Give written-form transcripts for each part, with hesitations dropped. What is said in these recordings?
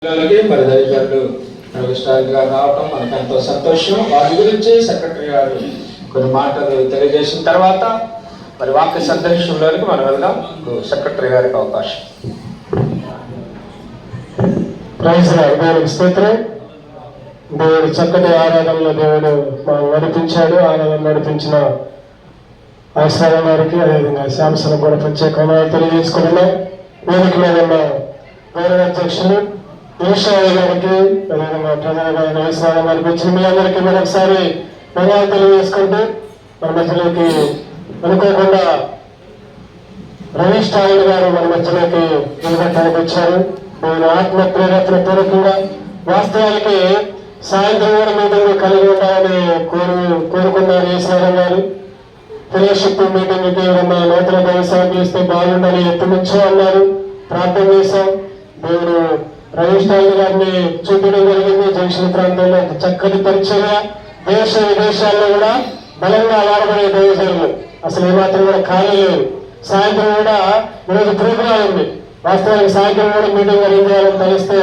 మరి దైవజనులు గా రావటం మనకు ఎంతో సంతోషం. వారి గురించి సెక్రటరీ గారు కొన్ని మాటలు తెలియజేసిన తర్వాత మరి వాక్య సందేశంలోనికి మనం వెళ్దాం. సెక్రటరీ గారికి అవకాశం. దేవునికి స్తోత్రం. దేవుడు చక్కటి ఆరాధనలో దేవుడు మనం నడిపించాడు. ఆరాధన నడిపించిన ఆశ్రయం వారికి, అదేవిధంగా శాంసన్ కూడా ప్రత్యేకంగా తెలియజేసుకుంటున్నాం. వేదిక మీద ఉన్న గౌరవ అధ్యక్షులు ఈశ్వరయ్య గారికి, అదేవిధంగా ప్రధాన నమస్కారం గారికి వచ్చిన మీ అందరికీ మరొకసారి ధన్యవాదాలు తెలియజేసుకుంటూ మన మధ్యలోకి అనుకోకుండా రమేష్ ఠాగూర్ గారు మన మధ్యలోకి నిలబెట్టడానికి వచ్చారు. నేను ఆత్మ ప్రేరేపణ పూర్వకంగా వాస్తవానికి సాయంత్రం కూడా మీటింగ్ కలిగి ఉండాలని కోరుకున్నారు ఈశ్వరం గారు. ఫెలోషిప్ మీటింగ్కి ఏమన్నా నూతన వ్యవసాయం చేస్తే బాగుండాలని ఎప్పటి నుంచో అన్నారు. ప్రార్థన చేశాం. దేవుడు రమేష్ ఠాగూర్ గారిని చూపడం జరిగింది. జంక్షన్ ప్రాంతంలో చక్కటి పరిచయ, దేశ విదేశాల్లో కూడా బలంగా వాడబడే దైవజనులు అసలు ఏమాత్రం కూడా ఖాళీ లేరు. సాయంత్రం కూడా ఈరోజు ప్రోగ్రాం ఉంది. వాస్తవానికి సాయంత్రం కూడా మీటింగ్ అరేంజ్ చేయాలని తెలిస్తే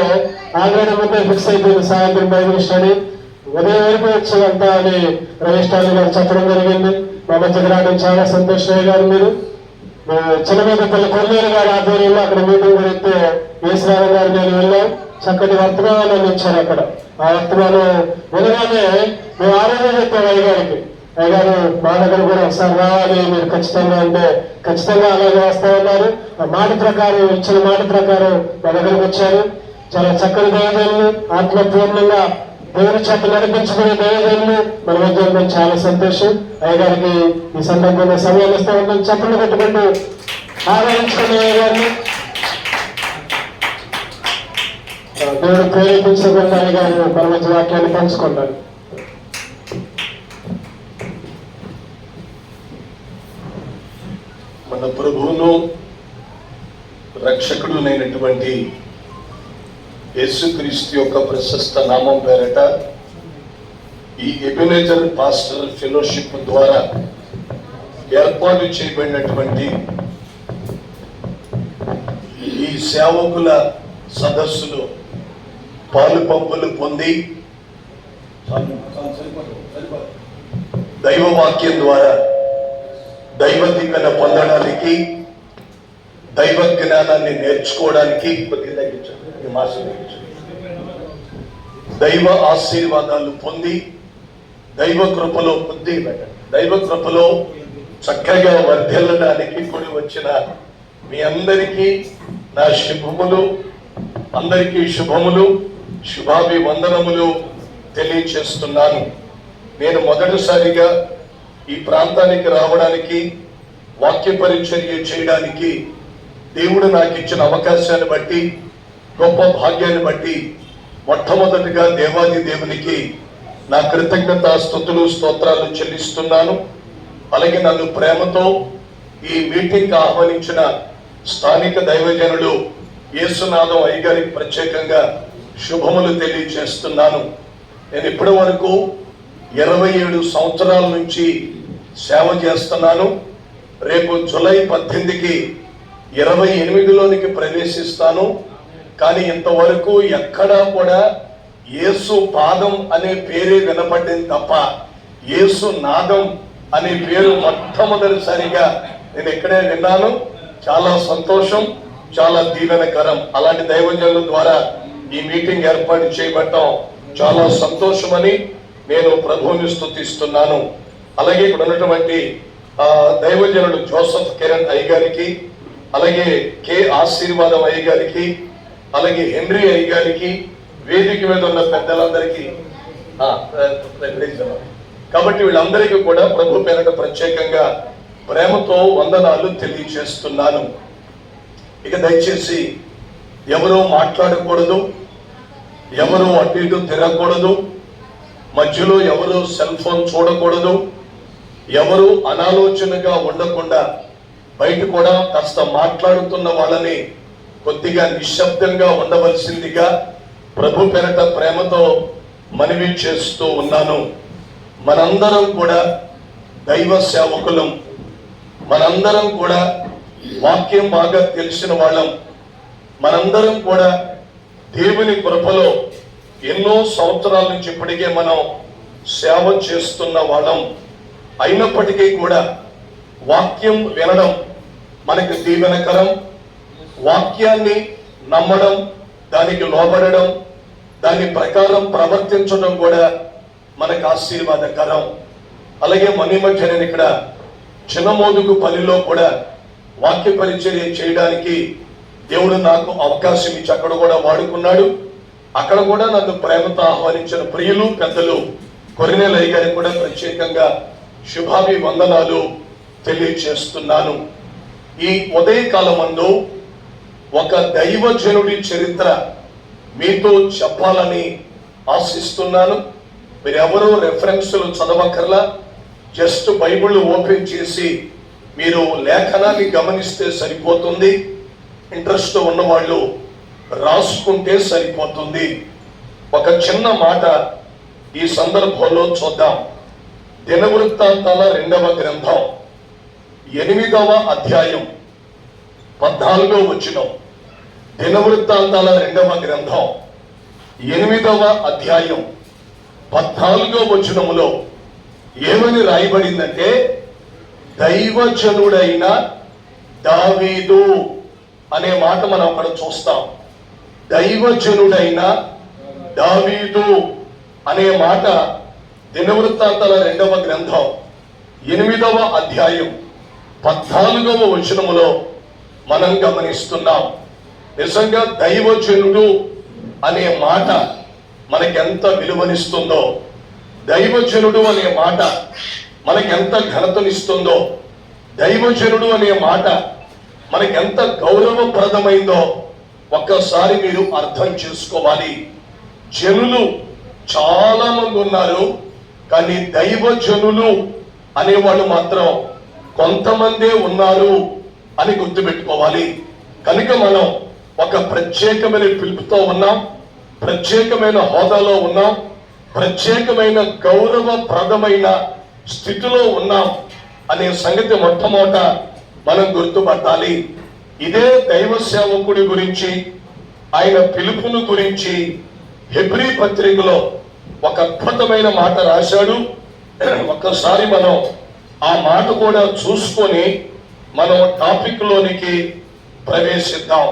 ఆల్రెడీ ముందే ఫిక్స్ అయిపోయింది సాయంత్రం బైబిల్ స్టడీ. ఉదయం వరకు వచ్చేదంతా అని రమేష్ ఠాగూర్ గారు చెప్పడం జరిగింది. మా మధ్యకి రావడం చాలా సంతోషం గారు. మీరు చిన్నపల్లి కొల్లేరు గారి ఆధ్వర్యంలో అక్కడ మీటింగ్ జరిగితే ఈశ్వరరావు గారు నేను వెళ్ళాం. చక్కటి వర్తమానాన్ని ఇచ్చారు అక్కడ. ఆ వర్తమానం వినగానే మేము ఆరోగ్యం చెప్పాం అయ్యగారికి. అయ్యగారు మా దగ్గర కూడా ఒకసారి రావాలి మీరు ఖచ్చితంగా అంటే ఖచ్చితంగా అలాగే వస్తా ఉన్నారు. ఆ మాట ప్రకారం ఇచ్చిన మాట ప్రకారం మా దగ్గరకు వచ్చారు. చాలా చక్కని దైవజనులు, ఆత్మపూర్ణంగా దేవుని చేత నడిపించుకునే దైవజనులు మన మధ్య చాలా సంతోషం. అయ్యగారికి ఈ సందర్భంగా సమయం ఇస్తా ఉంటాం. చప్పట్లు పెట్టుకుంటూ ఆరాధించుకునే అయ్యగారిని దేవుడు ప్రేరేపించకుండా అయ్యగారు మన మధ్య వాక్యాన్ని పంచుకుంటారు. మన ప్రభువును రక్షకుడునైనటువంటి యేసుక్రీస్తు యొక్క ప్రశస్త నామం పేరట ఈ ఎబెనెజర్ పాస్టర్ ఫెలోషిప్ ద్వారా ఏర్పాటు చేయబడినటువంటి ఈ సేవకుల సదస్సులో పాలు పంపులు పొంది దైవవాక్యం ద్వారా దైవ దీవెన పొందడానికి, దైవ జ్ఞానాన్ని నేర్చుకోవడానికి దైవ ఆశీర్వాదాలు పొంది దైవ కృపలో దైవ కృపలో చక్కగా వర్ధిల్లడానికి కూడి వచ్చిన మీ అందరికీ నా శుభములు, అందరికీ శుభములు, శుభాభివందనములు తెలియచేస్తున్నాను. నేను మొదటిసారిగా ఈ ప్రాంతానికి రావడానికి, వాక్య పరిచర్య చేయడానికి దేవుడు నాకు ఇచ్చిన అవకాశాన్ని బట్టి, గొప్ప భాగ్యాన్ని బట్టి మొట్టమొదటిగా దేవాది దేవునికి నా కృతజ్ఞత స్తుతులు స్తోత్రాలు చెల్లిస్తున్నాను. అలాగే నన్ను ప్రేమతో ఈ మీటింగ్ ఆహ్వానించిన స్థానిక దైవజనులు యేసునాథం అయ్యగారికి ప్రత్యేకంగా శుభములు తెలియజేస్తున్నాను. నేను ఇప్పటి వరకు 27 సంవత్సరాల నుంచి సేవ చేస్తున్నాను. రేపు జూలై 18కి 28లోనికి ప్రవేశిస్తాను. కానీ ఇంతవరకు ఎక్కడా కూడా యేసు పాదం అనే పేరే వినపడింది తప్ప యేసు నాదం అనే పేరు మొట్టమొదటిసారిగా నేను ఇక్కడే విన్నాను. చాలా సంతోషం, చాలా దీవెనకరం. అలాంటి దైవజనుల ద్వారా ఈ మీటింగ్ ఏర్పాటు చేయబడటం చాలా సంతోషమని నేను ప్రభువుని స్తుతిస్తున్నాను. అలాగే ఇక్కడ ఉన్నటువంటి దైవజనుడు జోసఫ్ కిరణ్ అయ్యగారికి, అలాగే కె ఆశీర్వాదం అయ్యగారికి, అలాగే హెన్రీ అయ్యగారికి, వేదిక మీద ఉన్న పెద్దలందరికీ కాబట్టి వీళ్ళందరికీ కూడా ప్రభు పేరట ప్రత్యేకంగా ప్రేమతో వందనాలు తెలియజేస్తున్నాను. ఇక దయచేసి ఎవరూ మాట్లాడకూడదు, ఎవరు అటు ఇటు తిరగకూడదు, మధ్యలో ఎవరు సెల్ ఫోన్ చూడకూడదు, ఎవరు అనాలోచనగా ఉండకుండా బయట కూడా కాస్త మాట్లాడుతున్న వాళ్ళని కొద్దిగా నిశ్శబ్దంగా ఉండవలసిందిగా ప్రభు పేరట ప్రేమతో మనవి చేస్తూ ఉన్నాను. మనందరం కూడా దైవ సేవకులం, మనందరం కూడా వాక్యం బాగా తెలిసిన వాళ్ళం, మనందరం కూడా దేవుని కృపలో ఎన్నో సంవత్సరాల నుంచి ఇప్పటికే మనం సేవ చేస్తున్న వాళ్ళం అయినప్పటికీ కూడా వాక్యం వినడం మనకి దీవెనకరం, వాక్యాన్ని నమ్మడం, దానికి లోబడడం, దాని ప్రకారం ప్రవర్తించడం కూడా మనకు ఆశీర్వాదకరం. అలాగే మన మధ్య నేను ఇక్కడ చిన్నమోదుగు పల్లిలో కూడా వాక్య పరిచర్య చేయడానికి దేవుడు నాకు అవకాశం ఇచ్చి అక్కడ కూడా వాడుకున్నాడు. అక్కడ కూడా నన్ను ప్రేమతో ఆహ్వానించిన ప్రియులు పెద్దలు కొరినేలయ్య గారికి కూడా ప్రత్యేకంగా శుభాభివందనాలు తెలియచేస్తున్నాను. ఈ ఉదయకాలమందు ఒక దైవజనుడి చరిత్ర మీతో చెప్పాలని ఆశిస్తున్నాను. మీరు ఎవరూ రెఫరెన్స్లు చదవక్కర్లా, జస్ట్ బైబిల్ ఓపెన్ చేసి మీరు లేఖనాన్ని గమనిస్తే సరిపోతుంది. ఇంట్రెస్ట్ ఉన్నవాళ్ళు రాసుకుంటే సరిపోతుంది. ఒక చిన్న మాట ఈ సందర్భంలో చూద్దాం. దినవృత్తాంతాల 2వ గ్రంథం 8వ అధ్యాయం 14వ వచనం. దినవృత్తాంతాల 2వ గ్రంథం 8వ అధ్యాయం 14వ వచనములో ఏమని రాయబడిందంటే, దైవజనుడైన దావీదు అనే మాట మనం అక్కడ చూస్తాం. దైవజనుడైన దావీదు అనే మాట దినవృత్తాంతాల 2వ గ్రంథం 8వ అధ్యాయం 14వ వచనములో మనం గమనిస్తున్నాం. నిజంగా దైవజనుడు అనే మాట మనకెంత విలువనిస్తుందో, దైవజనుడు అనే మాట మనకెంత ఘనతనిస్తుందో, దైవజనుడు అనే మాట మనకెంత గౌరవప్రదమైందో ఒక్కసారి మీరు అర్థం చేసుకోవాలి. జనులు చాలా మంది ఉన్నారు, కానీ దైవజనులు అనేవాళ్ళు మాత్రం కొంతమందే ఉన్నారు అని గుర్తుపెట్టుకోవాలి. కనుక మనం ఒక ప్రత్యేకమైన పిలుపుతో ఉన్నాం, ప్రత్యేకమైన హోదాలో ఉన్నాం, ప్రత్యేకమైన గౌరవప్రదమైన స్థితిలో ఉన్నాం అనే సంగతి మొట్టమొదట మనం గుర్తుపట్టాలి. ఇదే దైవ సేవకుడి గురించి, ఆయన పిలుపును గురించి హెబ్రీ పత్రికలో ఒక అద్భుతమైన మాట రాశాడు. ఒక్కసారి మనం ఆ మాట కూడా చూసుకొని మనం టాపిక్ లోనికి ప్రవేశిద్దాం.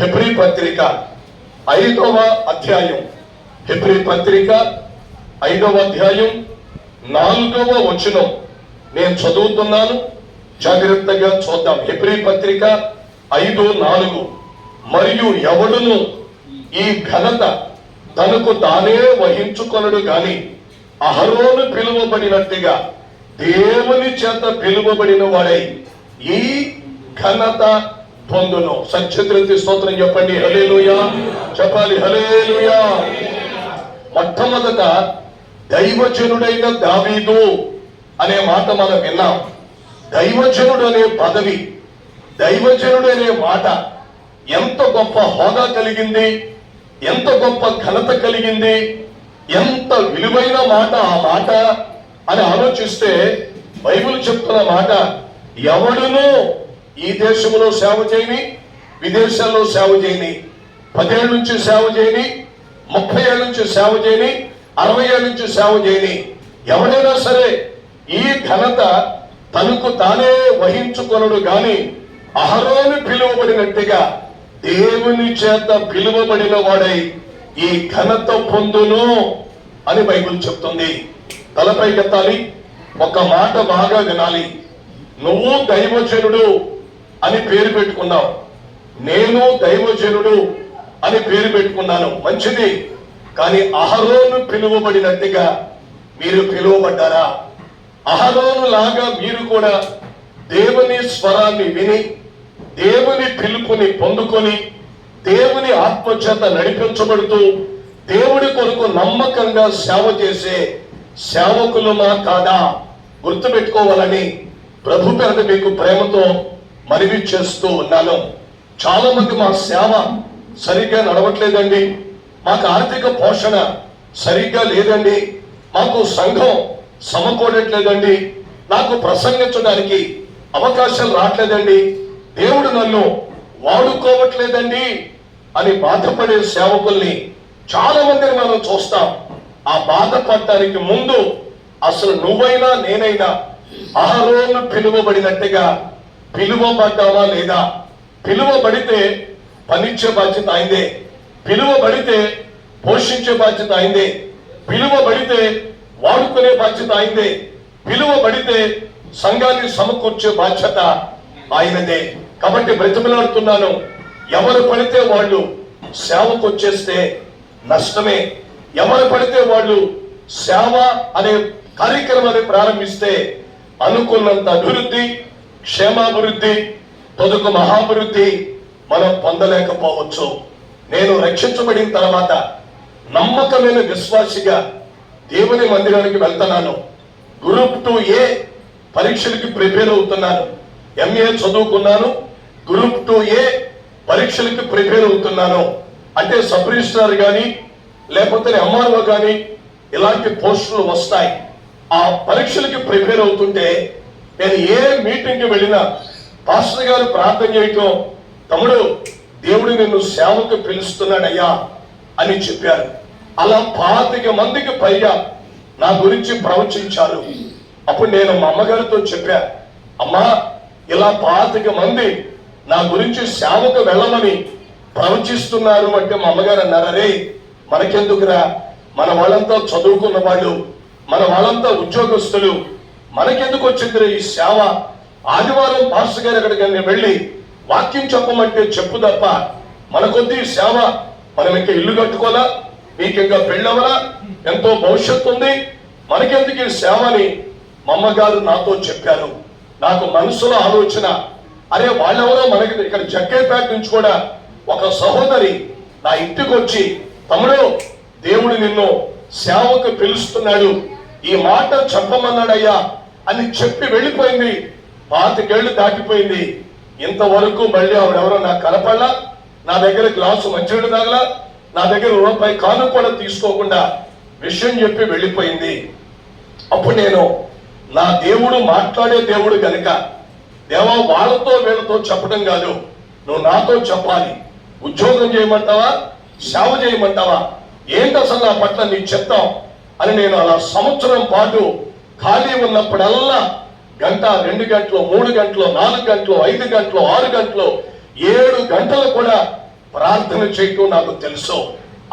హెబ్రీ పత్రిక 5వ అధ్యాయం, హెబ్రీ పత్రిక 5వ అధ్యాయం 4వ వచనం నేను చదువుతున్నాను, జాగ్రత్తగా చూద్దాం. హెబ్రీ పత్రిక 5:4. మరియు ఎవడును ఈ ఘనత తనకు తానే వహించుకొనడు గాని అహరోను పిలువబడినట్టుగా దేవుని చేత పిలువబడిన వాడై ఈ ఘనత పొందును. సత్యత్రి స్తోత్రం చెప్పండి, హల్లెలూయా చెప్పాలి, హల్లెలూయా. మొట్టమొదట దైవజనుడైన దావీదు అనే మాట మనం విన్నాం. దైవజనుడు అనే పదవి, దైవజనుడు అనే మాట ఎంత గొప్ప హోదా కలిగింది, ఎంత గొప్ప ఘనత కలిగింది, ఎంత విలువైన మాట ఆ మాట అని ఆలోచిస్తే బైబిల్ చెప్తున్న మాట, ఎవడును ఈ దేశంలో సేవ చేయని, విదేశాల్లో సేవ చేయని, 10 ఏళ్ళ నుంచి సేవ చేయని, 30 ఏళ్ళ నుంచి సేవ చేయని, 60 ఏళ్ళ నుంచి సేవ చేయని ఎవడైనా సరే ఈ ఘనత తనకు తానే వహించుకొనడు గాని అహరోను పిలువబడినట్టుగా దేవుని చేత పిలువబడిన వాడై ఈ ఘనత పొందును అని బైబిల్ చెప్తుంది. తలపైకెత్తాలి, ఒక మాట బాగా వినాలి. నువ్వు దైవజనుడు అని పేరు పెట్టుకున్నావు, నేను దైవజనుడు అని పేరు పెట్టుకున్నాను, మంచిది. కానీ అహరోను పిలువబడినట్టుగా మీరు పిలువబడ్డారా? అహరోను లాగా మీరు కూడా దేవుని స్వరాన్ని విని, దేవుని పిలుపుని పొందుకొని, దేవుని ఆత్మచేత నడిపించబడుతూ దేవుడి కొరకు నమ్మకంగా సేవ చేసే సేవకులమా కాదా గుర్తుపెట్టుకోవాలని ప్రభు పేరట మీకు ప్రేమతో మనవి చేస్తూ ఉన్నాను. చాలా మంది మా సేవ సరిగ్గా నడవట్లేదండి, మాకు ఆర్థిక పోషణ సరిగ్గా లేదండి, మాకు సంఘం సమకూడట్లేదండి, నాకు ప్రసంగించడానికి అవకాశం రావట్లేదండి, దేవుడు నన్ను వాడుకోవట్లేదండి అని బాధపడే సేవకుల్ని చాలా మందిని మనం చూస్తాం. ఆ బాధపడటానికి ముందు అసలు నువ్వైనా నేనైనా అహరోను పిలువబడినట్టుగా పిలువబడ్డావా లేదా? పిలువబడితే పనిచ్చే బాధ్యత అయిందే, పిలువబడితే పోషించే బాధ్యత అయిందే, పిలువబడితే వాడుకునే బాధ్యత అయిందే, పిలువబడితే సంఘాన్ని సమకూర్చే బాధ్యత ఆయనదే. కాబట్టి బ్రతిమలాడుతున్నాను, ఎవరు పడితే వాళ్ళు సేవకు వచ్చేస్తే నష్టమే. ఎవరు పడితే వాళ్ళు సేవ అనే కార్యక్రమాన్ని ప్రారంభిస్తే అనుకున్నంత అభివృద్ధి, క్షేమాభివృద్ధి, తదుకు మహాభివృద్ధి మనం పొందలేకపోవచ్చు. నేను రక్షించబడిన తర్వాత నమ్మకమైన విశ్వాసిగా దేవుని మందిరానికి వెళ్తున్నాను. గ్రూప్ 2A పరీక్షలకి ప్రిపేర్ అవుతున్నాను. MA చదువుకున్నాను, గ్రూప్ 2A పరీక్షలకి ప్రిపేర్ అవుతున్నాను. అంటే సబ్ రిజిస్ట్రార్ కానీ లేకపోతే MRO కానీ ఇలాంటి పోస్టులు వస్తాయి. ఆ పరీక్షలకి ప్రిపేర్ అవుతుంటే నేను ఏ మీటింగ్కి వెళ్ళినా పాస్టర్ గారు ప్రార్థన చేయటం, తమ్ముడు దేవుడు నిన్ను సేవకు పిలుస్తున్నాడయ్యా అని చెప్పారు. అలా 25 మందికి పైగా నా గురించి ప్రవచించారు. అప్పుడు నేను మా అమ్మగారితో చెప్పా, అమ్మా ఇలా 25 మంది నా గురించి సేవకు వెళ్ళమని ప్రవచిస్తున్నారు అంటే మా అమ్మగారు అన్నారు, అరే మనకెందుకురా, మన వాళ్ళంతా చదువుకున్న వాళ్ళు, మన వాళ్ళంతా ఉద్యోగస్తులు, మనకెందుకు వచ్చింది ఈ సేవ? ఆదివారం పాస్టర్ గారు ఎక్కడికి వెళ్ళి వాక్యం చెప్పమంటే చెప్పు తప్ప మన కొద్ది సేవ, మనం ఇంకా ఇల్లు కట్టుకోవాలా, మీకు ఇంకా పెళ్ళవరా, ఎంతో భవిష్యత్తు ఉంది, మనకెందుకు ఈ సేవ అని మా అమ్మగారు నాతో చెప్పారు. నాకు మనసులో ఆలోచన, అరే వాళ్ళెవరో మనకి ఇక్కడ జగ్గైపేట నుంచి కూడా ఒక సహోదరి నా ఇంటికి వచ్చి, తమ్ముడు దేవుడు నిన్ను సేవకు పిలుస్తున్నాడు, ఈ మాట చెప్పమన్నాడయ్యా అని చెప్పి వెళ్ళిపోయింది. 25 ఏళ్ళు దాటిపోయింది. ఇంతవరకు మళ్ళీ ఆవిడెవరో నాకు కనపడలా, నా దగ్గర గ్లాసు మంచినీళ్ళు తాగలా, నా దగ్గర రూపాయి కాను కూడా తీసుకోకుండా విషయం చెప్పి వెళ్ళిపోయింది. అప్పుడు నేను నా దేవుడు మాట్లాడే దేవుడు కనుక, దేవా వాళ్ళతో వీళ్ళతో చెప్పడం కాదు, నువ్వు నాతో చెప్పాలి. ఉద్యోగం చేయమంటావా, సేవ చేయమంటావా, ఏంటి అసలు నా పట్ల నీకు చెప్తాం అని నేను అలా సంవత్సరం పాటు ఖాళీ ఉన్నప్పుడల్లా 1 గంట 2 గంటలు 3 గంటలు 4 గంటలు 5 గంటలు 6 గంటలు 7 గంటలు కూడా ప్రార్థన చేయటం నాకు తెలుసు.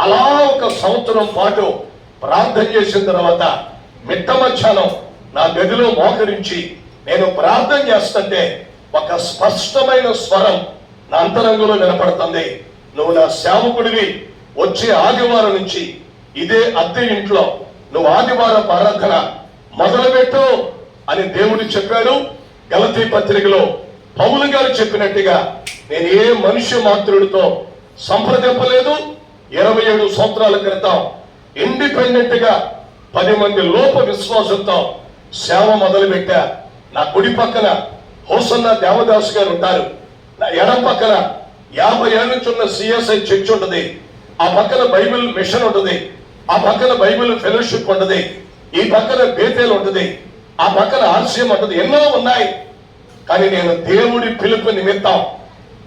అలా ఒక సంవత్సరం పాటు ప్రార్థన చేసిన తర్వాత మిట్ట మధ్యాహ్నం నా గదిలో మోకరించి నేను ప్రార్థన చేస్తుంటే ఒక స్పష్టమైన స్వరం నా అంతరంగంలో వినపడుతుంది, నువ్వు నా సేవకుడివి, వచ్చే ఆదివారం నుంచి ఇదే అద్దె ఇంట్లో నువ్వు ఆదివారం ఆరాధన మొదలుపెట్టు అని దేవుడు చెప్పాడు. గలతీ పత్రికలో పౌలు గారు చెప్పినట్టుగా నేను ఏ మనుష్య మాత్రుడితో సంప్రదింపలేదు. 27 సంవత్సరాల క్రితం ఇండిపెండెంట్ గా 10 మంది లోప విశ్వాసంతో సేవ మొదలుపెట్టా. నా కుడి పక్కన హోసన్న దేవదాస్ గారు ఉంటారు, నా ఎడం పక్కన 50 ఏళ్ళ నుంచి ఉన్న CSI చర్చ్ ఉంటుంది, ఆ పక్కన బైబిల్ మిషన్ ఉంటుంది, ఆ పక్కన బైబిల్ ఫెలోషిప్ ఉంటుంది, ఈ పక్కన బేతేలు ఉంటుంది, ఆ పక్కన RCM ఉంటుంది, ఎన్నో ఉన్నాయి. కానీ నేను దేవుడి పిలుపు నిమిత్తం,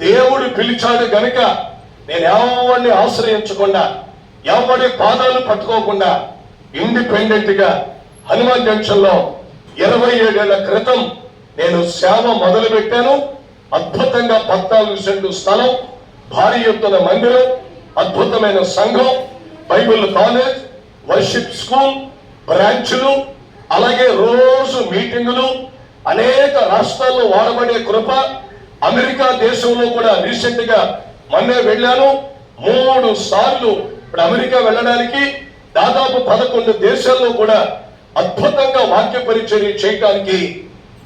దేవుడు పిలిచాడు గనుక నేను ఎవరిని ఆశ్రయించకుండా, ఎవరి పాదాలు పట్టుకోకుండా ఇండిపెండెంట్ గా హనుమాన్ జంక్షన్ లో 27 ఏళ్ల క్రితం నేను సేవ మొదలు పెట్టాను. అద్భుతంగా 14 సెంట్లు స్థలం, భారీ ఎత్తున మందిరం, అద్భుతమైన సంఘం, బైబిల్ కాలేజ్, వర్షిప్ స్కూల్, బ్రాంచ్లు, అలాగే రోజు మీటింగులు, అనేక రాష్ట్రాల్లో వాడబడే కృప. అమెరికా దేశంలో కూడా రీసెంట్ గా మొన్నే వెళ్ళాను 3 సార్లు. ఇప్పుడు అమెరికా వెళ్ళడానికి దాదాపు 11 దేశాల్లో కూడా అద్భుతంగా వాక్య పరిచర్య చేయడానికి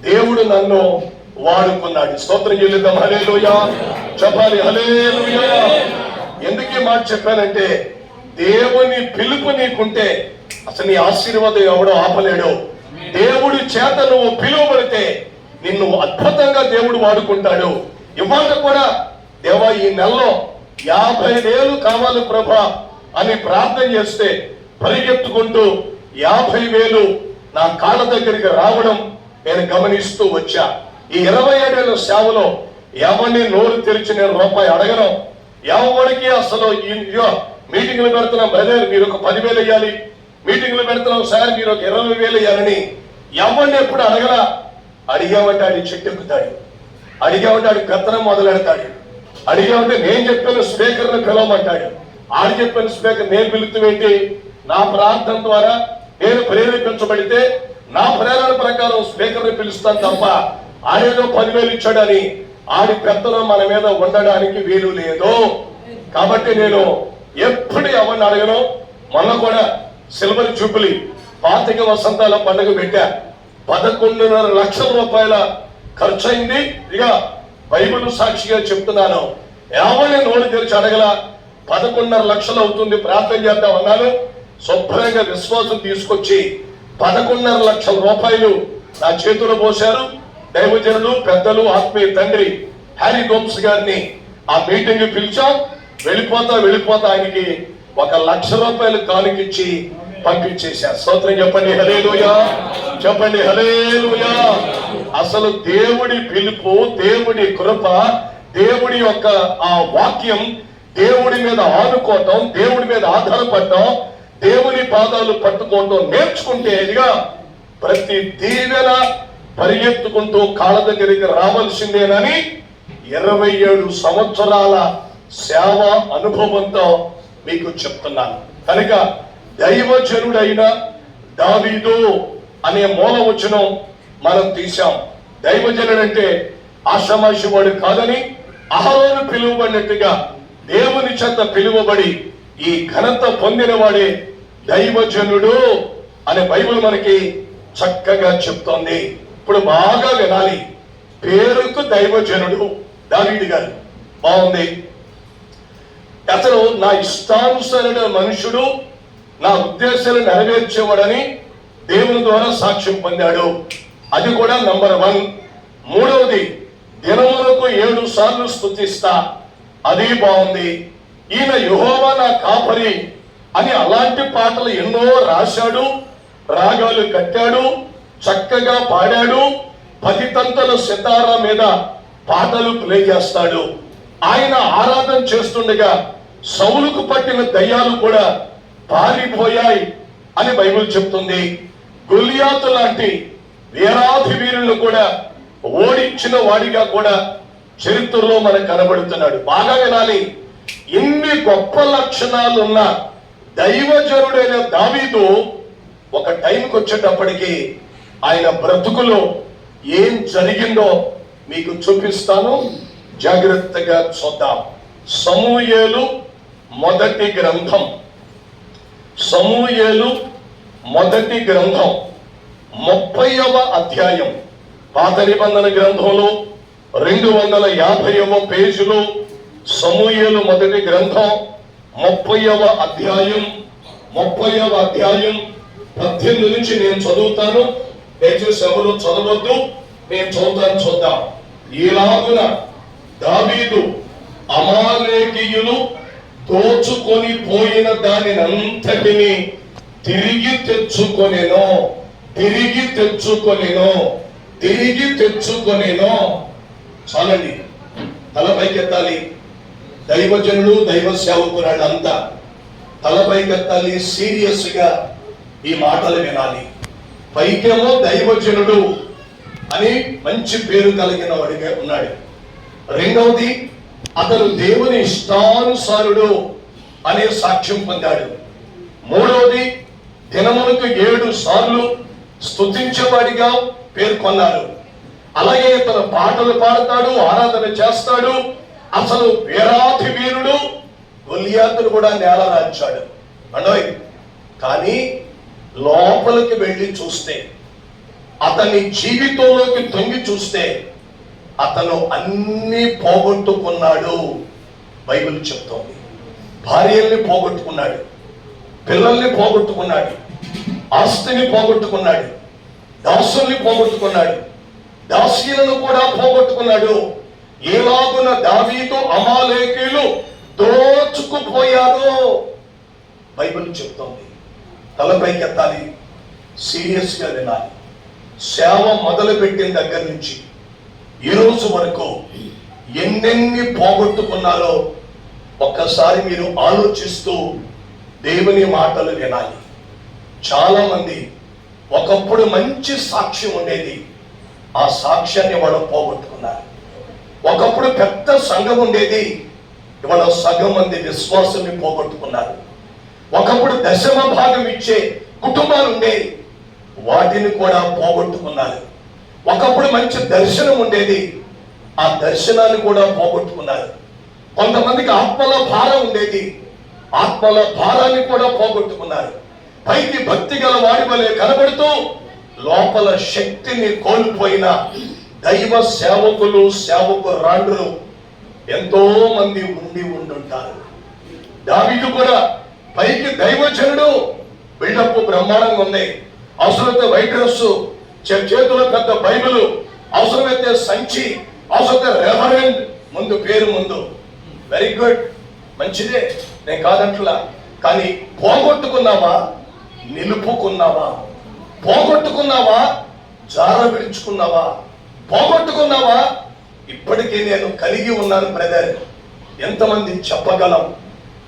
దేవుడు నన్ను వాడుకున్నాడు. స్తోత్రం చెల్లిద్దాం, హల్లెలూయా చెప్పాలి, హల్లెలూయా. ఎందుకు ఈ మాట చెప్పానంటే, దేవుని పిలుపు నీకుంటే అసలు నీ ఆశీర్వాదం ఎవడో ఆపలేడు. దేవుడి చేత నువ్వు పిలువబడితే నిన్ను అద్భుతంగా దేవుడు వాడుకుంటాడు. ఇవాళ కూడా దేవా ఈ నెలలో 50,000 కావాలి ప్రభా అని ప్రార్థన చేస్తే పరిగెత్తుకుంటూ 50,000 నా కాళ్ళ దగ్గరికి రావడం నేను గమనిస్తూ వచ్చా. ఈ 27 ఏళ్ల సేవలో ఎవరిని నోరు తెరిచి నేను రూపాయి అడగను. ఎవరికి అసలు మీటింగ్లు పెడుతున్నాం బ్రదర్ మీరు ఒక 10,000 వేయాలి, మీటింగ్లు పెడుతున్నాం సార్ మీరు ఒక 20,000 వేయాలని ఎవరిని ఎప్పుడు అడగలా. అడిగామంటే ఆడి చెట్టు ఎక్కుతాడు, అడిగామంటే ఆడి పెత్తనం మొదలెడతాడు, అడిగామంటే నేను చెప్పిన స్పీకర్ని పిలవమంటాడు, ఆడు చెప్పిన స్పీకర్ నేను పిలుపుతూ నా ప్రార్థన ద్వారా నేను ప్రేరేపించబడితే నా ప్రేరణ ప్రకారం స్పీకర్ని పిలుస్తాను తప్ప ఆడేదో 10,000 ఇచ్చాడని ఆడి పెత్తనం మన మీద ఉండడానికి వీలు లేదు. కాబట్టి నేను ఎప్పుడు ఎవరిని అడగను. మొన్న కూడా సిల్వర్ జూబ్లీ 25 వసంతాల పండుగ పెట్టా. 11.5 లక్షల రూపాయల ఖర్చు అయింది. ఇక బైబిల్ సాక్షిగా చెప్తున్నాను, ఎవరిని నోరు తెరిచి అడగల. 11.5 లక్షలు అవుతుంది, ప్రార్థన చేద్దాం అన్నాను. శుభ్రంగా విశ్వాసం తీసుకొచ్చి 11.5 లక్షల రూపాయలు నా చేతిలో పోశారు. దైవజనులు, పెద్దలు, ఆత్మీయ తండ్రి హ్యారీ గోమ్స్ గారిని ఆ మీటింగ్ పిలిచాం. వెళ్ళిపోతా ఆయనకి 1 లక్ష రూపాయలు కానుకిచ్చి పంపించేశారు. స్తోత్రం చెప్పండి హల్లెలూయా, చెప్పండి హల్లెలూయా. అసలు దేవుడి పిలుపు, దేవుడి కృప, దేవుడి యొక్క ఆ వాక్యం, దేవుడి మీద ఆనుకోవటం, దేవుడి మీద ఆధారపడటం, దేవుని పాదాలు పట్టుకోవటం నేర్చుకుంటే ఇదిగా ప్రతి దీవెన పరిగెత్తుకుంటూ కాళ్ళ దగ్గరికి రావాల్సిందేనని 27 సంవత్సరాల సేవ అనుభవంతో మీకు చెప్తున్నాను. కనుక దైవజనుడైన దావీదు అనే మూల వచనం మనం తీశాం. దైవజనుడంటే ఆషామాషివాడు కాదని, అహరోను పిలువబడినట్టుగా దేవుని చేత పిలువబడి ఈ ఘనత పొందిన వాడే దైవజనుడు అనే బైబిల్ మనకి చక్కగా చెప్తోంది. ఇప్పుడు బాగా వినాలి. పేరుకు దైవజనుడు దావీదు గారు బాగుంది. అసలు నా ఇష్టానుసరైన మనుషుడు, నా ఉద్దేశాలు నెరవేర్చేవాడని దేవుని ద్వారా సాక్ష్యం పొందాడు. అది కూడా నంబర్ 1. మూడవది, దినములకు 7 సార్లు స్తుతిస్తా, అది బాగుంది. ఈయన యెహోవా నా కాపరి అని అలాంటి పాటలు ఎన్నో రాశాడు, రాగాలు కట్టాడు, చక్కగా పాడాడు. 10 తంతల సితారా మీద పాటలు ప్లే చేస్తాడు. ఆయన ఆరాధన చేస్తుండగా సౌలుకు పట్టిన దయ్యాలు కూడా పారిపోయాయి అని బైబిల్ చెప్తుంది. గొలియాతు లాంటి వీరాధి వీరులను కూడా ఓడించిన వాడిగా కూడా చరిత్రలో మనకు కనబడుతున్నాడు. బాగా వినాలి. ఇన్ని గొప్ప లక్షణాలు ఉన్న దైవజనుడైన దావీదు ఒక టైంకి వచ్చేటప్పటికి ఆయన బ్రతుకులో ఏం జరిగిందో మీకు చూపిస్తాను, జాగ్రత్తగా చూద్దాం. సమూయేలు మొదటి గ్రంథం, సమూయేలు మొదటి గ్రంథం 30వ అధ్యాయం. పాత నిబంధన గ్రంథంలో 250వ పేజీలో సమూయేలు మొదటి గ్రంథం 30వ అధ్యాయం 18 నుంచి నేను చదువుతాను. దయచేసి ఎవరు చదవద్దు, నేను చదువుతాను. చూద్దాం. ఈలాగున దావీదు అమాలేకీయులు దోచుకొని పోయిన దానినంతటిని తిరిగి తెచ్చుకొనెను. చాలండి, తలపైకెత్తాలి. దైవజనులు, దైవ సేవకురాళ్ళు అంతా తలపైకెత్తాలి. సీరియస్ గా ఈ మాటలు వినాలి. పైకేమో దైవజనుడు అని మంచి పేరు కలిగిన వాడిగా ఉన్నాడు. రెండవది, అతను దేవుని ఇష్టానుసారుడు అనే సాక్ష్యం పొందాడు. మూడవది, దినములకు 7 సార్లు స్తుతించేవాడిగా పేర్కొన్నారు. అలాగే తన పాటలు పాడతాడు, ఆరాధన చేస్తాడు. అసలు వీరాధి వీరుడు, గొలియాతును కూడా నేల రాల్చాడు అండోయ్. కానీ లోపలికి వెళ్ళి చూస్తే, అతని జీవితంలోకి తొంగి చూస్తే అతను అన్ని పోగొట్టుకున్నాడు. బైబిల్ చెప్తోంది. భార్యల్ని పోగొట్టుకున్నాడు, పిల్లల్ని పోగొట్టుకున్నాడు, ఆస్తిని పోగొట్టుకున్నాడు, దాసుల్ని పోగొట్టుకున్నాడు, దాసీలను కూడా పోగొట్టుకున్నాడు. ఏలాగున దావీదు అమాలేకీయులు దోచుకుపోయారు బైబిల్ చెప్తోంది. తలపైకెత్తాలి, సీరియస్ గా వినాలి. సేవ మొదలు పెట్టిన దగ్గర నుంచి ఈ రోజు వరకు ఎన్నెన్ని పోగొట్టుకున్నారో ఒక్కసారి మీరు ఆలోచిస్తూ దేవుని మాటలు వినాలి. చాలా మంది ఒకప్పుడు మంచి సాక్ష్యం ఉండేది, ఆ సాక్ష్యాన్ని వాళ్ళు పోగొట్టుకున్నారు. ఒకప్పుడు పెద్ద సంఘం ఉండేది, ఇవాళ సగం మంది విశ్వాసాన్ని పోగొట్టుకున్నారు. ఒకప్పుడు దశమ భాగం ఇచ్చే కుటుంబాలు ఉండేవి, వాటిని కూడా పోగొట్టుకున్నారు. ఒకప్పుడు మంచి దర్శనం ఉండేది, ఆ దర్శనాన్ని కూడా పోగొట్టుకున్నారు. కొంతమందికి ఆత్మల భారం ఉండేది, ఆత్మల భారాన్ని కూడా పోగొట్టుకున్నారు. పైకి భక్తి గల వాడి వలె కనబడుతూ లోపల శక్తిని కోల్పోయిన దైవ సేవకులు, సేవకురాండ్రులు ఎంతో మంది ఉండుంటారు. దావీదు కూడా పైకి దైవజనుడు, బిల్డప్ బ్రహ్మాండంగా ఉంది, అవసరమైతే వైట్ డ్రెస్, చేతుల పెద్ద బైబిల్, అవసరమైతే సంచి, అవసరమైతే రెవరెండ్ ముందు పేరు ముందు, వెరీ గుడ్, మంచిదే, నేను కాదంటులా. కానీ పోగొట్టుకున్నావా, నిలుపుకున్నావా? పోగొట్టుకున్నావా, జార విడుచుకున్నావా? పోగొట్టుకున్నావా, ఇప్పటికీ నేను కలిగి ఉన్నాను బ్రదర్, ఎంతమంది చెప్పగలం?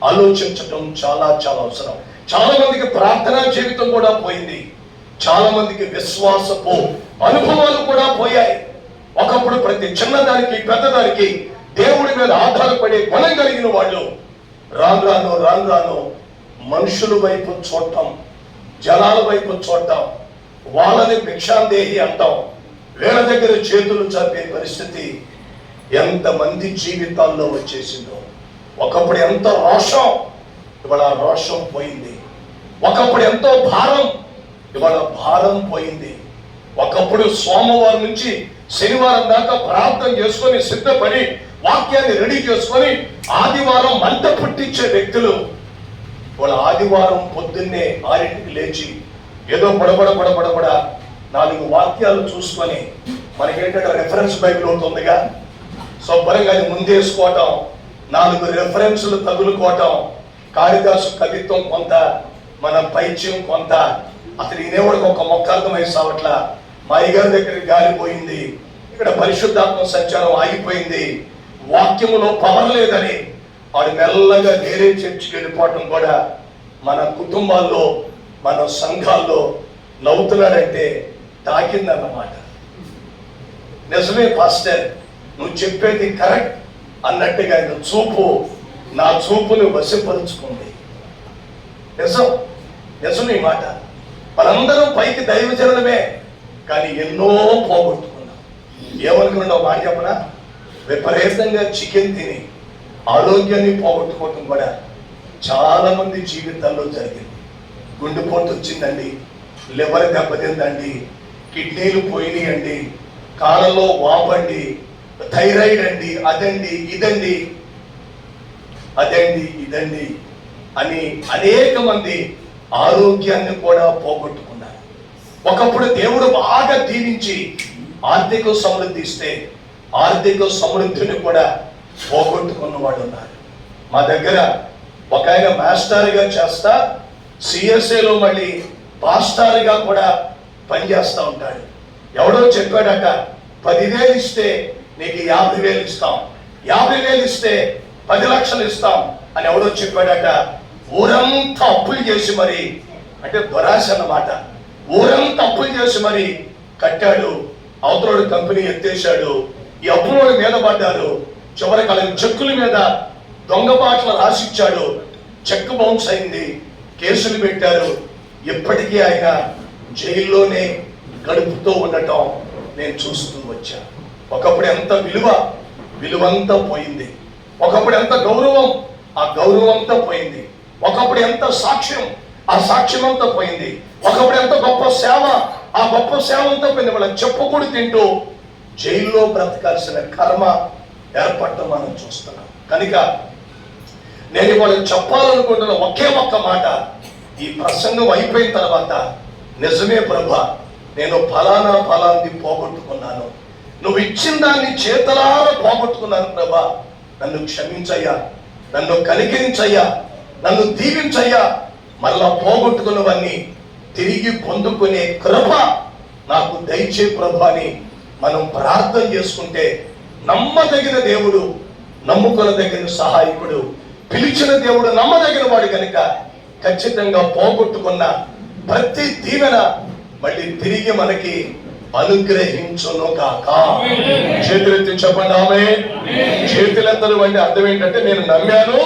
ఆలోచించటం చాలా చాలా అవసరం. చాలా మందికి ప్రార్థనా జీవితం కూడా పోయింది, చాలా మందికి విశ్వాసపు అనుభవాలు కూడా పోయాయి. ఒకప్పుడు ప్రతి చిన్నదానికి పెద్దదానికి దేవుడి మీద ఆధారపడే గుణం కలిగిన వాళ్ళు రాను రాను మనుషుల వైపు చూడటం, జనాల వైపు చూడటం, వాళ్ళని భిక్షాందేహి అంటాం, వీళ్ళ దగ్గర చేతులు చాపే పరిస్థితి ఎంతమంది జీవితాల్లో వచ్చేసిందో. ఒకప్పుడు ఎంతో రోషం, ఇవాళ రోషం పోయింది. ఒకప్పుడు ఎంతో భారం, ఇవాళ భారం పోయింది. ఒకప్పుడు సోమవారం నుంచి శనివారం దాకా ప్రార్థన చేసుకొని సిద్ధపడి వాక్యాన్ని రెడీ చేసుకొని ఆదివారం మంట పుట్టించే వ్యక్తులు వాళ్ళ ఆదివారం పొద్దున్నే 6ంటికి లేచి ఏదో బడబడ 4 వాక్యాలు చూసుకొని, మనకేంటంటే రెఫరెన్స్ బైబిల్ అవుతుందిగా, శుభ్రంగా అది ముందేసుకోవటం, 4 రెఫరెన్సులు తగులుకోవటం, కాళిదాసు కవిత్వం కొంత, మన పైత్యం కొంత, అతను ఇనేవాడికి ఒక మొక్క అర్థమై సావట్లా, మా అయ్యగారి దగ్గరికి గాలిపోయింది, ఇక్కడ పరిశుద్ధాత్మ సంచారం ఆగిపోయింది, వాక్యములో పవర్ లేదని వాడు మెల్లగా వేరే చర్చికి వెళ్ళిపోవటం కూడా మన కుటుంబాల్లో, మన సంఘాల్లో నవ్వుతున్నాడంటే తాకిందన్నమాట. నిజమే పాస్టర్, నువ్వు చెప్పేది కరెక్ట్ అన్నట్టుగా ఆయన చూపు నా చూపుని వశపరుచుకుంది. నిజం ఈ మాట. మనందరం పైకి దైవజనులమే, కానీ ఎన్నో పోగొట్టుకున్నాం. ఏమనుకున్నావు మాట చెప్పనా? విపరీతంగా చికెన్ తిని ఆరోగ్యాన్ని పోగొట్టుకోవటం కూడా చాలా మంది జీవితాల్లో జరిగింది. గుండెపోటు వచ్చిందండి, లివర్ దెబ్బతిందండి, కిడ్నీలు పోయినాయండి, కాళ్ళలో వాపండి, థైరాయిడ్ అండి, అదండి ఇదండి అని అనేక మంది ఆరోగ్యాన్ని కూడా పోగొట్టుకున్నారు. ఒకప్పుడు దేవుడు బాగా దీవించి ఆర్థిక సమృద్ధి ఇస్తే ఆర్థిక సమృద్ధిని కూడా పోగొట్టుకున్నవాడు ఉన్నారు. మా దగ్గర ఒక ఆయన మాస్టర్గా చేస్తా, సిఎస్ఏలో మళ్ళీ పాస్టర్గా కూడా పనిచేస్తూ ఉంటాడు. ఎవడో చెప్పాడట, 10,000 ఇస్తే నీకు 50,000 ఇస్తాం, 50,000 ఇస్తే 10 లక్షలు ఇస్తాం అని ఎవడో చెప్పాడట. ఊరంతా అప్పులు చేసి మరి, అంటే దురాశ అన్నమాట, ఊరంతా అప్పులు చేసి మరి కట్టాడు. అవతలోడు కంపెనీ ఎత్తేసాడు, ఈ అప్పులోడు మీద పడ్డారు. చివరికి అలాగే చెక్కుల మీద దొంగ బాటలు రాసిచ్చాడు, చెక్ బౌన్స్ అయింది, కేసులు పెట్టారు. ఇప్పటికీ ఆయన జైల్లోనే గడుపుతూ ఉండటం నేను చూస్తూ వచ్చా. ఒకప్పుడు ఎంత విలువంతా పోయింది. ఒకప్పుడు ఎంత గౌరవం, ఆ గౌరవం అంతా పోయింది. ఒకప్పుడు ఎంత సాక్ష్యం, ఆ సాక్ష్యం అంతా పోయింది. ఒకప్పుడు ఎంత గొప్ప సేవ, ఆ గొప్ప సేవ అంతా పోయింది. వాళ్ళకి చెప్పుకూడి తింటూ జైల్లో బ్రతకాల్సిన కర్మ ఏర్పడటం మనం చూస్తున్నాం. కనుక నేను ఇవాళ చెప్పాలనుకుంటున్న ఒకే ఒక్క మాట, ఈ ప్రసంగం అయిపోయిన తర్వాత, నిజమే ప్రభా, నేను ఫలాంది పోగొట్టుకున్నాను, నువ్వు ఇచ్చిన దాన్ని చేతలారా పోగొట్టుకున్నాను ప్రభా, నన్ను క్షమించయ్యా, నన్ను కనికరించయ్యా, నన్ను దీవించయ్యా, మరలా పోగొట్టుకున్నవన్నీ తిరిగి పొందుకునే కృప నాకు దయచే ప్రభా అని మనం ప్రార్థన చేసుకుంటే, నమ్మదగిన దేవుడు, నమ్ముకొనదగిన సహాయకుడు, పిలిచిన దేవుడు నమ్మదగిన వాడు కనుక ఖచ్చితంగా పోగొట్టుకున్న ప్రతి దీవెన మళ్ళీ తిరిగి మనకి అనుగ్రహించును కాక. చేతులెత్తి చెప్పండి ఆమేన్. చేతులెత్తలు అంటే అర్థం ఏంటంటే నేను నమ్మాను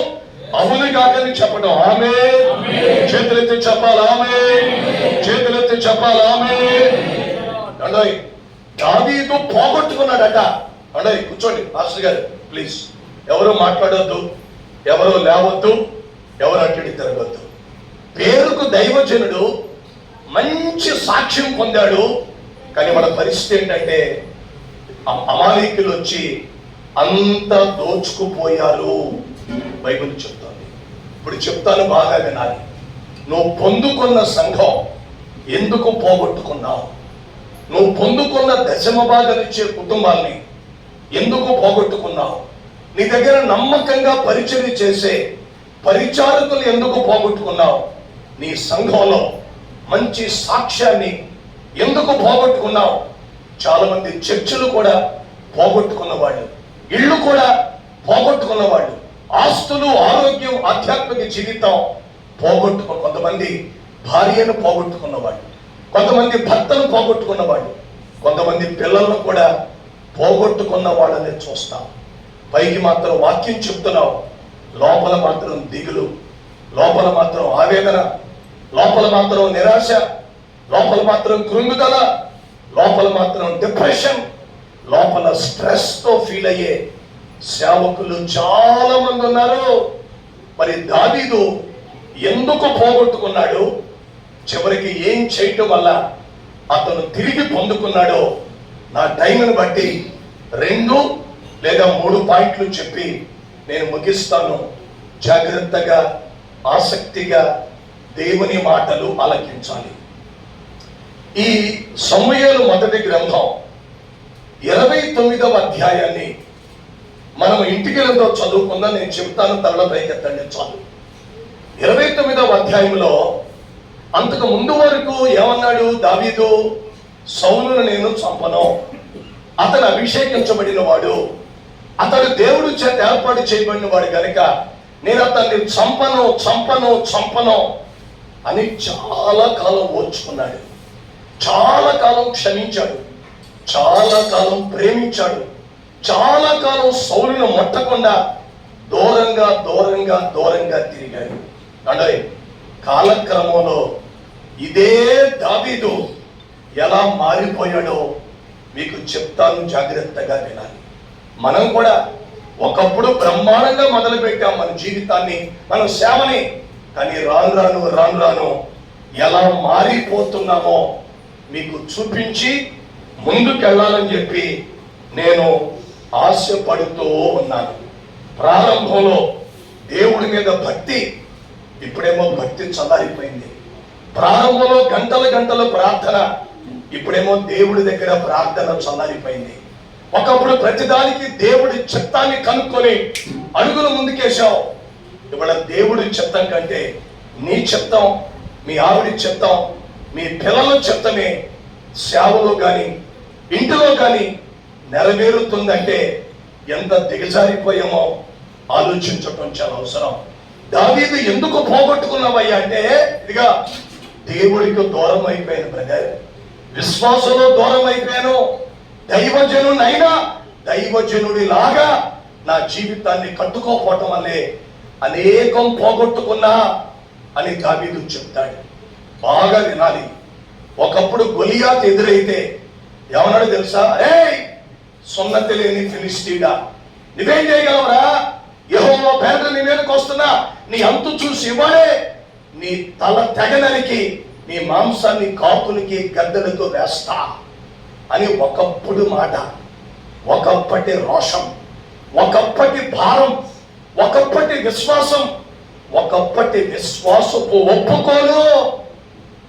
అవును కాకని చెప్పడం ఆమేన్. చేతులెత్తి చెప్పాలి ఆమేన్. చేతులెత్తి చెప్పాలి ఆమేన్. అండోయ్ దావీదు పోగొట్టుకున్నాడట. అండోయ్ కూర్చోండి మాస్టర్ గారు ప్లీజ్. ఎవరు మాట్లాడొద్దు, ఎవరు లేవద్దు, ఎవరు అక్కడి తిరగద్దు. పేరుకు దైవజనుడు మంచి సాక్ష్యం పొందాడు. కానీ మన పరిస్థితి ఏంటంటే అమాలీకులు వచ్చి అంత దోచుకుపోయారు. బైబిల్ చెప్తాను. ఇప్పుడు చెప్తాను, బాగా వినాలి. నువ్వు పొందుకున్న సంఘం ఎందుకు పోగొట్టుకున్నావు? నువ్వు పొందుకున్న దశమ భాగం ఇచ్చే కుటుంబాల్ని ఎందుకు పోగొట్టుకున్నావు? నీ దగ్గర నమ్మకంగా పరిచర్య చేసే పరిచారకులు ఎందుకు పోగొట్టుకున్నావు? నీ సంఘంలో మంచి సాక్ష్యాన్ని ఎందుకు పోగొట్టుకున్నావు? చాలా మంది చర్చలు కూడా పోగొట్టుకున్న వాళ్ళు, ఇళ్ళు కూడా పోగొట్టుకున్న వాళ్ళు, ఆస్తులు, ఆరోగ్యం, ఆధ్యాత్మిక జీవితం పోగొట్టుకున్న, కొంతమంది భార్యను పోగొట్టుకున్న వాళ్ళు, కొంతమంది భర్తను పోగొట్టుకున్న వాళ్ళు, కొంతమంది పిల్లలను కూడా పోగొట్టుకున్న వాళ్ళని చూస్తాం. పైకి మాత్రం వాక్యం చెప్తున్నావు, లోపల మాత్రం దిగులు, లోపల మాత్రం ఆవేదన, లోపల మాత్రం నిరాశ, లోపల మాత్రం కృంగుదల, లోపల మాత్రం డిప్రెషన్, లోపల స్ట్రెస్ తో ఫీల్ అయ్యే సేవకులు చాలా మంది ఉన్నారు. మరి దావీదు ఎందుకు పోగొట్టుకున్నాడు? చివరికి ఏం చేయటం వల్ల అతను తిరిగి పొందుకున్నాడో నా టైంను బట్టి 2 లేదా 3 పాయింట్లు చెప్పి నేను ముగిస్తాను. జాగ్రత్తగా ఆసక్తిగా దేవుని మాటలు ఆలకించాలి. ఈ సమూయేలు మొదటి గ్రంథం 29వ అధ్యాయాన్ని మనం ఇంటికి వెళ్తూ చదువుకుందాం. నేను చెప్తాను, తరల పైకెత్తండి చాలు. 29వ అధ్యాయంలో అంతకు ముందు వరకు ఏమన్నాడు దావీదు? సౌలును నేను చంపను, అతను అభిషేకించబడిన వాడు, అతడు దేవుడు చేత ఏర్పాటు చేయబడిన వాడు కనుక నేను అతన్ని చంపను చంపను చంపను అని చాలా కాలం ఓర్చుకున్నాడు. చాలా కాలం క్షమించాడు, చాలా కాలం ప్రేమించాడు, చాలా కాలం సౌలును ముట్టకుండా దూరంగా దూరంగా దూరంగా తిరిగాడు. అంటే కాలక్రమంలో ఇదే దావీదు ఎలా మారిపోయాడో మీకు చెప్తాను, జాగ్రత్తగా వినాలి. మనం కూడా ఒకప్పుడు బ్రహ్మాండంగా మొదలు పెట్టాం మన జీవితాన్ని, మన సేవని. కానీ రాను రాను రాను రాను ఎలా మారిపోతున్నామో మీకు చూపించి ముందుకెళ్ళాలని చెప్పి నేను ఆశపడుతూ ఉన్నాను. ప్రారంభంలో దేవుడి మీద భక్తి, ఇప్పుడేమో భక్తి చల్లారిపోయింది. ప్రారంభంలో గంటల గంటల ప్రార్థన, ఇప్పుడేమో దేవుడి దగ్గర ప్రార్థన చల్లారిపోయింది. ఒకప్పుడు ప్రతిదానికి దేవుడి చిత్తాన్ని కనుక్కొని అడుగులు ముందుకేశావు. ఇవాళ దేవుడి చిత్తం కంటే నీ చిత్తం, మీ ఆవిడి చిత్తం, మీ పిల్లల చిత్తమే సేవలో కానీ ఇంటిలో కానీ నెరవేరుతుందంటే ఎంత దిగజారిపోయామో ఆలోచించటం చాలా అవసరం. దావీదు ఎందుకు పోగొట్టుకున్నావయ్యా అంటే, ఇదిగా దేవుడికి దూరం అయిపోయాను బ్రదర్, విశ్వాసంలో దూరం అయిపోయాను, దైవజనునైనా దైవజనుడి లాగా నా జీవితాన్ని కట్టుకోపోవటం వల్లే అనేకం పోగొట్టుకున్నా అని దావీదు చెప్తాడు. బాగా వినాలి. ఒకప్పుడు గొలియాత్ ఎదురైతే ఏమన్నాడు తెలుసా? ఏయ్ సున్నతి లేని ఫిలిస్తీయుడా, నువ్వేం చేయగలవరా? యెహోవా పేద నీ మీదకి వస్తున్నా, నీ అంతు చూసి ఇవ్వడే, నీ తల తెగనరికి నీ మాంసాన్ని కాపులకి గద్దలతో వేస్తా అని ఒకప్పుడు మాట, ఒకప్పటి రోషం, ఒకప్పటి భారం, ఒకప్పటి విశ్వాసం, ఒకప్పటి విశ్వాసపు ఒప్పుకోలు.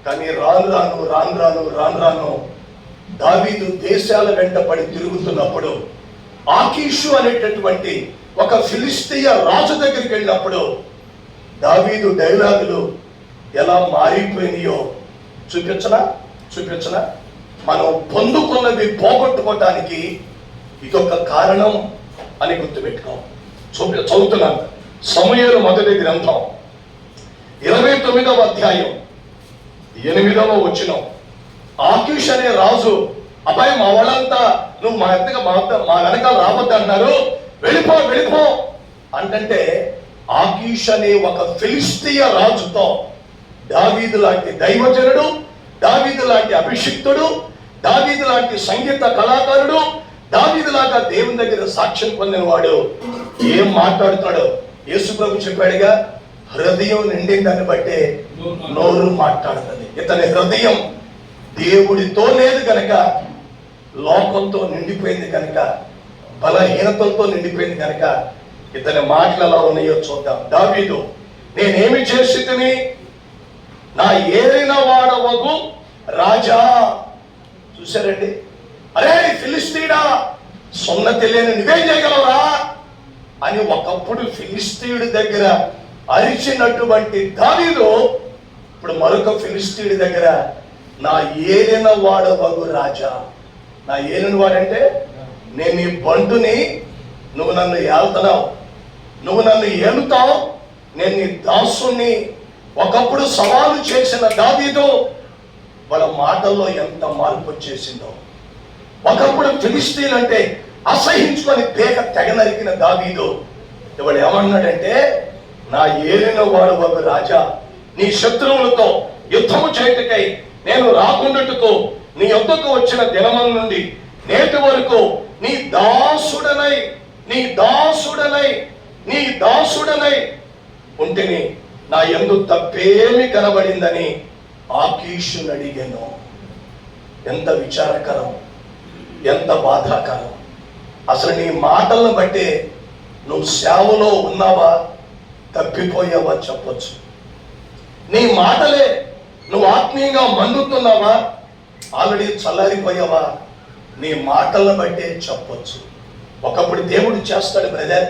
కానీ రాను రాను రాను రాను రాను రాను దావీదు దేశాల వెంటపడి తిరుగుతున్నప్పుడు, ఆకీషు అనేటటువంటి ఒక ఫిలిస్తీయ రాజు దగ్గరికి వెళ్ళినప్పుడు దావీదు డైలాగులు ఎలా మారిపోయినాయో చూపించనా? మనం పొందుకున్నది పోగొట్టుకోవటానికి ఇదొక కారణం అని గుర్తుపెట్టుకో. చదువుతున్నాను. సమూయేలు మొదటి గ్రంథం 29వ అధ్యాయం 8వ వచనం. ఆకీష్ అనే రాజు, అబ్బాయి మా వాళ్ళంతా నువ్వు మా వెనకాల రావద్దు అంటున్నారు, వెళ్ళిపో అంటే ఆకీష్ అనే ఒక ఫిలిస్తీయ రాజుతో దావీదు లాంటి దైవజనుడు, దావీదు లాంటి అభిషిక్తుడు, దావీదు లాంటి సంగీత కళాకారుడు, దావీదు లాగా దేవుని దగ్గర సాక్ష్యం పొందిన వాడు ఏం మాట్లాడుతాడో యేసు ప్రభు చెప్పాడుగా, హృదయం నిండిందని బట్టే నోరు మాట్లాడుతుంది. ఇతని హృదయం దేవుడితో లేదు కనుక, లోకంతో నిండిపోయింది కనుక, బలహీనతలతో నిండిపోయింది కనుక ఇతని మాటలు ఎలా ఉన్నాయో చూద్దాం. దావీదు, నేనేమి చేసి తిని నా ఏలిన వాడవగు రాజా. చూసారండి, అరే ఫిలిస్తీయుడా, సున్నతి లేని నువ్వేం చేయగలవురా అని ఒకప్పుడు ఫిలిస్తీయుడి దగ్గర అరిచినటువంటి దావీదు ఇప్పుడు మరొక ఫిలిస్తీయుడి దగ్గర నా ఏలిన వాడవగు రాజా. నా ఏలిన వాడంటే నేను నీ బంటుని, నువ్వు నన్ను ఏళ్తున్నావు, నువ్వు నన్ను ఏలుతావు, నేను నీ దాసుని. ఒకప్పుడు సవాలు చేసిన దావీదు వాళ్ళ మాటల్లో ఎంత మార్పు వచ్చేసిందో. ఒకప్పుడు ఫిలిస్తీన్లు అంటే అసహించుకొని పేక తెగ నరికిన దావీదు ఇవాడు ఏమన్నాడంటే, నా ఏలిన వాడు ఒక రాజా, నీ శత్రువులతో యుద్ధము చేయుటకై నేను రాకుండాటకు నీ యొద్దకు వచ్చిన దినముల నుండి నేటి వరకు నీ దాసుడనై ఉంటిని, నా యందు తప్పేమి కనబడిందని ఆకీషుని అడిగాను. ఎంత విచారకరం, ఎంత బాధాకరం. అసలు నీ మాటలను బట్టే నువ్వు సేవలో ఉన్నావా తప్పిపోయావా చెప్పొచ్చు. నీ మాటలే నువ్వు ఆత్మీయంగా మండుతున్నావా ఆల్రెడీ చల్లారిపోయావా నీ మాటలను బట్టే చెప్పొచ్చు. ఒకప్పుడు దేవుడు చేస్తాడు బ్రదర్,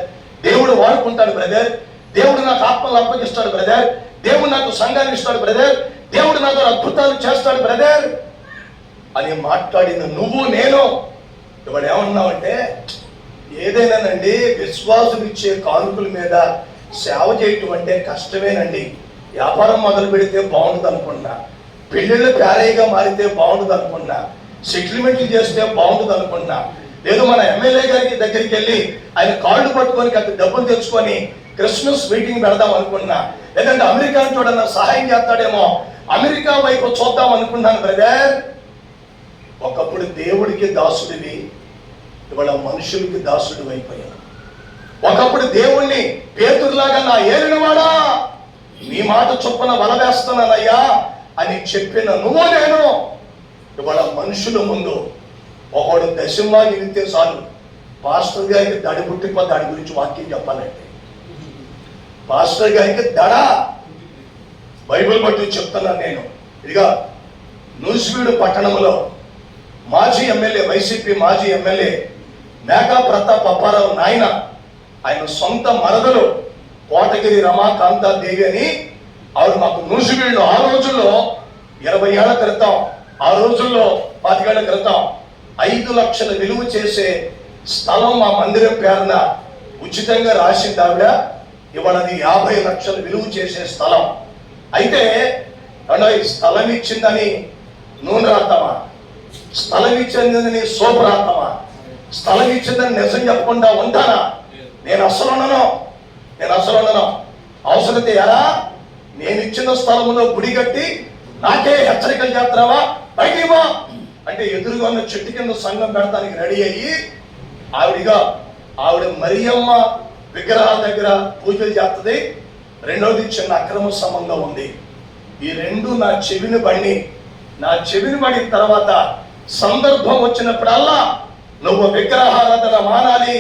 దేవుడు వాడుకుంటాడు బ్రదర్, దేవుడు నాకు ఆత్మలు అప్పగిస్తాడు బ్రదర్, దేవుడు నాకు సంఘాన్ని ఇస్తాడు బ్రదర్, దేవుడు నాకు అద్భుతాలు చేస్తాడు బ్రదర్ అని మాట్లాడిన నువ్వు నేను ఇవాడు ఏమన్నావంటే, ఏదైనానండి విశ్వాసం ఇచ్చే కానుకల మీద సేవ చేయటం అంటే కష్టమేనండి. వ్యాపారం మొదలు పెడితే బాగుంటుంది అనుకున్నా, పెళ్ళిళ్ళు ప్యారేగా మారితే బాగుంటుంది అనుకున్నా, సెటిల్మెంట్లు చేస్తే బాగుంటుంది అనుకున్నా, లేదు మన ఎమ్మెల్యే గారికి దగ్గరికి వెళ్ళి ఆయన కాళ్ళు పట్టుకొని అక్కడ డబ్బులు తెచ్చుకొని క్రిస్మస్ మీటింగ్ పెడదాం అనుకున్నా, లేదంటే అమెరికా చూడన్నా సహాయం చేస్తాడేమో అమెరికా వైపు చూద్దాం అనుకున్నాను బ్రదర్. ఒకప్పుడు దేవుడికి దాసుడివి, ఇవాళ మనుషులకి దాసుడు అయిపోయాను. ఒకప్పుడు దేవుణ్ణి పేతురులాగా నా ఏలినవాడా నీ మాట చొప్పున వల వేస్తున్నానయ్యా అని చెప్పిన నువ్వు నేను ఇవాళ మనుషుల ముందు ఒకడు దశంగా నిలితే చాలు పాస్టర్ గారికి దడి పుట్టిపోతే దాడి గురించి వాక్యం చెప్పాలంటే పాస్టర్ గారికి దడ. బైబిల్ బట్టి చెప్తున్నాను నేను. ఇదిగా నూజివీడు పట్టణంలో మాజీ ఎమ్మెల్యే, వైసీపీ మాజీ ఎమ్మెల్యే మేకా ప్రతాప్ అప్పారావు నాయన, ఆయన సొంత మరదలు కోటగిరి రమాకాంతా దేవి అని ఆవిడ మాకు నూజివీడులో ఆ రోజుల్లో 20 ఏళ్ల క్రితం, ఆ రోజుల్లో 25 ఏళ్ల క్రితం 5 లక్షల విలువ చేసే స్థలం మా మందిరం పేరున ఉచితంగా రాసింది ఆవిడ. ఇవాళ అది 50 లక్షలు విలువ చేసే స్థలం. అయితే స్థలం ఇచ్చిందని నూనె రాద్దామా, స్థలం ఇచ్చిందని సోపు రాద్దామా, స్థలం ఇచ్చిందని నిజం చెప్పకుండా ఉంటానా? నేను అసలు ఉండను. అవసరతే ఎలా నేను ఇచ్చిన స్థలంలో గుడి కట్టి నాకే హెచ్చరికలు చేస్తున్నావా, బయటికి వా అంటే ఎదురుగా ఉన్న చెట్టు కింద సంఘం పెడతానికి రెడీ అయ్యి ఆవిడ మరియమ్మ విగ్రహాల దగ్గర పూజలు చేస్తుంది. రెండవది చిన్న అక్రమ సంబంధం ఉంది. ఈ రెండు నా చెవిని పడిన తర్వాత సందర్భం వచ్చినప్పుడల్లా నువ్వు విగ్రహారాధన మానాలి,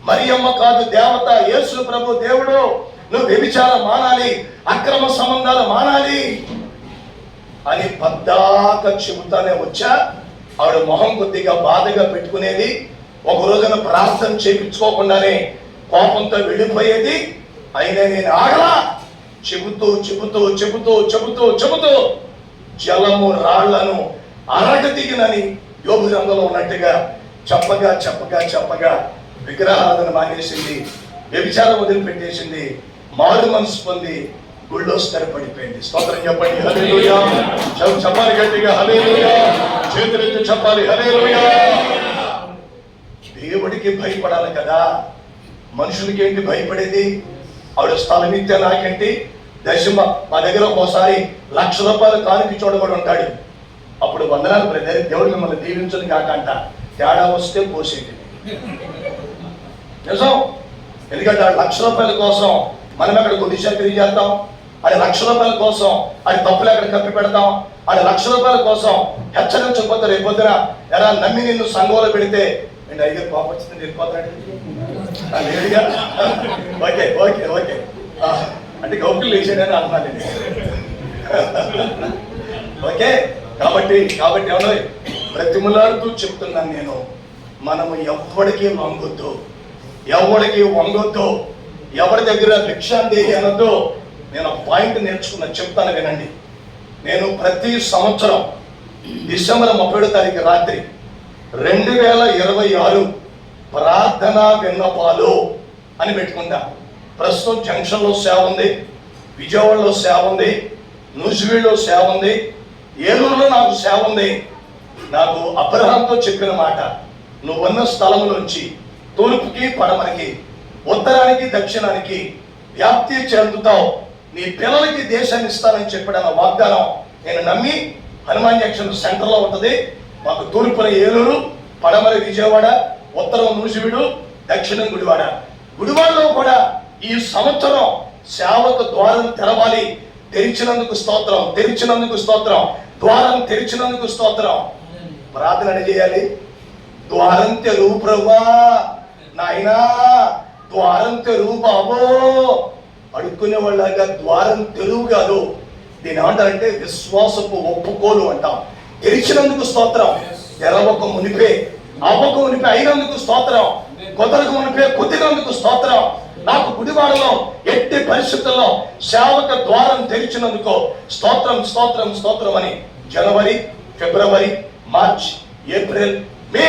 మరియమ్మ కాదు దేవత, యేసు ప్రభు దేవుడు, నువ్వు వ్యభిచారం మానాలి, అక్రమ సంబంధాలు మానాలి అని పద్దాక చెబుతానే వచ్చా. ఆవిడ మొహం కొద్దిగా బాధగా పెట్టుకునేది. ఒక రోజున ప్రార్థన చేయించుకోకుండానే కోపంతో వెళ్ళిపోయేది. అయినా నేను ఆగలా. చెబుతూ జలము రాళ్లను అరగదిగినని యోబు గ్రంథంలో ఉన్నట్టుగా చెప్పగా విగ్రహారాధన మానేసింది, వ్యభిచారం వదిలిపెట్టేసింది. మారు మనసు పొంది గుళ్ళో స్థిరపడిపోయింది. స్తోత్రం చెప్పండి హల్లెలూయా. చెప్పాలి గట్టిగా హల్లెలూయా. చేతులెత్తి చెప్పాలి హల్లెలూయా. దేవుడికి భయపడాలి కదా, మనుషులకి ఏంటి భయపడేది? ఆవిడ స్థలం ఇస్తే నాకేంటి, దశమ మా దగ్గర ఒకసారి ₹1,00,000 కానుక చూడబడి ఉంటాడు. అప్పుడు వందనాలు బ్రదర్, దేవుడు మిమ్మల్ని దీవించని కాకంట, తేడా వస్తే పోసేది నిజం. ఎందుకంటే ఆ ₹1,00,000 కోసం మనం ఎక్కడ కొద్దిసేపు తిరిగి చేస్తాం, అది ₹1,00,000 కోసం అది తప్పులు ఎక్కడ కప్పి పెడతాం, అది ₹1,00,000 కోసం హెచ్చరించకపోతే రేపొద్దున ఎలా నమ్మి నిన్ను సంఘంలో పెడితే నేను ఐదు పాప వచ్చింది వెళ్ళిపోతాడు లేదుగా. ఓకే ఓకే ఓకే అంటే గౌకులు లేచాడని అన్నాను. ఓకే కాబట్టి ఏమన్నా బ్రతిమలాడుతూ చెప్తున్నాను నేను, మనము ఎవ్వడికి వంగొద్దు, ఎవరి దగ్గర భిక్షాందేహి అనొద్దు. నేను ఒక పాయింట్ నేర్చుకున్నా, చెప్తాను వినండి. నేను ప్రతి సంవత్సరం డిసెంబర్ 30వ తారీఖు రాత్రి 2026 ప్రార్థనా విన్నపాలు అని పెట్టుకుంటా. ప్రస్తుతం జంక్షన్లో సేవ ఉంది, విజయవాడలో సేవ ఉంది, నూజివీడులో సేవ ఉంది, ఏలూరులో నాకు సేవ ఉంది. నాకు అబ్రహాంతో చెప్పిన మాట, నువ్వున్న స్థలం నుంచి తూర్పుకి పడమరకి ఉత్తరానికి దక్షిణానికి వ్యాప్తి చెందుతావు, నీ పిల్లలకి దేశాన్ని ఇస్తానని చెప్పిన వాగ్దానం నేను నమ్మి, హనుమాన్ జంక్షన్ సెంటర్లో ఉంటుంది. మాకు తూర్పున ఏలూరు, పడమర విజయవాడ, ఉత్తరం నూజివీడు, దక్షిణం గుడివాడలో కూడా ఈ సంవత్సరం సేవకు ద్వారం తెరవాలి. తెరిచినందుకు స్తోత్రం, ద్వారం తెరిచినందుకు స్తోత్రం. ప్రార్థన చేయాలి, ద్వారం తెరువు ప్రభువా, నాయనా ద్వారం తెరువు బాబో. అడుక్కునే వాళ్ళగా ద్వారం తెరువు కాదు, దీని ఏమంటారంటే విశ్వాసపు ఒప్పుకోలు అంటాం. తెరిచినందుకు స్తోత్రం, తెరవక మునిపే అవ్వక మునిపే అయినందుకు స్తోత్రం, కుదరకు మునిపే కుదిరినందుకు స్తోత్రం. నాకు గుడివాడలో ఎట్టి పరిస్థితుల్లో సేవక ద్వారం తెరిచినందుకు స్తోత్రం అని జనవరి, ఫిబ్రవరి, మార్చ్, ఏప్రిల్, మే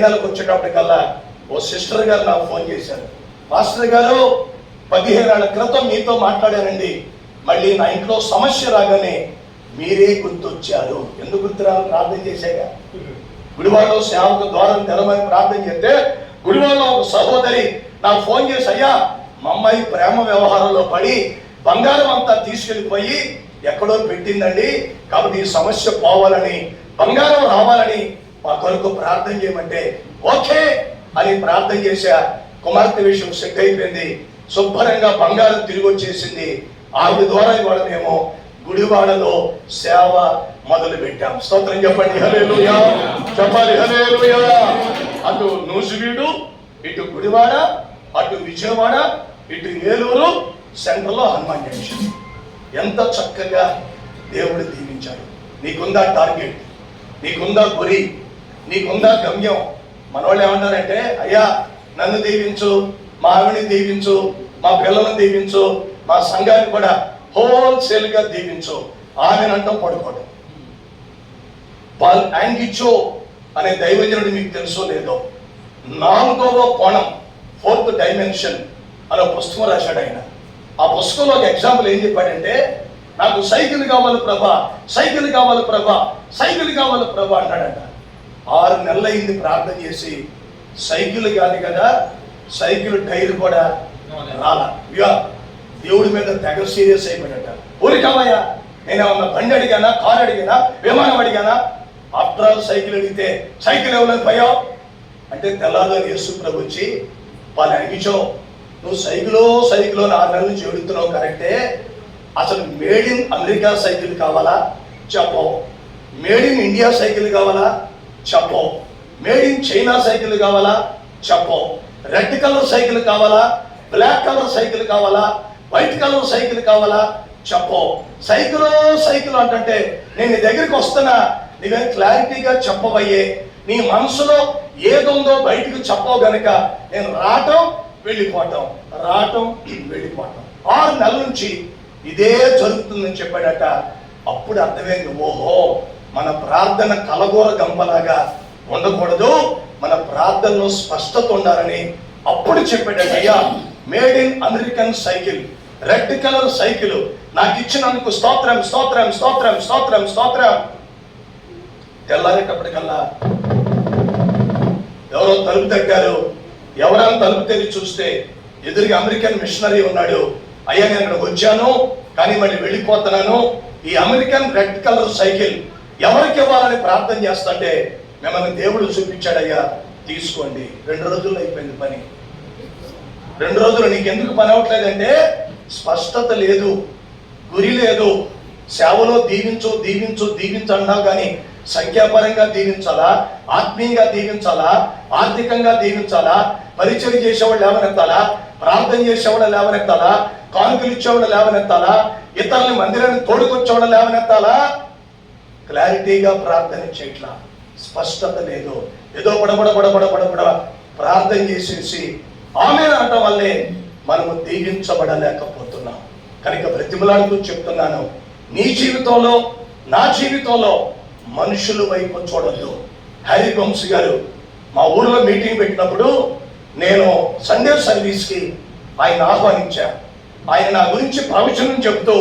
నెలకు వచ్చేటప్పటికల్లా ఓ సిస్టర్ గారు నాకు ఫోన్ చేశారు, పాస్టర్ గారు 15 ఏళ్ల క్రితం మీతో మాట్లాడానండి, మళ్ళీ నా ఇంట్లో సమస్య రాగానే మీరే గుర్తొచ్చారు. ఎందుకు గుర్తురాలు? ప్రార్థన చేశాక. గుడివాడలో సేవకు ద్వారం తెరవని ప్రార్థన చేస్తే గుడివాడలో ఒక సహోదరి నాకు ఫోన్ చేసి, అయ్యా మా అమ్మాయి ప్రేమ వ్యవహారంలో పడి బంగారం అంతా తీసుకెళ్ళిపోయి ఎక్కడో పెట్టిందండి, కాబట్టి ఈ సమస్య పోవాలని, బంగారం రావాలని మా కొరకు ప్రార్థన చేయమంటే ఓకే అని ప్రార్థన చేశా. కుమార్తె విషయం సెట్ అయిపోయింది, శుభ్రంగా బంగారం తిరిగి వచ్చేసింది. ఆవిడ ద్వారా ఇవాళ మేము గుడివాడలో సేవ మొదలు పెట్టాం. స్తోత్రం చెప్పండి హల్లెలూయా. చెప్పాలి హల్లెలూయా. అటు నూజివీడు, ఇటు గుడివాడ, అటు విజయవాడ, ఇటు ఏలూరు, సెంటర్లో హనుమాన్ జంక్షన్. ఎంత చక్కగా దేవుడు దీవించాడు. నీకుందా టార్గెట్, నీకుందా గురి, నీకుందా గమ్యం. మనవాళ్ళు ఏమంటారంటే, అయ్యా నన్ను దీవించు, మా ఆవిడని దీవించు, మా పిల్లలను దీవించు, మా సంఘాన్ని కూడా హోల్సేల్ గా దీవించు. ఆమెనంటాం పడుకోవడం. పాల్ యాంగిచో అనే దైవజనుడు మీకు తెలుసో లేదో, 4వ కోణం, 4th డైమెన్షన్ అనే పుస్తకం రాశాడు ఆయన. ఆ పుస్తకంలో ఒక ఎగ్జాంపుల్ ఏం చెప్పాడంటే, నాకు సైకిల్ కావాలి ప్రభా అంటాడంట. 6 నెలలు అయింది ప్రార్థన చేసి, సైకిల్ కాదు కదా, సైకిల్ టైర్ కూడా రాలా. దేవుడి మీద తెగ సీరియస్ అయిపోయాడట. ఊరికమ్మయ్యా, నేనేమన్నా బండి అడిగానా, కారు అడిగానా, విమానం అడిగానా? ఆఫ్టర్ ఆల్ సైకిల్ అడిగితే సైకిల్ ఎవరికి పోయావు అంటే, తెల్లారుదని యేసు ప్రభు వచ్చి, వాళ్ళు అడిగించో, నువ్వు సైకిలో 6 నెలల నుంచి అడుగుతున్నావు కరెక్టే, అసలు మేడ్ ఇన్ అమెరికా సైకిల్ కావాలా చెప్పవు, మేడ్ ఇన్ ఇండియా సైకిల్ కావాలా చెప్పవు, మేడ్ ఇన్ చైనా సైకిల్ కావాలా చెప్పవు, రెడ్ కలర్ సైకిల్ కావాలా, బ్లాక్ కలర్ సైకిల్ కావాలా, వైట్ కలర్ సైకిల్ కావాలా చెప్పవు. సైకిల్ అంటే నేను నీ దగ్గరికి వస్తున్నా, నీవే క్లారిటీగా చెప్పవయ్యే, నీ మనసులో ఏదుందో బయటకు చెప్పవు గనుక నేను రావటం వెళ్ళిపోవటం 6 నెలల నుంచి ఇదే జరుగుతుందని చెప్పాడట. అప్పుడు అర్థమైంది, ఓహో మన ప్రార్థన కలగూర గంపలాగా ఉండకూడదు, మన ప్రార్థనలో స్పష్టత ఉండాలని. అప్పుడు చెప్పాడట, అయ్యా made in American cycle, red colour cycle నాకు ఇచ్చినందుకు స్తోత్రం స్తోత్రం స్తోత్రం స్తోత్రం స్తోత్రం. తెల్లారేటప్పటికల్లా ఎవరో తలుపు తట్టారు. ఎవరైనా తలుపు తెరిచి చూస్తే ఎదురుగా అమెరికన్ మిషనరీ ఉన్నాడు. అయ్యా, నేను అక్కడికి వచ్చాను కానీ మళ్ళీ వెళ్ళిపోతున్నాను, ఈ అమెరికన్ రెడ్ కలర్ సైకిల్ ఎవరికి ఇవ్వాలని ప్రార్థన చేస్తుంటే మిమ్మల్ని దేవుడు చూపించాడయ్యా, తీసుకోండి. 2 రోజుల్లో అయిపోయింది పని. 2 రోజులు. నీకు ఎందుకు పని అవ్వట్లేదంటే స్పష్టత లేదు, గురి లేదు. సేవలో దీవించు దీవించు దీవించు అన్నావు కానీ సంఖ్యాపరంగా దీవించాలా, ఆత్మీయంగా దీవించాలా, ఆర్థికంగా దీవించాలా, పరిచయం చేసేవాళ్ళు లేవనెత్తాలా, ప్రార్థన చేసేవాళ్ళు లేవనెత్తాలా, కానుకలు ఇచ్చేవాళ్ళు లేవనెత్తాలా, ఇతరుల మందిరాన్ని తోడుకొచ్చేవాళ్ళు లేవనెత్తాలా, క్లారిటీగా ప్రార్థన చేయట్లా, స్పష్టత లేదు. ఏదో బడబడ ప్రార్థన చేసేసి ఆమె అనటం వల్లే మనము దీవించబడలేకపోతున్నాం. కనుక బ్రతిమలాడుతూ చెప్తున్నాను, నీ జీవితంలో నా జీవితంలో మనుషుల వైపు చూడొద్దు. హ్యారీ గోమ్స్ గారు మా ఊళ్ళో మీటింగ్ పెట్టినప్పుడు నేను సండే సర్వీస్కి ఆయన ఆహ్వానించా. ఆయన నా గురించి ప్రవచనం చెబుతూ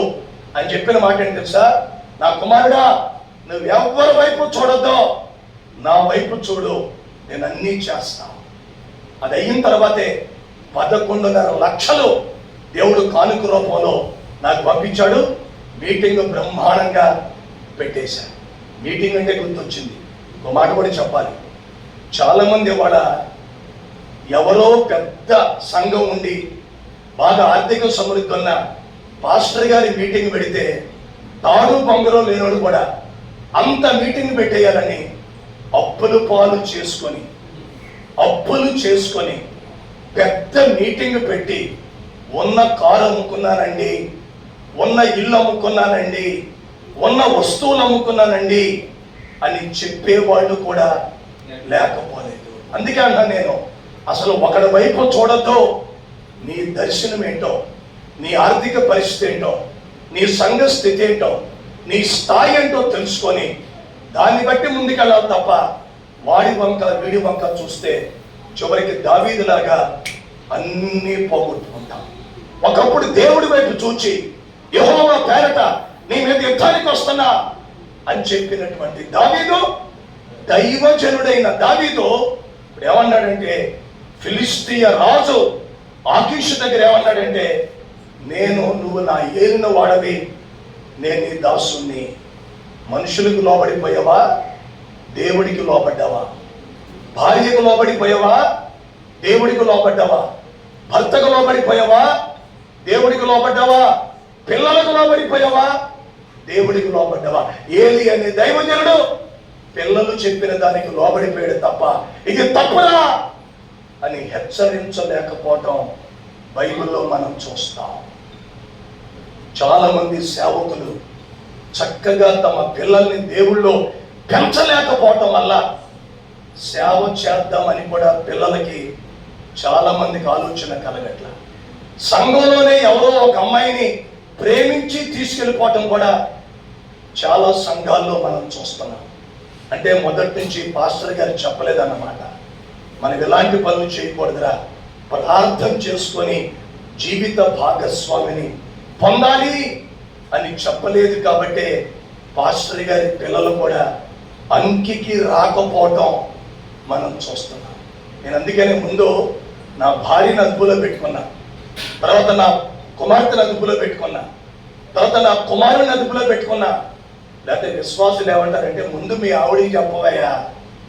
ఆయన చెప్పిన మాట ఏంటి తెలుసా? నా కుమారుడా, నువ్వు ఎవరి వైపు చూడొద్దు, నా వైపు చూడు, నేను అన్నీ చేస్తాను. అది అయిన తర్వాతే 11.5 లక్షలు దేవుడు కానుక రూపంలో నాకు పంపించాడు. మీటింగ్ బ్రహ్మాండంగా పెట్టేశాను. మీటింగ్ అంటే గుర్తొచ్చింది, ఒక మాట కూడా చెప్పాలి. చాలామంది వాళ్ళ ఎవరో పెద్ద సంఘం ఉండి బాగా ఆర్థిక సమృద్ధి ఉన్న పాస్టర్ గారి మీటింగ్ పెడితే తాడు బొంగరం లేనోడు కూడా అంత మీటింగ్ పెట్టేయాలని అప్పులు చేసుకొని పెద్ద మీటింగ్ పెట్టి ఉన్న కారు అమ్ముకున్నానండి, ఉన్న ఇల్లు అమ్ముకున్నానండి, ఉన్న వస్తువులు అమ్ముకున్నానండి అని చెప్పేవాళ్ళు కూడా లేకపోలేదు. అందుకే అన్నా నేను, అసలు ఒకడి వైపు చూడద్దు. నీ దర్శనం ఏంటో, నీ ఆర్థిక పరిస్థితి ఏంటో, నీ సంఘ స్థితి ఏంటో, నీ స్థాయి ఏంటో తెలుసుకొని దాన్ని బట్టి ముందుకెళ్ళాలి తప్ప వాడి వంక వీడి వంక చూస్తే చివరికి దావీదులాగా అన్నీ పోగొట్టుకుంటాం. ఒకప్పుడు దేవుడి వైపు చూచి యెహోవా పేరట నీ మీద యుద్ధానికి వస్తున్నా అని చెప్పినటువంటి దావీదు, దైవజనుడైన దావీదు ఇప్పుడు ఏమన్నాడంటే, ఫిలిష్తీయ రాజు ఆకీషు దగ్గర ఏమన్నాడంటే, నువ్వు నా ఏలిన వాడవి, నేను నీ దాసుని. మనుషులకు లోబడిపోయావా, దేవుడికి లోబడ్డావా? భార్యకు లోబడిపోయావా, దేవుడికి లోబడ్డావా? భర్తకు లోబడిపోయావా, దేవుడికి లోబడ్డావా? పిల్లలకు లోబడిపోయావా, దేవుడికి లోబడ్డావా? ఏలి అనే దైవజనుడు పిల్లలు చెప్పిన దానికి లోబడిపోయాడు తప్ప ఇది తప్పురా అని హెచ్చరించలేకపోవటం బైబిల్లో మనం చూస్తాం. చాలా మంది సేవకులు చక్కగా తమ పిల్లల్ని దేవుళ్ళో పెంచలేకపోవటం వల్ల సేవ చేద్దామని కూడా పిల్లలకి చాలా మందికి ఆలోచన కలగట్ల. సంఘంలోనే ఎవరో ఒక అమ్మాయిని ప్రేమించి తీసుకెళ్ళిపోవటం కూడా చాలా సంఘాల్లో మనం చూస్తున్నాం. అంటే మొదటి నుంచి పాస్టర్ గారు చెప్పలేదన్నమాట, మనం ఎలాంటి పనులు చేయకూడదురా, ప్రార్థన చేసుకొని జీవిత భాగస్వామిని పొందాలి అని చెప్పలేదు. కాబట్టి పాస్టర్ గారి పిల్లలు కూడా అంకికి రాకపోవటం మనం చూస్తున్నాం. నేను అందుకనే ముందు నా భార్యను అదుపులో పెట్టుకున్నా, తర్వాత నా కుమార్తెను అదుపులో పెట్టుకున్నా, తర్వాత నా కుమారుని అదుపులో పెట్టుకున్నా. లేకపోతే విశ్వాసులు ఏమంటారంటే, ముందు మీ ఆవిడికి చెప్పవయ్యా,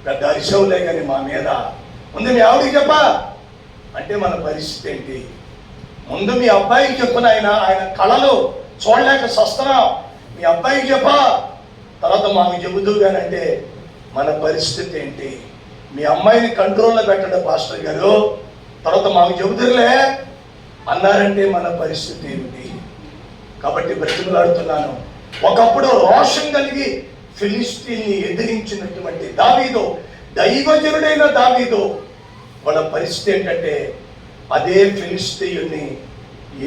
పెద్ద అరిసవులే కానీ మా మీద, ముందు మీ ఆవిడికి చెప్పా అంటే మన పరిస్థితి ఏంటి? ముందు మీ అబ్బాయికి చెప్పిన ఆయన కళలు చూడలేక సస్తున్నాం, మీ అబ్బాయికి చెప్పా, తర్వాత మాకు చెబుతూ కానంటే మన పరిస్థితి ఏంటి? మీ అమ్మాయిని కంట్రోల్లో పెట్టండి పాస్టర్ గారు, తర్వాత మాకు చెబుతురులే అన్నారంటే మన పరిస్థితి ఏమిటి? కాబట్టి బ్రతిమలాడుతున్నాను. ఒకప్పుడు రోషం కలిగి ఫిలిష్తీన్ని ఎదిరించినటువంటి దావీదు, దైవజనుడైన దావీదు, వాళ్ళ పరిస్థితి ఏంటంటే అదే ఫిలిష్తీయుని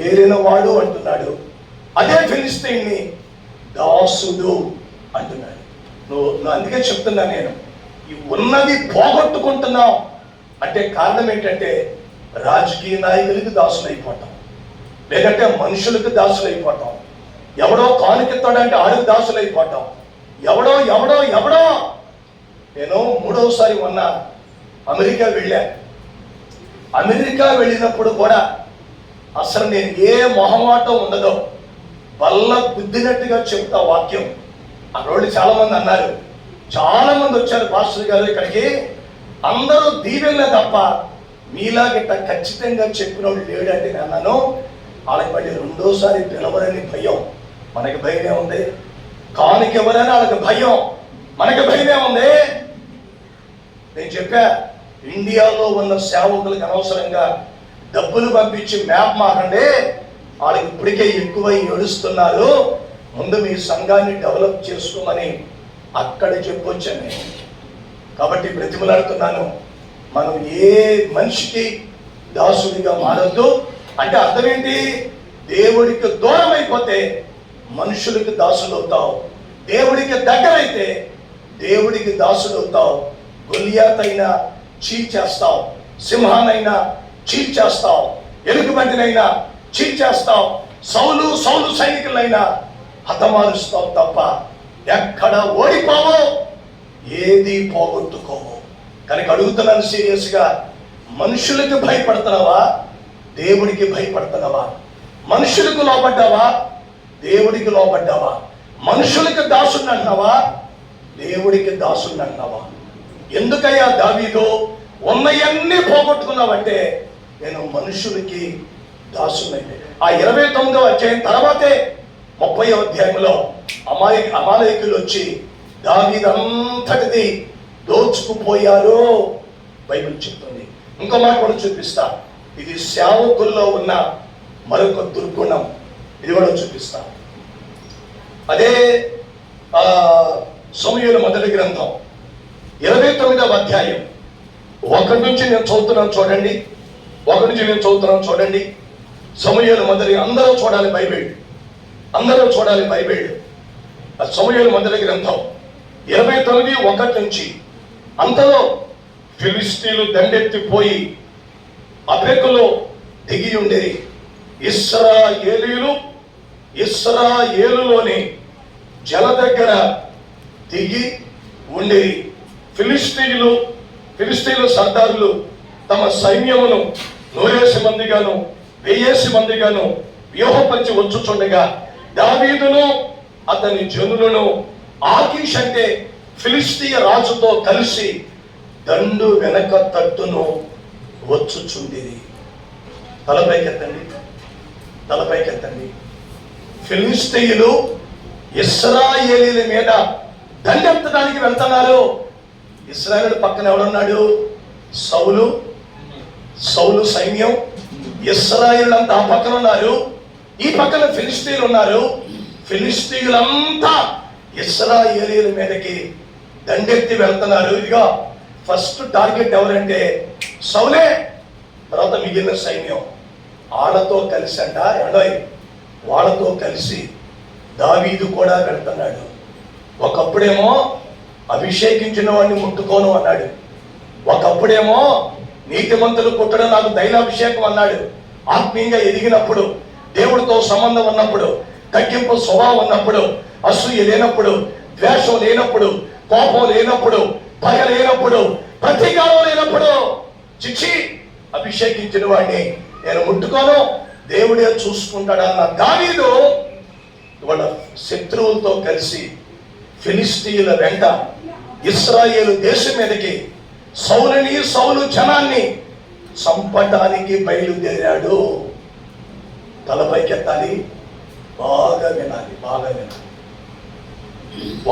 ఏలినవాడు అంటున్నాడు, అదే ఫిలిష్తీయుని దాసుడు అంటున్నాడు. నువ్వు అందుకే చెప్తున్నా, నేను ఈ ఉన్నది పోగొట్టుకుంటున్నావు అంటే కారణం ఏంటంటే రాజకీయ నాయకులకి దాసులైపోతాం, లేదంటే మనుషులకు దాసులైపోతాం, ఎవడో కానుకెత్తాడంటే ఆడికి దాసులైపోతాం, ఎవడో ఎవడో ఎవడో. నేను 3వసారి మొన్న అమెరికా వెళ్ళా. అమెరికా వెళ్ళినప్పుడు కూడా అసలు నేను ఏ మొహమాటం ఉండదో వల్ల గుద్దినట్టుగా చెప్తా వాక్యం. అక్కడ చాలా మంది అన్నారు, చాలా మంది వచ్చారు పాస్టర్ గారు ఇక్కడికి, అందరూ దీవెనలే తప్ప మీలాగిట్ట ఖచ్చితంగా చెప్పిన వాళ్ళు లేడంటే నేను అన్నాను. వాళ్ళకి మళ్ళీ 2వసారి పిలవరని భయం. మనకి భయమే ఉంది. కానుకెవరని వాళ్ళకి భయం, మనకి భయమే ఉంది. నేను చెప్పా, ఇండియాలో ఉన్న సేవకులకు అనవసరంగా డబ్బులు పంపించి మ్యాప్ మాకండి, వాళ్ళకి ఇప్పటికే ఎక్కువై ఏడుస్తున్నారు, ముందు మీ సంఘాన్ని డెవలప్ చేసుకోమని అక్కడ చెప్పొచ్చాను నేను. కాబట్టి బ్రతిమలాడుతున్నాను, మనం ఏ మనిషికి దాసుడిగా మారద్దు. అంటే అర్థం ఏంటి? దేవుడికి దూరం అయిపోతే మనుషులకి దాసుడు అవుతావు, దేవుడికి దగ్గరైతే దేవుడికి దాసుడు అవుతావు. గొలియాత్ అయినా చీల్చేస్తావు, సింహానైనా చీల్చేస్తావు, ఎలుగుబంటినైనా చీల్చేస్తావు, సౌలు సైనికులైనా హతమారుస్తావు తప్ప ఎక్కడ ఓడిపోవో, ఏది పోగొట్టుకోవు. కనుక అడుగుతున్నాను సీరియస్గా, మనుషులకు భయపడుతున్నావా, దేవుడికి భయపడుతున్నావా? మనుషులకు లోబడ్డావా, దేవుడికి లోబడ్డావా? మనుషులకు దాసుని అంటున్నావా, దేవుడికి దాసుని అంటున్నావా? ఎందుకయ్యా దావీదు ఉన్నయన్నీ పోగొట్టుకున్నావంటే నేను మనుషులకి దాసునైతే. ఆ 29వ అధ్యాయం తర్వాతే 30వ అధ్యాయంలో అమాలేకులు వచ్చి దావీదంతటిది దోచుకుపోయారు బైబిల్ చెప్తుంది. ఇంకో మాట కూడా చూపిస్తా. ఇది సేవకుల్లో ఉన్న మరొక దుర్గుణం, ఇది కూడా చూపిస్తా. అదే సమూయేలు మొదటి గ్రంథం 29వ అధ్యాయం 1 నుంచి నేను చదువుతున్నాను చూడండి. 1 నుంచి నేను చదువుతున్నాను చూడండి. సమూయేలు మొదటి, అందరూ చూడాలి బైబిల్, అందరూ చూడాలి బైబిల్. సమూయేలు మొదటి గ్రంథం 29:1 నుంచి. అంతలో ఫిలిష్తీయులు దండెత్తిపోయి అఫెకులో దిగి ఉండేది. ఇశ్రాయేలులోని జల దగ్గర దిగి ఉండేది. ఫిలిష్తీయుల సర్దారులు తమ సైన్యమును 100 మందిగాను 1000 మందిగాను వ్యూహపరిచి వచ్చుచుండగా దావీదును అతని జనులను ఆకీష్ అంటే ఫిలిష్తీయ రాజుతో కలిసి దండు వెనక తట్టును వచ్చుచుండేది. తలపైకెత్తండి, తలపైకెత్తండి. ఫిలిష్తీయులు ఇశ్రాయేలీల మీద దండెత్తడానికి వెళ్తున్నారు. ఇశ్రాయేలు పక్కన ఎవడున్నాడు? సౌలు సైన్యం. ఇశ్రాయేలు అంతా ఆ పక్కన ఉన్నారు, ఈ పక్కన ఫిలిష్తీయులు ఉన్నారు. ఫిలిష్తీయులంతా ఇశ్రాయేలీల మీదకి దండెత్తి వెళ్తున్నారు. ఇదిగో ఫస్ట్ టార్గెట్ ఎవరంటే సౌలే, తర్వాత మిగిలిన సైన్యం. వాళ్ళతో కలిసి అంట ఎండోయ్, వాళ్ళతో కలిసి దావీదు కూడా వెళ్తున్నాడు. ఒకప్పుడేమో అభిషేకించిన వాడిని ముట్టుకోను అన్నాడు, ఒకప్పుడేమో నీతిమంతులు పుట్టడం నాకు దైవాభిషేకం అన్నాడు. ఆత్మీయంగా ఎదిగినప్పుడు, దేవుడితో సంబంధం ఉన్నప్పుడు, తగ్గింపు స్వభావం ఉన్నప్పుడు, అసూయ లేనప్పుడు, ద్వేషం లేనప్పుడు, కోపం లేనప్పుడు, పగ లేనప్పుడు, ప్రతీకారం లేనప్పుడు, చిచ్చి అభిషేకించిన వాడిని నేను ముట్టుకోను, దేవుడే చూసుకుంటాడన్న దావీదు వాళ్ళ శత్రువులతో కలిసి ఫిలిష్తీయుల వెంట ఇశ్రాయేలు దేశం మీదకి సౌలు జనాన్ని చంపడానికి బయలుదేరాడు. తలపైకెత్తాలి, బాగా వినాలి, బాగా వినాలి.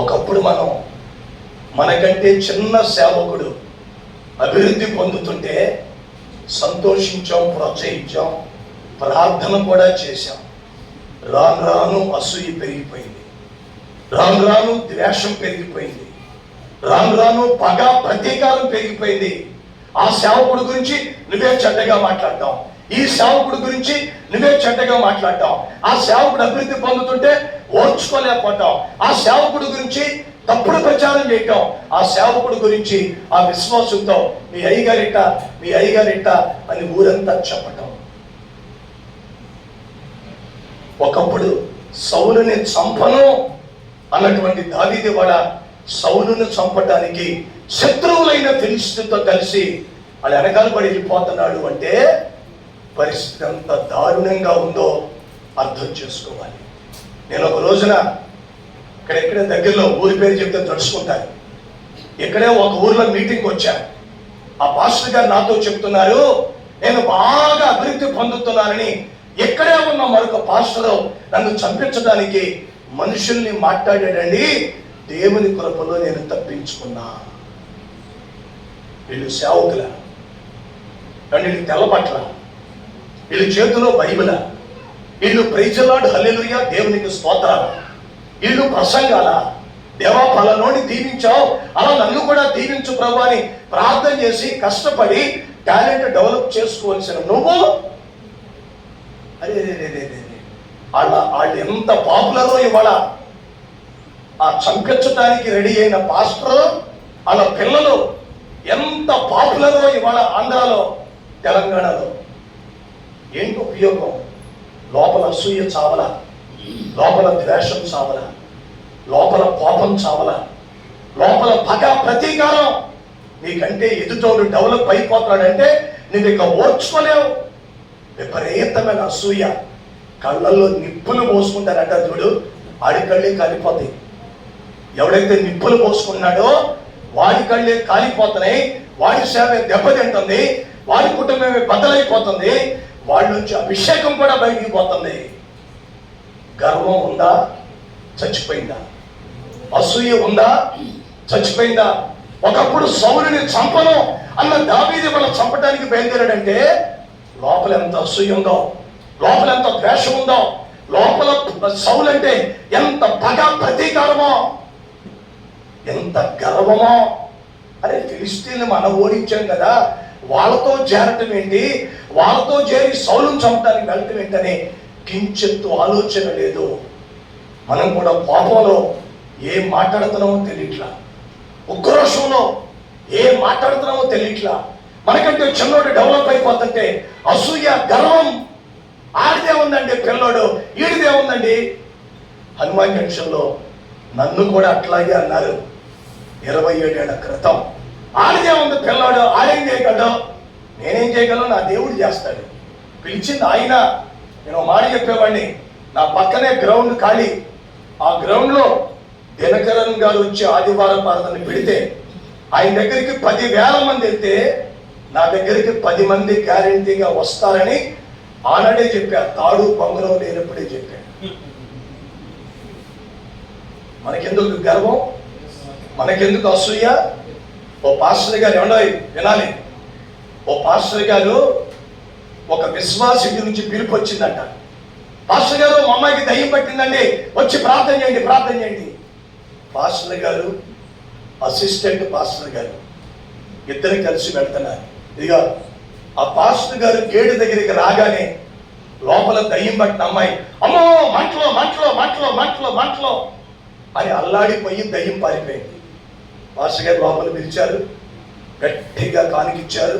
ఒకప్పుడు మనకంటే చిన్న సేవకుడు అభివృద్ధి పొందుతుంటే సంతోషించాం, ప్రోత్సహించాం, ప్రార్థన కూడా చేశాం. రాను రాను అసూయ పెరిగిపోయింది, రాను రాను ద్వేషం పెరిగిపోయింది, రాను రాను పగ ప్రతీకారం పెరిగిపోయింది. ఆ సేవకుడి గురించి నువ్వే చెడ్డగా మాట్లాడతాం, ఈ సేవకుడి గురించి నువ్వే చెడ్డగా మాట్లాడతాం. ఆ సేవకుడు అభివృద్ధి పొందుతుంటే ఓర్చుకోలేకపోతాం, ఆ సేవకుడి గురించి తప్పుడు ప్రచారం చేయటం, ఆ సేవకుడు గురించి ఆ విశ్వాసంతో మీ అయ్యగారిట అని ఊరంతా చెప్పటం. ఒకప్పుడు సౌలుని చంపను అన్నటువంటి దావీదు వాడ సౌలును చంపటానికి శత్రువులైన ఫిలిష్తీయులతో కలిసి వాళ్ళు వెనకాల పడి వెళ్ళిపోతున్నాడు అంటే పరిస్థితి ఎంత దారుణంగా ఉందో అర్థం చేసుకోవాలి. నేను ఒక రోజున ఇక్కడెక్కడే దగ్గరలో ఊరి పేరు చెప్తే తడుచుకుంటాను. ఇక్కడే ఒక ఊర్లో మీటింగ్కి వచ్చాను. ఆ పాస్టర్ గారు నాతో చెప్తున్నారు, నేను బాగా అభివృద్ధి పొందుతున్నానని. ఎక్కడే ఉన్న మరొక పాస్టర్ నన్ను చంపించడానికి మనుషుల్ని మాట్లాడాడండి. దేవుని కృపలో నేను తప్పించుకున్నా. వీళ్ళు సేవకుల, వీళ్ళు తెల్లబట్ల, వీళ్ళు చేతిలో బైబిల, వీళ్ళు ప్రైజ్ లార్డ్ హల్లెలూయా దేవునికి స్తోత్రాల, వీళ్ళు ప్రసంగాల. దేవా ఫలానోని దీవించావు, అలా నన్ను కూడా దీవించు ప్రభు అని ప్రార్థన చేసి కష్టపడి టాలెంట్ డెవలప్ చేసుకోవాల్సిన నువ్వు అరే వాళ్ళు ఎంత పాపులరో ఇవాళ. ఆ చంపించడానికి రెడీ అయిన పాస్టర్ వాళ్ళ పిల్లలు ఎంత పాపులరో ఇవాళ ఆంధ్రాలో, తెలంగాణలో. ఏంటి ఉపయోగం? లోపల అసూయ చావల, లోపల ద్వేషం చావల, లోపల కోపం చావల, లోపల పగ ప్రతీకారం. నీకంటే ఎదుటోడు డెవలప్ అయిపోతాడంటే నువ్వు ఇక ఓర్చుకోలేవు. విపరీతమైన అసూయ. కళ్ళల్లో నిప్పులు పోసుకుంటారంట చూడు, ఆడి కళ్ళే కాలిపోతాయి. ఎవడైతే నిప్పులు పోసుకున్నాడో వాడి కళ్ళే కాలిపోతున్నాయి, వాడి సేవ దెబ్బతింటుంది, వాడి కుటుంబమే బద్దలైపోతుంది, వాడి నుంచి అభిషేకం కూడా బయటికి పోతుంది. గర్వం ఉందా? చచ్చిపోయిందా? అసూయ ఉందా? చచ్చిపోయిందా? ఒకప్పుడు సౌలుని చంపను అన్న దావీదు వాళ్ళ చంపడానికి బయలుదేరాడంటే లోపల ఎంత అసూయ ఉందో, లోపల ఎంత ద్వేషం ఉందో, లోపల సౌలు అంటే ఎంత పగ ప్రతీకారమో, ఎంత గర్వమో. అరే ఫిలిష్తీయుల్ని మనం ఓడించాం కదా, వాళ్ళతో చేరటం ఏంటి, వాళ్ళతో చేరి సౌలును చంపడానికి వెళ్ళటం ఏంటని కించెత్తు ఆలోచన లేదు. మనం కూడా కోపంలో ఏం మాట్లాడుతున్నామో తెలియట్లా, ఉక్రోషంలో ఏం మాట్లాడుతున్నామో తెలియట్లా. మనకంటే చిన్నోడు డెవలప్ అయిపోతుంటే అసూయ, గర్వం. ఆడిదే ఉందండి పిల్లోడు, ఈడిదే ఉందండి. హనుమాన్ జంక్షన్లో నన్ను కూడా అట్లాగే అన్నారు 27 ఏళ్ల క్రితం. ఆడిదే ఉంది పిల్లోడు, ఆడేం చేయగలడు, నేనేం చేయగలను, నా దేవుడు చేస్తాడు. పిలిచింది ఆయన. నేను మాట చెప్పేవాడిని, నా పక్కనే గ్రౌండ్ ఖాళీ. ఆ గ్రౌండ్లో దినకరన్ గారు వచ్చి ఆదివారం ప్రార్థన పెడితే ఆయన దగ్గరికి 10,000 మంది వెళ్తే నా దగ్గరికి 10 మంది గ్యారెంటీగా వస్తారని ఆనాడే చెప్పారు. తాడు పొంగరం లేనప్పుడే చెప్పారు. మనకెందుకు గర్వం, మనకెందుకు అసూయ? ఓ పాస్టర్ గారు ఏమన్నా వినాలి, ఓ పాస్టర్ గారు ఒక విశ్వాసి నుంచి పిలుపు వచ్చిందంట. పాస్టర్ గారు మా అమ్మాయికి దయ్యం పట్టిందండి, వచ్చి ప్రార్థన చేయండి, ప్రార్థన చేయండి. పాస్టర్ గారు అసిస్టెంట్ పాస్టర్ గారు ఇద్దరు కలిసి వెళ్తున్నారు. ఇదిగా ఆ పాస్టర్ గారు గేటు దగ్గరికి రాగానే లోపల దయ్యం పట్టిన అమ్మాయి అమ్మో మంటలో మంటలో మంటలో మంటలో మంటలో అని అల్లాడిపోయి దయ్యం పారిపోయింది. పాస్టర్ గారు లోపల పిలిచారు, గట్టిగా కానికిచ్చారు,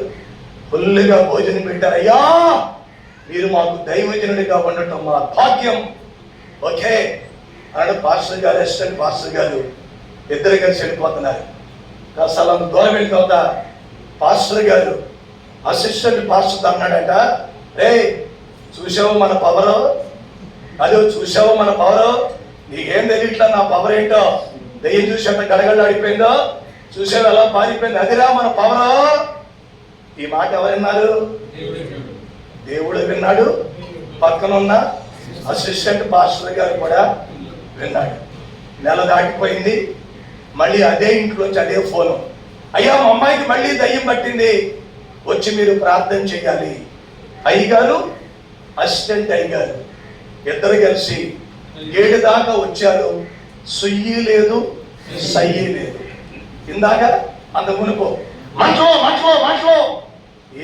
ఫుల్గా భోజనం పెట్టారు. అయ్యా మీరు మాకు దైవజనుడిగా ఉండటం మా భాగ్యం, ఓకే అన్నాడు పాస్టర్ గారు. అసిస్టెంట్ పాస్టర్ గారు ఇద్దరు కలిసి వెళ్ళిపోతున్నారు. కాస్త అలా దూరం వెళ్ళిన తర్వాత పాస్టర్ గారు అసిస్టెంట్ పాస్టర్ అన్నాడట, రే చూసావు మన పవరు, అదే చూసావు మన పవరు, నీకేం తెలియట్లా నా పవర్ ఏంటో, దెయ్యం చూసేంత గడగడలు ఆడిపోయిందో, చూసావు ఎలా పారిపోయింది, అదిరా మన పవరు. ఈ మాట ఎవరన్నారు? దేవుడు విన్నాడు, పక్కనున్న అసిస్టెంట్ పాస్టర్ గారు కూడా విన్నాడు. నెల దాటిపోయింది, మళ్ళీ అదే ఇంట్లోంచి అదే ఫోను, అయ్యా మా అమ్మాయికి మళ్ళీ దయ్యం పట్టింది, వచ్చి మీరు ప్రార్థన చేయాలి. అయ్యగారు అసిస్టెంట్ అయ్యగారు ఇద్దరు కలిసి 7 దాకా వచ్చారు. సుయ్యి లేదు, సయ్యి లేదు. ఇందాక అంత మునుపు మంటలో మంటలో మంటలో,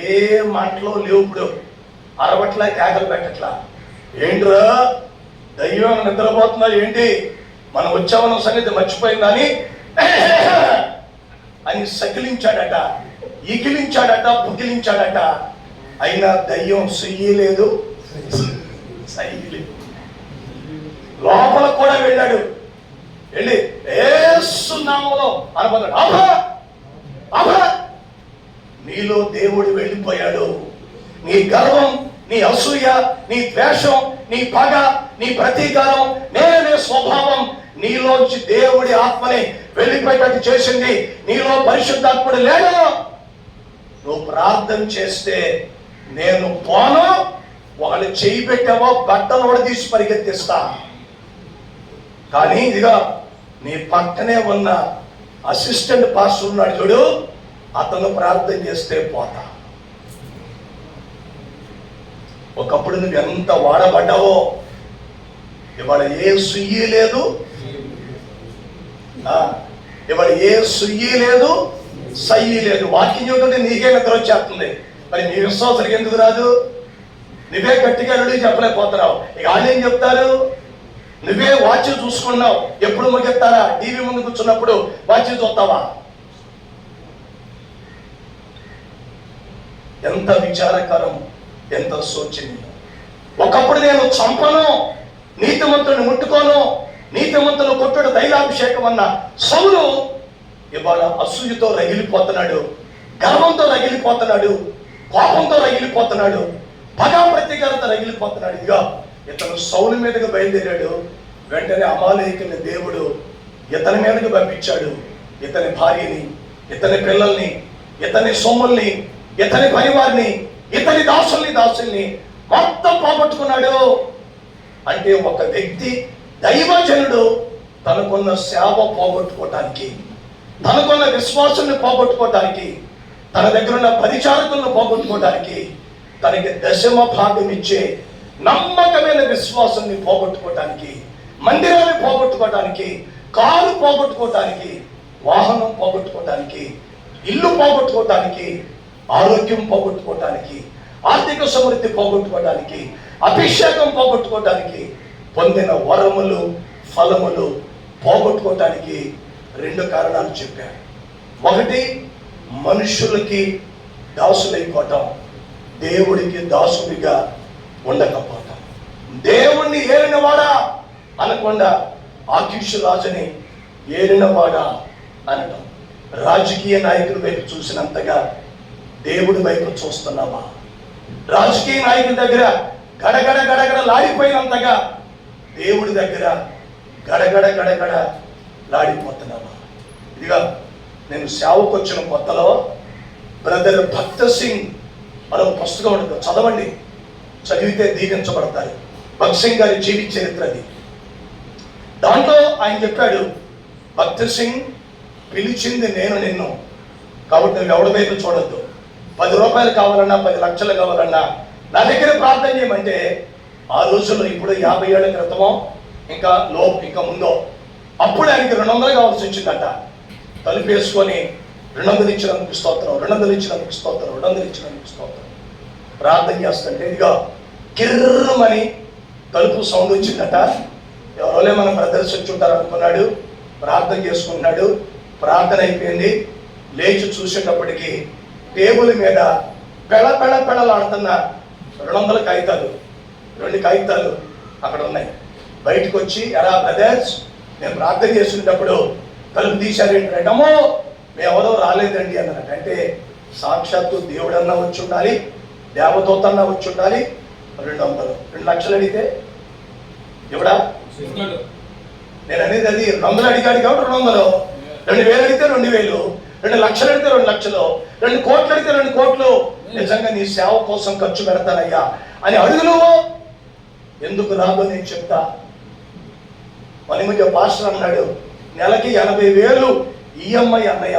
ఏ మంటలో లేవు. ఇప్పుడు అరవట్లా, కేకలు పెట్టట్లా. ఏంట్రా దయ్యం నిద్రపోతున్నా ఏంటి, మనం వచ్చామన్న సంగతి మర్చిపోయిందని అని సకిలించాడట, ఇకిలించాడట, పుకిలించాడట. అయినా దయ్యం సుయ్యలేదు, సయ్యలేదు. లోపల కూడా వెళ్ళాడు, వెళ్ళి యేసు నామములో అనబడ్డాడు. ఆభా ఆభా, నీలో దేవుడు వెళ్ళిపోయాడు. నీ గర్వం, నీ అసూయ, నీ ద్వేషం, నీ పగ, నీ ప్రతీకారం, నేనే స్వభావం నీలోంచి దేవుడి ఆత్మని వెళ్ళిపోయేటట్టు చేసింది. నీలో పరిశుద్ధాత్ముడు లేడు. నువ్వు ప్రార్థన చేస్తే నేను పోను, వాళ్ళు చేయి పెట్టావో బట్టలు తీసి పరిగెత్తిస్తా. కానీ ఇదిగా నీ పక్కనే ఉన్న అసిస్టెంట్ పాస్టర్ ఉన్నాడు చూడు, అతను ప్రార్థన చేస్తే పోతా. ఒకప్పుడు నువ్వు ఎంత వాడబడ్డావో ఇవాళ ఏ సుయ్యి లేదు, ఇవాళ ఏ సుయ్యి లేదు, సయ్యి లేదు. వాక్యం చూస్తుంటే నీకే నిద్ర వచ్చేస్తుంది. మరి నీ విశ్వాసానికి ఎందుకు రాదు? నువ్వే గట్టిగా రెడీ చెప్పలేకపోతున్నావు. ఇక వాళ్ళు ఏం చెప్తారు? నువ్వే వాచ్ చూసుకున్నావు, ఎప్పుడు ముగిస్తారా? టీవీ ముందు కూర్చున్నప్పుడు వాచ్ చూస్తావా? ఎంత విచారకరం, ఎంత శోచనీయం. ఒకప్పుడు నేను చంపను, నీతిమంతుని ముట్టుకోను, నీతిమంతులు కొట్టుడు తైలాభిషేకం అన్న సౌలు ఇవాళ అసూయతో రగిలిపోతున్నాడు, గర్వంతో రగిలిపోతున్నాడు, కోపంతో రగిలిపోతున్నాడు, పగా ప్రతీకారంతో రగిలిపోతున్నాడు. ఇక ఇతను సౌలు మీదకి బయలుదేరాడు. వెంటనే అమాలేకుని దేవుడు ఇతని మీదకి పంపించాడు. ఇతని భార్యని, ఇతని పిల్లల్ని, ఇతని సొమ్ముల్ని, ఇతని పరివారిని, ఇతని దాసుల్ని మొత్తం పోగొట్టుకున్నాడు. అంటే ఒక వ్యక్తి, దైవజనుడు తనకున్న సేవ పోగొట్టుకోవటానికి, తనకున్న విశ్వాసాన్ని పోగొట్టుకోవటానికి, తన దగ్గర ఉన్న పరిచారకులను పోగొట్టుకోవటానికి, తనకి దశమ భాగం ఇచ్చే నమ్మకమైన విశ్వాసాన్ని పోగొట్టుకోవటానికి, మందిరాన్ని పోగొట్టుకోవటానికి, కారు పోగొట్టుకోవటానికి, వాహనం పోగొట్టుకోవటానికి, ఇల్లు పోగొట్టుకోవటానికి, ఆరోగ్యం పోగొట్టుకోవటానికి, ఆర్థిక సమృద్ధి పోగొట్టుకోవటానికి, అభిషేకం పోగొట్టుకోవటానికి, పొందిన వరములు, ఫలములు పోగొట్టుకోవటానికి 2 కారణాలు చెప్పారు. ఒకటి, మనుషులకి దాసులైపోవటం, దేవుడికి దాసుడిగా ఉండకపోవటం. దేవుణ్ణి ఏలినవాడా అనకుండా ఆకీషు రాజుని ఏలినవాడా అనటం. రాజకీయ నాయకుల వైపు చూసినంతగా దేవుడి వైపు చూస్తున్నావా? రాజకీయ నాయకుల దగ్గర గడగడ గడగడ లాడిపోయినంతగా దేవుడి దగ్గర గడగడ గడగడ లాడిపోతున్నావా? ఇదిగా నేను సేవకు వచ్చిన కొత్తలో బ్రదర్ భక్త సింగ్ మరో పుస్తకం ఉంటుంది, చదవండి, చదివితే దీవించబడతారు. భక్త్ సింగ్ గారి జీవిత చరిత్ర అది. దాంట్లో ఆయన చెప్పాడు, భక్త్ సింగ్, పిలిచింది నేను నిన్ను, కాబట్టి నువ్వు ఎవడి వైపు చూడొద్దు. 10 రూపాయలు కావాలన్నా, 10 లక్షలు కావాలన్నా నా దగ్గర ప్రార్థన చేయమంటే, ఆ రోజుల్లో ఇప్పుడు 50 ఏళ్ల క్రితమో ఇంకా ముందో, అప్పుడు ఆయనకి 200 కావాల్సి వచ్చిందట. తలుపు వేసుకొని 200 ఇచ్చినందుకు స్తోత్రం, 200 ఇచ్చినందుకు స్తోత్రం, 200 ఇచ్చినందుకు స్తోత్రం ప్రార్థన చేస్తుంటే ఇదిగా కిర్రమని తలుపు సౌండ్ వచ్చిందట. ఎవరోలే మనం ప్రదర్శించుంటారు అనుకున్నాడు, ప్రార్థన చేసుకుంటున్నాడు. ప్రార్థన అయిపోయింది. లేచి చూసేటప్పటికి టేబుల్ మీద పెళ్ళలాడుతున్న 200 కాగితాలు, 2 కాగితాలు అక్కడ ఉన్నాయి. బయటకు వచ్చి, ఎరా బ్రదర్స్, నేను ప్రార్థన చేస్తున్నప్పుడు తలుపు తీశారేంటంటే, అమ్మో మేమెవరో రాలేదండి అన్నట్టు. అంటే సాక్షాత్తు దేవుడన్నా వచ్చి ఉండాలి, దేవదూతన్నా వచ్చి ఉండాలి. 2 లక్షలు అడిగితే ఎవడా? నేను అనేది అది 200 అడిగాడు కాబట్టి 200, 2000 అడిగితే 2000, 2 లక్షలు అడిగితే 2 లక్షలు, 2 కోట్లు అడిగితే 2 కోట్లు. నిజంగా నీ సేవ కోసం ఖర్చు పెడతానయ్యా అని అడుగును. ఎందుకు రాదో నేను చెప్తా. మన మధ్య పాస్టర్ అన్నాడు, నెలకి 80,000 ఈఎంఐ అన్నయ్య,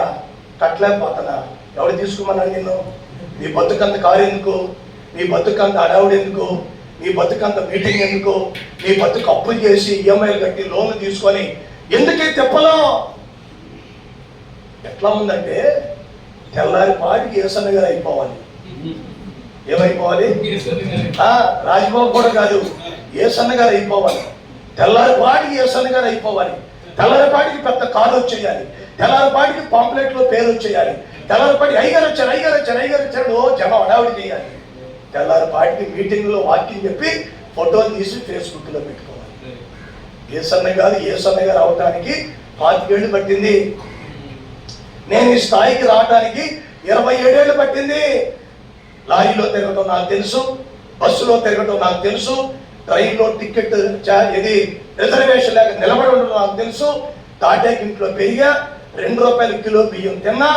కట్టలేకపోతున్నా. ఎవడు తీసుకోమన్నాడు నిన్ను? నీ బతుకంత కారు ఎందుకు? నీ బతుకంత అడావుడు ఎందుకు? నీ బతుకంత మీటింగ్ ఎందుకు? నీ బతుకు అప్పులు చేసి ఈఎంఐలు కట్టి లోన్లు తీసుకొని ఎందుకే తెప్పలో? ఎట్లా ఉందంటే, తెల్లారి పాటికి ఏసన్న గారు అయిపోవాలి. ఏమైపోవాలి? రాజ్బాబు కూడా కాదు, ఏసన్న గారు అయిపోవాలి. తెల్లారి పాటికి ఏసన్న గారు అయిపోవాలి. తెల్లారి పాటికి పెద్ద కారు వచ్చేయాలి. తెల్లారిపాటికి పాంప్లెట్ లో పేరు వచ్చేయాలి, తెల్లారిపాటికి అయ్యగారు వచ్చాడు ఓ జనం అడావిడి చేయాలి, తెల్లారిపాటికి మీటింగ్ లో వాక్యం చెప్పి ఫోటోలు తీసి ఫేస్బుక్ లో పెట్టుకోవాలి. ఏసన్న గారు అవటానికి 25 ఏళ్ళు పట్టింది. నేను ఈ స్థాయికి రావడానికి 27 ఏళ్ళు పట్టింది. లారీలో తిరగటం నాకు తెలుసు, బస్సులో తిరగటం నాకు తెలుసు, ట్రైన్లో టికెట్ ఇది రిజర్వేషన్ లేక నిలబడి ఉండడం నాకు తెలుసు, తాటాకి ఇంట్లో పెరిగా, 2 రూపాయల కిలో బియ్యం తిన్నా,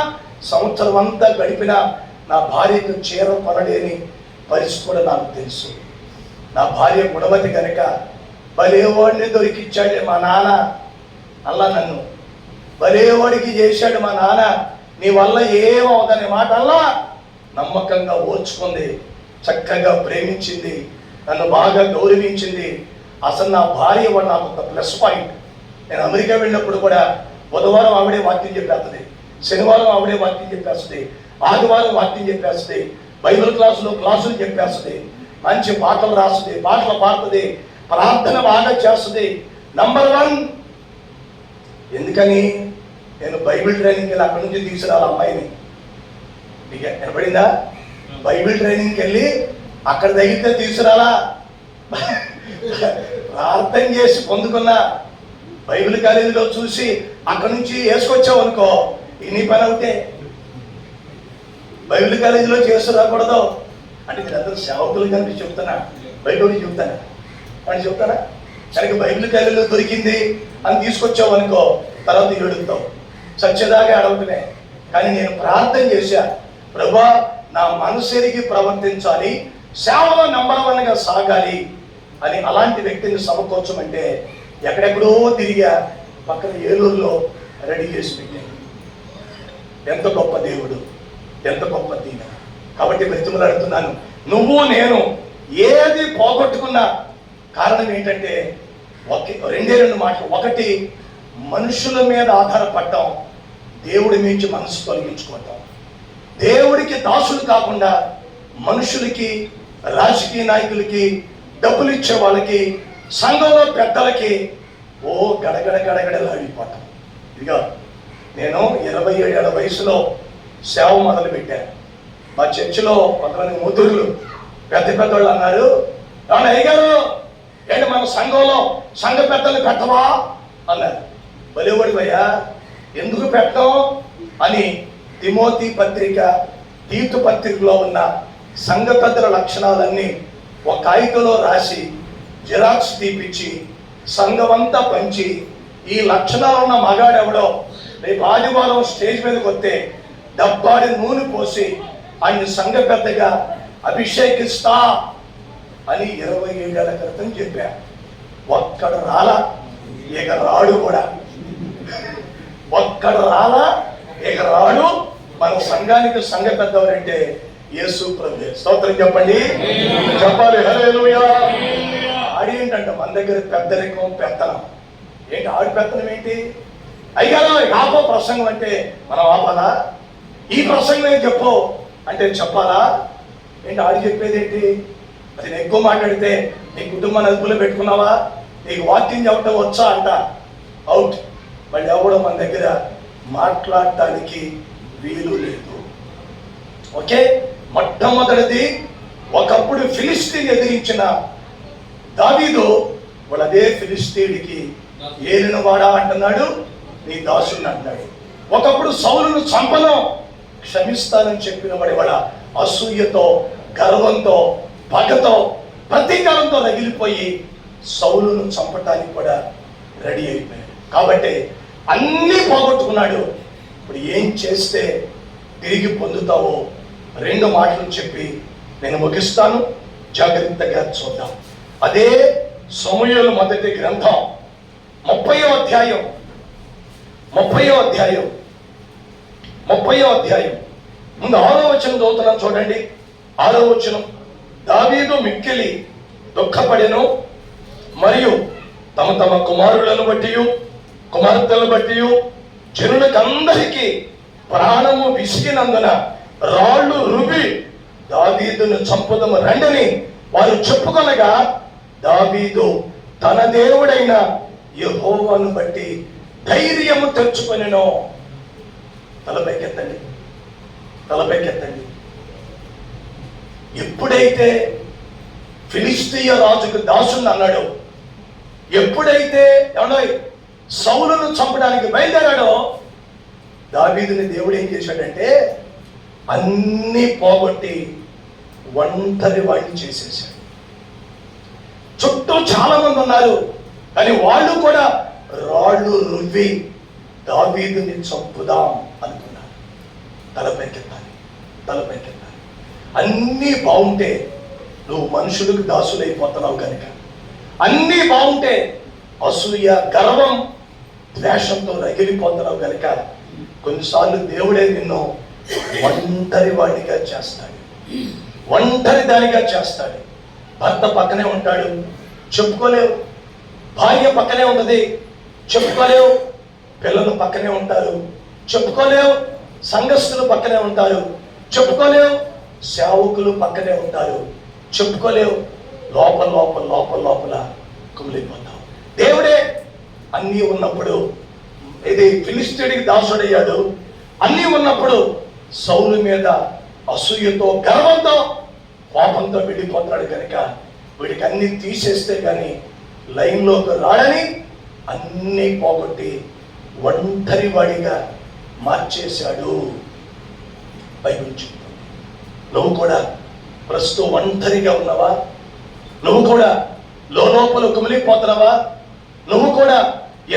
సంవత్సరం అంతా గడిపిన నా భార్యకు చీర కొనలేని పరిస్థితి కూడా నాకు తెలుసు. నా భార్య గుణవతి కనుక భలేవాడిని దొరికిచ్చాడే మా నాన్న, అలా నన్ను భలేవాడికి చేశాడు మా నాన్న, నీ వల్ల ఏమవుదనే మాట అల్లా నమ్మకంగా ఓర్చుకుంది, చక్కగా ప్రేమించింది, నన్ను బాగా గౌరవించింది. అసలు నా భార్య వాడు నాకు ఒక ప్లస్ పాయింట్. నేను అమెరికా వెళ్ళినప్పుడు కూడా బుధవారం ఆవిడే వాక్యం చెప్పేస్తుంది, శనివారం ఆవిడే వాక్యం చెప్పేస్తుంది, ఆదివారం వాక్యం చెప్పేస్తుంది, బైబిల్ క్లాసులు చెప్పేస్తుంది, మంచి పాటలు రాస్తుంది, పాటలు పాడుతుంది, ప్రార్థన బాగా చేస్తుంది. నంబర్ 1. ఎందుకని? నేను బైబిల్ ట్రైనింగ్కి వెళ్ళి అక్కడి నుంచి తీసుకురాలి అమ్మాయిని. మీకు వినపడిందా? బైబిల్ ట్రైనింగ్కి వెళ్ళి అక్కడ తగిలితే తీసుకురాలా, ప్రార్థన చేసి పొందుకున్నా. బైబిల్ కాలేజీలో చూసి అక్కడి నుంచి వేసుకొచ్చావు అనుకో, నీ పని అవుతే. బైబిల్ కాలేజీలో చేసి రాకూడదు అంటే మీరు అందరూ సేవకులు కనిపి చెప్తానా, బయట చెప్తానా అని చెప్తానా? సరిగ్గా బైబిల్ కాలేజీలో దొరికింది అని తీసుకొచ్చావు అనుకో, తర్వాత ఏడుతావు, సత్యదాగా అడవుతున్నాయి. కానీ నేను ప్రార్థన చేశా, ప్రభువా నా మనసెరిగి ప్రవర్తించాలి, సేవలో నంబర్ 1గా సాగాలి అని. అలాంటి వ్యక్తిని సమకూర్చమంటే ఎక్కడెక్కడో తిరిగా, పక్కన ఏలూరులో రెడీ చేసి పెట్టాను. ఎంత గొప్ప దేవుడు, ఎంత గొప్ప దీన. కాబట్టి బ్రతిమలాడుతున్నాను, నువ్వు నేను ఏది పోగొట్టుకున్నా కారణం ఏంటంటే 2 మాటలు. ఒకటి, మనుషుల మీద ఆధారపడటం, దేవుడి మించి మనసు తొలగించుకోవటం. దేవుడికి దాసులు కాకుండా మనుషులకి, రాజకీయ నాయకులకి, డబ్బులు ఇచ్చే వాళ్ళకి, సంఘంలో పెద్దలకి గడగడలాడిపోతాం. ఇదిగా నేను 27 ఏళ్ల వయసులో సేవ మొదలు పెట్టాను. మా చర్చిలో కొంతమంది ముదురులు పెద్దవాళ్ళు అన్నారు, అయ్యగారు ఏంటి మన సంఘంలో సంఘ పెద్దలు పెట్టవా అన్నారు. బలివడివయ్యా, ఎందుకు పెట్టం అని తిమోతి పత్రిక, తీతు పత్రికలో ఉన్న సంఘ పెద్దల లక్షణాలన్నీ ఒక కాగితంలో రాసి జిరాక్స్ తీపిచ్చి సంఘమంతా పంచి, ఈ లక్షణాలు ఉన్న మగాడెవడో రేపు ఆదివారం స్టేజ్ మీదకి వస్తే డబ్బాడి నూనె పోసి ఆయన సంఘ పెద్దగా అభిషేకిస్తా అని 27 ఏళ్ల క్రితం చెప్పా. ఒక్కడ రాలా, ఇక రాడు కూడా. ఒక్కడ రాలా, ఇక రాడు. మన సంఘానికి సంఘ పెద్దవారంటే యేసు ప్రభువే. స్తోత్రం చెప్పండి, చెప్పాలి హల్లెలూయా. ఆడేంటంట మన దగ్గర పెద్దరికం, పెత్తనం ఏంటి? ఆడి పెత్తనం ఏంటి? అయ్యాలో ఆపో ప్రసంగం అంటే మనం ఆపాలా? ఈ ప్రసంగం ఏం చెప్పు అంటే చెప్పాలా? ఏంటి ఆడి చెప్పేది ఏంటి? అది నేను ఎక్కువ మాట్లాడితే నీ కుటుంబాన్ని అదుపులో పెట్టుకున్నావా, నీకు వాక్యం చెప్పడం వచ్చా అంట, అవుట్. మళ్ళీ ఎవడో మన దగ్గర మాట్లాడటానికి వీలు లేదు. ఓకే, మొట్టమొదటిది, ఒకప్పుడు ఫిలిస్తీన్ ఎదిరించిన దావీదు వాళ్ళు అదే ఫిలిస్తీన్కి ఏలిన వాడా అంటున్నాడు, నీ దాసుని అంటున్నాడు. ఒకప్పుడు సౌలును చంపను, క్షమిస్తానని చెప్పిన వాడి వాళ్ళ అసూయతో, గర్వంతో, పగతో, ప్రతీకారంతో రగిలిపోయి సౌలును చంపటానికి కూడా రెడీ అయిపోయాడు. కాబట్టి అన్నీ పోగొట్టుకున్నాడు. ఇప్పుడు ఏం చేస్తే తిరిగి పొందుతావో 2 మాటలు చెప్పి నేను ముగిస్తాను, జాగ్రత్తగా చూద్దాం. అదే సమూయేలు మొదటి గ్రంథం 30వ అధ్యాయం 30వ అధ్యాయం ముందు 6వ వచనం చదువుతున్నాం చూడండి. 6వ వచనం, దావీదు మిక్కిలి దుఃఖపడెను, మరియు తమ తమ కుమారులను బట్టి కుమార్తెలను బట్టి జనులకందరికీ ప్రాణము విసిగినందున రాళ్ళు రువి దావీదును చంపుదము రండని వారు చెప్పుకొనగా, దావీదు తన దేవుడైన యెహోవాను బట్టి ధైర్యము తెచ్చుకొనెను. తలపైకెత్తండి, తలపైకెత్తండి. ఎప్పుడైతే ఫిలిష్తీయ రాజుకు దాసుని అన్నాడో, ఎప్పుడైతే ఏమన్నా సౌలును చంపడానికి బయలుదేరాడో, దావీదుని దేవుడు ఏం చేశాడంటే అన్నీ పోగొట్టి ఒంటరి వాడిని చేసేసాడు. చుట్టూ చాలా మంది ఉన్నారు, కానీ వాళ్ళు కూడా రాళ్ళు రువ్వి దావీదుని చంపుదాం అనుకున్నారు. తలపైకెత్తాలి, తలపైకెత్తాలి. అన్నీ బాగుంటే నువ్వు మనుషులకు దాసులైపోతున్నావు కనుక, అన్నీ బాగుంటే అసూయ, గర్వం, ద్వేషంతో రగిలిపోతున్నావు కనుక కొన్నిసార్లు దేవుడే నిన్ను ఒంటరి వాడిగా చేస్తాడు, ఒంటరి దానిగా చేస్తాడు. భర్త పక్కనే ఉంటాడు, చెప్పుకోలేవు. భార్య పక్కనే ఉన్నది, చెప్పుకోలేవు. పిల్లలు పక్కనే ఉంటారు, చెప్పుకోలేవు. సంఘస్థులు పక్కనే ఉంటారు, చెప్పుకోలేవు. సేవకులు పక్కనే ఉంటారు, చెప్పుకోలేవు. లోపల లోపల లోపల లోపల కుమిలిపోతావు. దేవుడే అన్నీ ఉన్నప్పుడు, ఇది ఫిలిష్తీయుడికి దాసుడయ్యాడు. అన్నీ ఉన్నప్పుడు సౌలు మీద అసూయతో, గర్వంతో, కోపంతో వెళ్ళిపోతాడు కనుక వీడికి అన్ని తీసేస్తే కానీ లైన్లోకి రాడని అన్నీ పోగొట్టి ఒంటరి వాడిగా మార్చేశాడు. బైబిల్ చెప్తుంది. నువ్వు కూడా ప్రస్తుతం ఒంటరిగా ఉన్నావా? నువ్వు కూడా లోపల కుమిలిపోతున్నావా? నువ్వు కూడా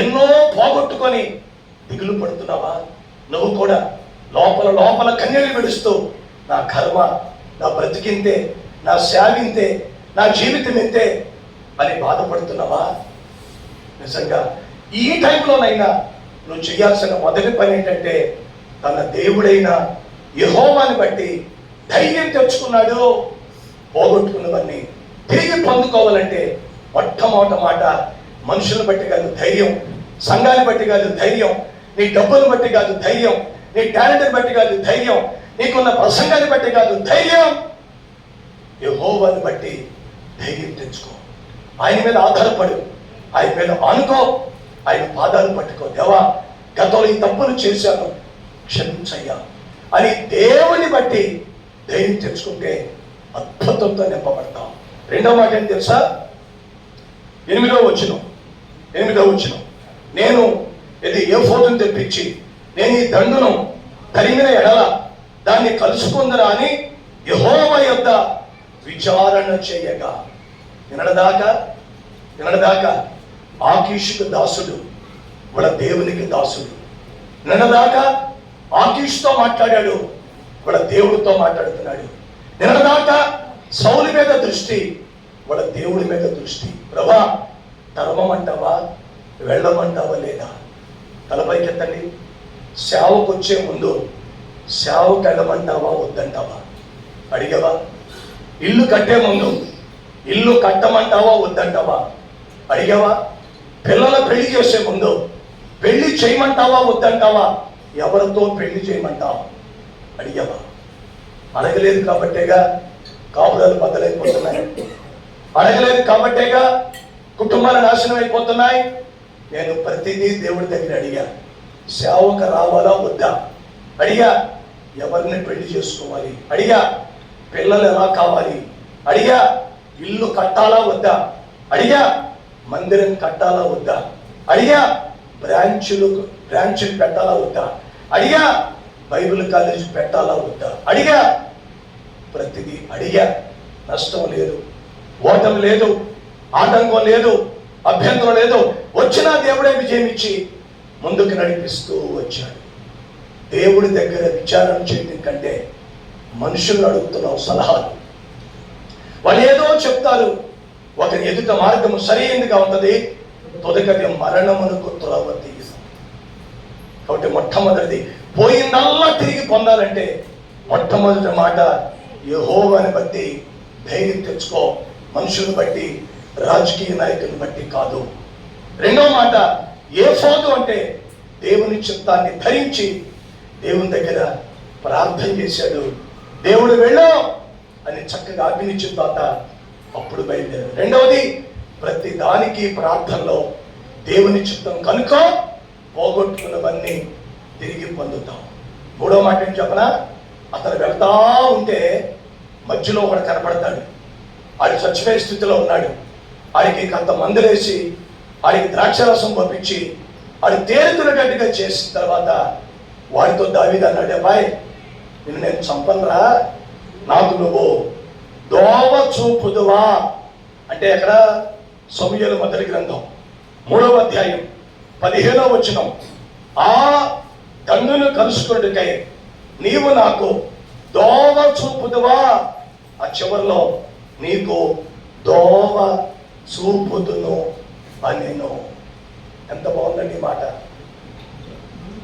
ఎన్నో పోగొట్టుకొని దిగులు పడుతున్నావా? నువ్వు కూడా లోపల లోపల కన్నీళ్ళు విడుస్తూ నా కర్మ, నా బ్రతికింతే, నా సేవింతే, నా జీవితం ఇంతే అని బాధపడుతున్నావా? నిజంగా ఈ టైంలోనైనా నువ్వు చేయాల్సిన మొదటి పని ఏంటంటే తన దేవుడైన యెహోవాని బట్టి ధైర్యం తెచ్చుకున్నాడు. పోగొట్టుకున్నవన్నీ తిరిగి పొందుకోవాలంటే మొట్టమొదటి మాట మనుషులను బట్టి కాదు ధైర్యం, సంఘాన్ని బట్టి కాదు ధైర్యం, నీ డబ్బులను బట్టి కాదు ధైర్యం, నీ టాలెంట్ని బట్టి కాదు ధైర్యం, నీకున్న ప్రసంగాన్ని బట్టి కాదు ధైర్యం. యెహోవాని బట్టి ధైర్యం తెచ్చుకో. ఆయన మీద ఆధారపడు, ఆయన మీద ఆనుకో, ఆయన పాదాలు పట్టుకో. దేవా, గతంలో ఈ తప్పులు చేశాను, క్షమించయ్యా అని దేవుని బట్టి ధైర్యం తెచ్చుకుంటే అద్భుతంతో నింపబడతాం. రెండవ మాట ఏంటి తెలుసా? 8వ వచనం, నేను ఇది ఏఫోదును తెప్పించి నేను ఈ దండును తరిమిన ఎడల దాన్ని కలుసుకుందరా అని యెహోవా యొద్ద విచారణ చేయగా. నిన్నటిదాకా ఆకీషుకు దాసుడు, వాళ్ళ దేవునికి దాసుడు. నిన్నటిదాకా ఆకీషుతో మాట్లాడాడు, వాళ్ళ దేవుడితో మాట్లాడుతున్నాడు. నిన్నటిదాకా సౌలు మీద దృష్టి, వాళ్ళ దేవుడి మీద దృష్టి. ప్రభా, తరమమంటావా, వెళ్ళమంటావా లేదా? తలపైకెత్తండి. సేవకు వచ్చే ముందు సేవకు వెళ్ళమంటావా వద్దంటావా? అడిగావా? ఇల్లు కట్టే ముందు ఇల్లు కట్టమంటావా వద్దంటావా? అడిగావా? పిల్లల పెళ్లి చేసే ముందు పెళ్లి చేయమంటావా వద్దంటావా? ఎవరితో పెళ్లి చేయమంటావా? అడిగావా? అడగలేదు కాబట్టేగా కాపురాలు బద్దలైపోతున్నాయి, అడగలేదు కాబట్టేగా కుటుంబాలు నాశనం అయిపోతున్నాయి. నేను ప్రతిదీ దేవుడి దగ్గర అడిగా. సేవకు రావాలా వద్దా అడిగా. ఎవరిని పెళ్లి చేసుకోవాలి అడిగా. పిల్లలు ఎలా కావాలి అడిగా. ఇల్లు కట్టాలా వద్దా అడిగా. మందిరం కట్టాలా వద్దా అడిగా. బ్రాంచులు పెట్టాలా వద్దా అడిగా. బైబిల్ కాలేజ్ పెట్టాలా వద్దా అడిగా. ప్రతిదీ అడిగా. నష్టం లేదు, ఓటమి లేదు, ఆటంకం లేదు, అభ్యంతరం లేదు. వచ్చిన దేవుడే విజయం ఇచ్చి ముందుకు నడిపిస్తూ వచ్చాడు. దేవుడి దగ్గర విచారణ చేయడం కంటే మనుషులను అడుగుతున్నావు సలహాలు. వాళ్ళు ఏదో చెప్తారు, ఒకరి ఎదుట మార్గము సరైనదిగా ఉన్నది, తొదకది మరణమునకు త్రోవ తీయదు. కాబట్టి మొట్టమొదటిది పోయిందల్లా తిరిగి పొందాలంటే మొట్టమొదటి మాట యెహోవాని బట్టి ధైర్యం తెచ్చుకో, మనుషులను బట్టి, రాజకీయ నాయకులను బట్టి కాదు. రెండో మాట ఏఫోదు అంటే దేవుని చిత్తాన్ని ధరించి దేవుని దగ్గర ప్రార్థన చేశాడు. దేవుడు వెళ్ళు అని చక్కగా ఆజ్ఞనిచ్చిన తర్వాత అప్పుడు బయలుదేరాడు. రెండవది ప్రతి దానికి ప్రార్థనలో దేవుని చిత్తం కనుక పోగొట్టుకున్నవన్నీ తిరిగి పొందుతాం. మూడో మాట ఏం చెప్పనా, అతను వెళ్తా ఉంటే మధ్యలో ఒకడు కనపడతాడు. ఆడి చచ్చిపోయే స్థితిలో ఉన్నాడు. ఆడికి కొంత మందులేసి ఆడికి ద్రాక్షరసం పంపించి ఆడి తేరుతున్నట్టుగా చేసిన తర్వాత వాడితో దావీదు అన్నాడు, అబ్బాయి నిన్ను నేను చంపనురా, నాకు నువ్వు దోవ చూపుదువా అంటే ఎక్కడ? సమూయేలు మొదటి గ్రంథం 3వ అధ్యాయం 15వ వచనం. ఆ కన్నును కలుసుకున్నట్టుకై నీవు నాకు దోవ చూపుదువా, ఆ చివరిలో నీకు దోవ చూపుదును అని నేను. ఎంత బాగుందండి ఈ మాట.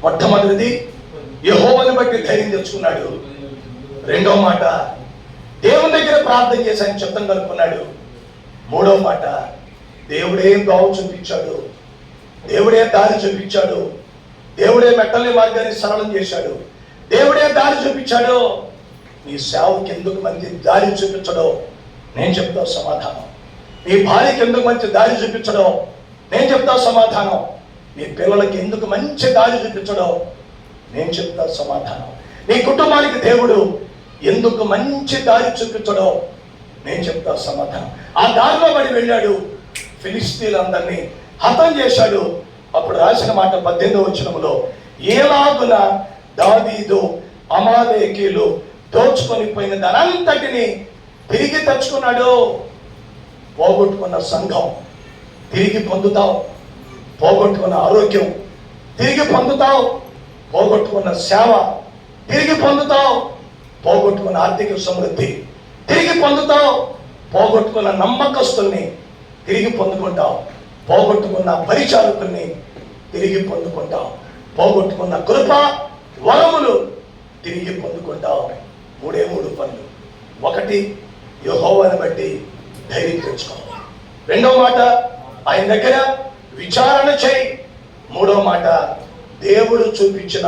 మొట్టమొదటిది యెహోవాను బట్టి ధైర్యం తెచ్చుకున్నాడు. రెండవ మాట దేవుని దగ్గర ప్రార్థన చేసి ఆయన చిత్తం కలుపుకున్నాడు. మూడవ మాట దేవుడే దోవ చూపించాడు, దేవుడే దారి చూపించాడు, దేవుడే మెట్టల్ని మార్గాన్ని సరళం చేశాడు, దేవుడే దారి చూపించాడు. నీ సేవకి ఎందుకు మంచి దారి చూపించడో నేను చెప్తా సమాధానం. నీ భార్యకి ఎందుకు మంచి దారి చూపించడో నేను చెప్తా సమాధానం. నీ పిల్లలకి ఎందుకు మంచి దారి చూపించడో నేను చెప్తా సమాధానం. నీ కుటుంబానికి దేవుడు ఎందుకు మంచి దారి చూపించడో నేను చెప్తా సమాధానం. ఆ దారిలో పడి వెళ్ళాడు, ఫిలిష్తీయులందరినీ హతం చేశాడు. అప్పుడు రాసిన మాట 18వ వచనంలో, ఏలాగున దావీదు అమాలేకీయులు దోచుకొని పోయిన దానంతటిని తిరిగి తెచ్చుకున్నాడు. పోగొట్టుకున్న సంఘం తిరిగి పొందుతావు, పోగొట్టుకున్న ఆరోగ్యం తిరిగి పొందుతావు, పోగొట్టుకున్న సేవ తిరిగి పొందుతావు, పోగొట్టుకున్న ఆర్థిక సమృద్ధి తిరిగి పొందుతావు, పోగొట్టుకున్న నమ్మకస్తుల్ని తిరిగి పొందుకుంటావు, పోగొట్టుకున్న పరిచారకుల్ని తిరిగి పొందుకుంటావు, పోగొట్టుకున్న కృప వరములు తిరిగి పొందుకుంటావు. 3 పనులు. 1 యెహోవాను బట్టి ధైర్యం తెచ్చుకో. 2వ మాట ఆయన దగ్గర విచారణ చేయి. 3వ మాట దేవుడు చూపించిన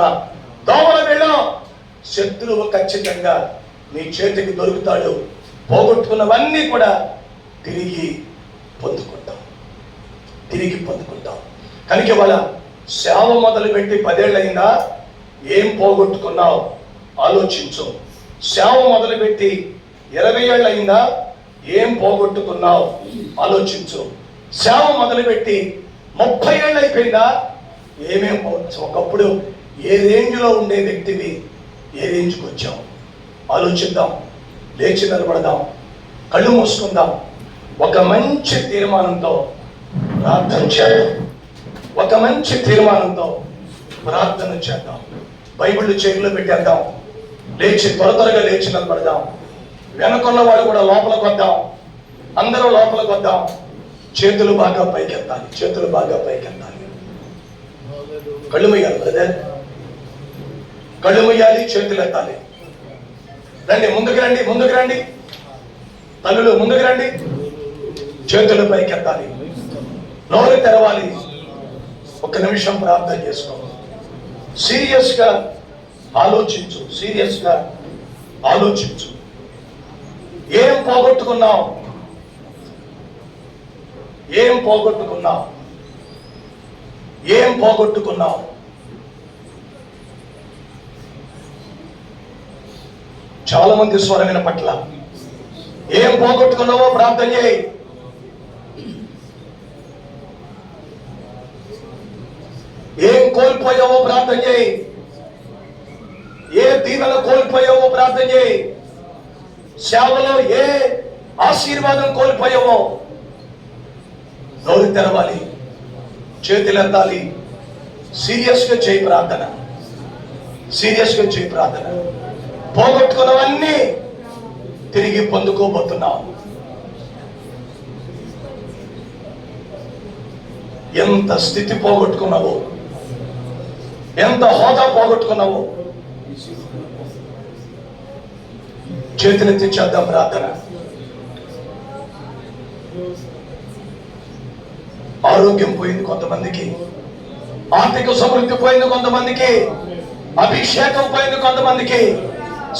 దోవల వెళ్ళం. శత్రువు ఖచ్చితంగా నీ చేతికి దొరుకుతాడు. పోగొట్టుకున్నవన్నీ కూడా తిరిగి పొందుకుంటాం, తిరిగి పొందుకుంటాం. కనుక వాళ్ళ సేవ మొదలుపెట్టి 10 ఏళ్ళు అయిందా? ఏం పోగొట్టుకున్నావు ఆలోచించు. సేవ మొదలుపెట్టి 20 ఏళ్ళు అయిందా? ఏం పోగొట్టుకున్నావు ఆలోచించు. సేవ మొదలుపెట్టి 30 ఏళ్ళు అయిపోయిందా? ఏమేం ఒకప్పుడు ఏ రేంజ్లో ఉండే వ్యక్తివి ఏ రేంజ్కి వచ్చావు ఆలోచిద్దాం. లేచి నిలబడదాం, కళ్ళు మూసుకుందాం, ఒక మంచి తీర్మానంతో ప్రార్థన చేద్దాం. ఒక మంచి తీర్మానంతో ప్రార్థన చేద్దాం. బైబిల్ చేతిలో పెట్టేద్దాం. లేచి త్వరగా లేచి నిలబడదాం. వెనకున్న వాళ్ళు కూడా లోపలికి వద్దాం. అందరూ లోపలికి వద్దాం. చేతులు బాగా పైకెత్తాలి, చేతులు బాగా పైకెత్తాలి. కళ్ళు మూయాలి బ్రదర్, కళ్ళు మూయాలి, చేతులు ఎత్తాలి. రండి, ముందుకు రండి, ముందుకు రండి. తల్లులు ముందుకు రండి. చేతులు పైకెత్తాలి, నోరు తెరవాలి. 1 నిమిషం ప్రార్థన చేసుకో. సీరియస్ గా ఆలోచించు, సీరియస్ గా ఆలోచించు. ఏం పోగొట్టుకున్నావు? ఏం పోగొట్టుకున్నావు? ఏం పోగొట్టుకున్నావు? చాలా మంది స్వరమైన పట్ల ఏం పోగొట్టుకున్నావో ప్రార్థన చేయి. ఏం కోల్పోయావో ప్రార్థన చేయి. ఏ దీవెన కోల్పోయావో ప్రార్థన చేయి. సేవలో ఏ ఆశీర్వాదం కోల్పోయావో నోరు తెరవాలి, చేతులెత్తాలి. సీరియస్ గా చేయి ప్రార్థన, సీరియస్ గా చేయి ప్రార్థన. పోగొట్టుకున్నవన్నీ తిరిగి పొందుకోబోతున్నావు. ఎంత స్థితి పోగొట్టుకున్నావో, ఎంత హోదా పోగొట్టుకున్నావో చేతులెత్తి చేద్దాం ప్రార్థన. ఆరోగ్యం పోయింది కొంతమందికి, ఆర్థిక సమృద్ధి పోయింది కొంతమందికి, అభిషేకం పోయింది కొంతమందికి,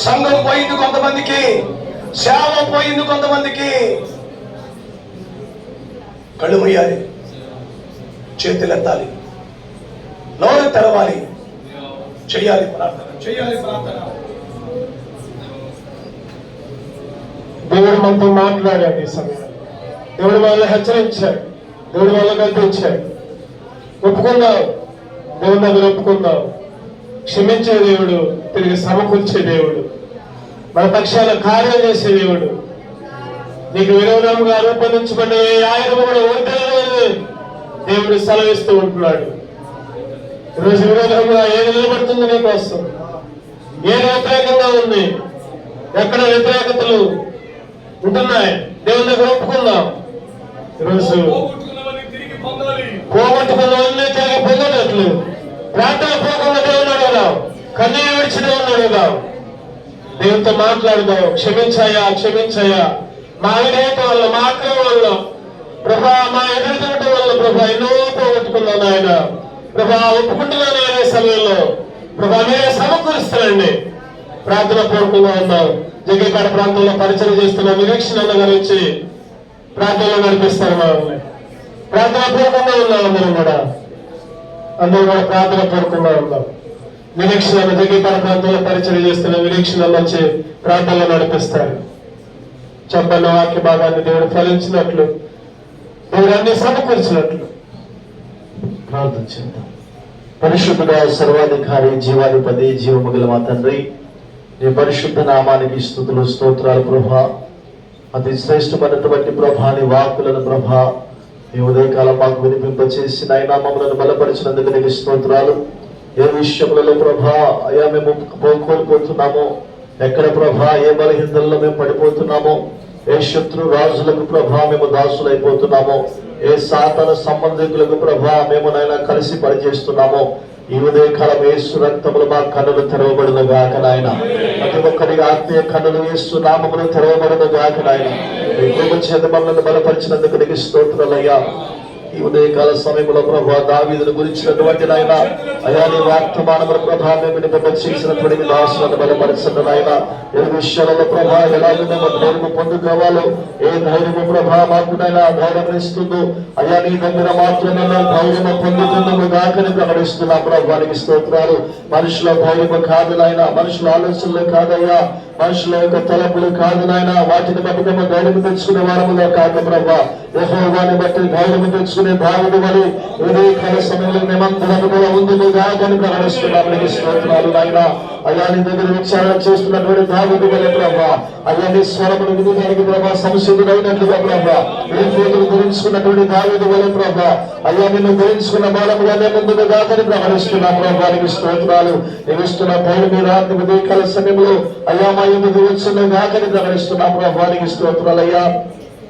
సంఘం పోయింది కొంతమందికి, సేవ పోయింది కొంతమందికి. కళ్ళు మూయాలి, చేతులెత్తాలి, నోరు తెరవాలి, చేయాలి ప్రార్థన. దేవుడు మనతో మాట్లాడాడు. ఈ సమయం దేవుడు వాళ్ళని హెచ్చరించాడు, దేవుడు వాళ్ళని కల్పించాడు. ఒప్పుకుందాం, దేవుని దగ్గర ఒప్పుకుందాం. క్షమించే దేవుడు, తిరిగి సమకూర్చే దేవుడు, మన పక్షాన కార్యం చేసే దేవుడు. నీకు విరోధంగా రూపొందించబడిన ఏ ఆయుధము కూడా ఓడిపోలేదు దేవుడు సెలవిస్తూ ఉంటున్నాడు. ఈరోజు విరోధంగా ఏది నిలబడుతుంది నీకోసం, ఏది వ్యతిరేకంగా ఉంది, ఎక్కడ వ్యతిరేకతలు ఉంటున్నాయి, దేవుని దగ్గర ఒప్పుకుందాం. ఈరోజు పోగొట్టుకున్నవన్నీ తిరిగి పొందనట్లు ప్రార్థన పోకుండా దేవుని అడుగుదాం, కన్నీరు విడిచి దేవుని అడుగుదాం, దేవునితో మాట్లాడుదాం. క్షమించాయా, క్షమించాయా, మా విధేయత వల్ల, మా అక్రమం వల్ల ప్రభా, మా ఎదురుదొరకటం వల్ల ప్రభా ఎన్నో పోగొట్టుకున్నాను ఆయన. ప్రభా ఒప్పుకుంటున్నాను అనే సమయంలో ప్రభా మీరే సమకూరుస్తానండి. ప్రార్థన పూర్వకంగా ఉన్నాం. జగ్గేకాడ ప్రాంతంలో పరిచయం చేస్తున్న నిరీక్షణ అన్న గారు వచ్చి ప్రార్థనలో నడిపిస్తారు మనల్ని. ప్రార్థన పూర్వకంగా ఉన్నాం. అందరూ కూడా ప్రార్థన పూర్వకంగా ఉన్నాం. నిరీక్షణ జగ్గేకాడ ప్రాంతంలో పరిచయం చేస్తున్న నిరీక్షణ వచ్చి ప్రార్థనలో నడిపిస్తారు. చెప్పన్న వాక్య భాగాన్ని దేవుడు ఫలించినట్లు, దేవుడు అన్ని సమకూర్చినట్లు ప్రార్థన చేద్దాం. పరిశుద్ధుడా, సర్వాధికారి, జీవాధిపతి, జీవముగల మా తండ్రి, నీ పరిశుద్ధ నామానికి స్తుతులు, స్తోత్రాలు ప్రభా. అతి శ్రేష్టమైనటువంటి ప్రభా నీ వాక్కులను ప్రభా ఈ ఉదయకాలం మాకు వినిపింపచేసి నాయనా మమ్మల్ని బలపరిచినందుకు నీకు స్తోత్రాలు. ఏ విషయములలో ప్రభా అయా మేము కోల్పోతున్నామో, ఎక్కడ ప్రభా ఏ బలహీనతల్లో మేము పడిపోతున్నామో, ఏ శత్రు రాజులకు ప్రభా మేము దాసులైపోతున్నామో, ఏ సాతాన సంబంధికులకు ప్రభా మేము నాయన కలిసి పనిచేస్తున్నామో, ఈ ఉదయకాలం యేసు రక్తములు మా కన్నులు తెరవబడును గాక నాయన. ప్రతి ఒక్కరికి ఆత్మీయ కన్నులు యేసు నామములు తెరవబడును గాక నాయన. ఈ కృప చేత మమ్మల్ని బలపరిచినందుకు నీకు స్తోత్రాలయ్యా. ఈ ఉదయకాల సమయంలో ప్రభా దావీదును గురించినటువంటి నాయన అయా నీ వర్తమానముల ప్రభా మేము చేసినటువంటి దాసులను బలపరిచిన నాయన. ఏ విషయాలలో ప్రభా ఎలాగో మేము ధైర్యం పొందుకోవాలో, ఏ ధైర్యము ప్రభా మాకు నాయన ధైర్యం ఇస్తుందో అయా నీ దగ్గర మాత్రమే ధైర్యం పొందుతున్నాము గాకని ప్రకటిస్తున్నాం. ప్రభానికి స్తోత్రాలు. మనుషుల ధైర్యము కాదు నాయన, మనుషుల ఆలోచనలు కాదయ్యా, మనుషుల యొక్క తలపులు కాదు నాయన. వాటిని బట్టి మేము ధైర్యం తెచ్చుకునే వారముగా కాక ప్రభా యెహోవాని బట్టి ధైర్యం తెచ్చుకునే దావీదు వలె ఉదయకాల సమయంలో మేమందరం కూడా ముందుగా గాకని ప్రకటిస్తున్నాం. నీకు స్తోత్రాలు నాయన. అయ్యా నీ దగ్గర విచారణ చేస్తున్నటువంటి దావీదు వలె ప్రభా అయ్యా నీ స్వరమును వినడానికి ప్రభా సంసిద్ధుడైనట్లుగా ప్రభా ఏ పేదలు గురించుకున్నటువంటి దావీదు వలె ప్రభా అయ్యా నిన్ను గురించుకున్న బాలముగానే ముందుగా గాకని ప్రకటిస్తున్నాం. ప్రభా నీకు స్తోత్రాలు. నీకు ఇస్తున్న ధైర్యం మీ రాత్రి ఉదయకాల సమయంలో అయ్యా మా ఎందుకు వచ్చిన గాకని ప్రకటిస్తున్నాం. ప్రభా నీకు స్తోత్రాలు అయ్యా.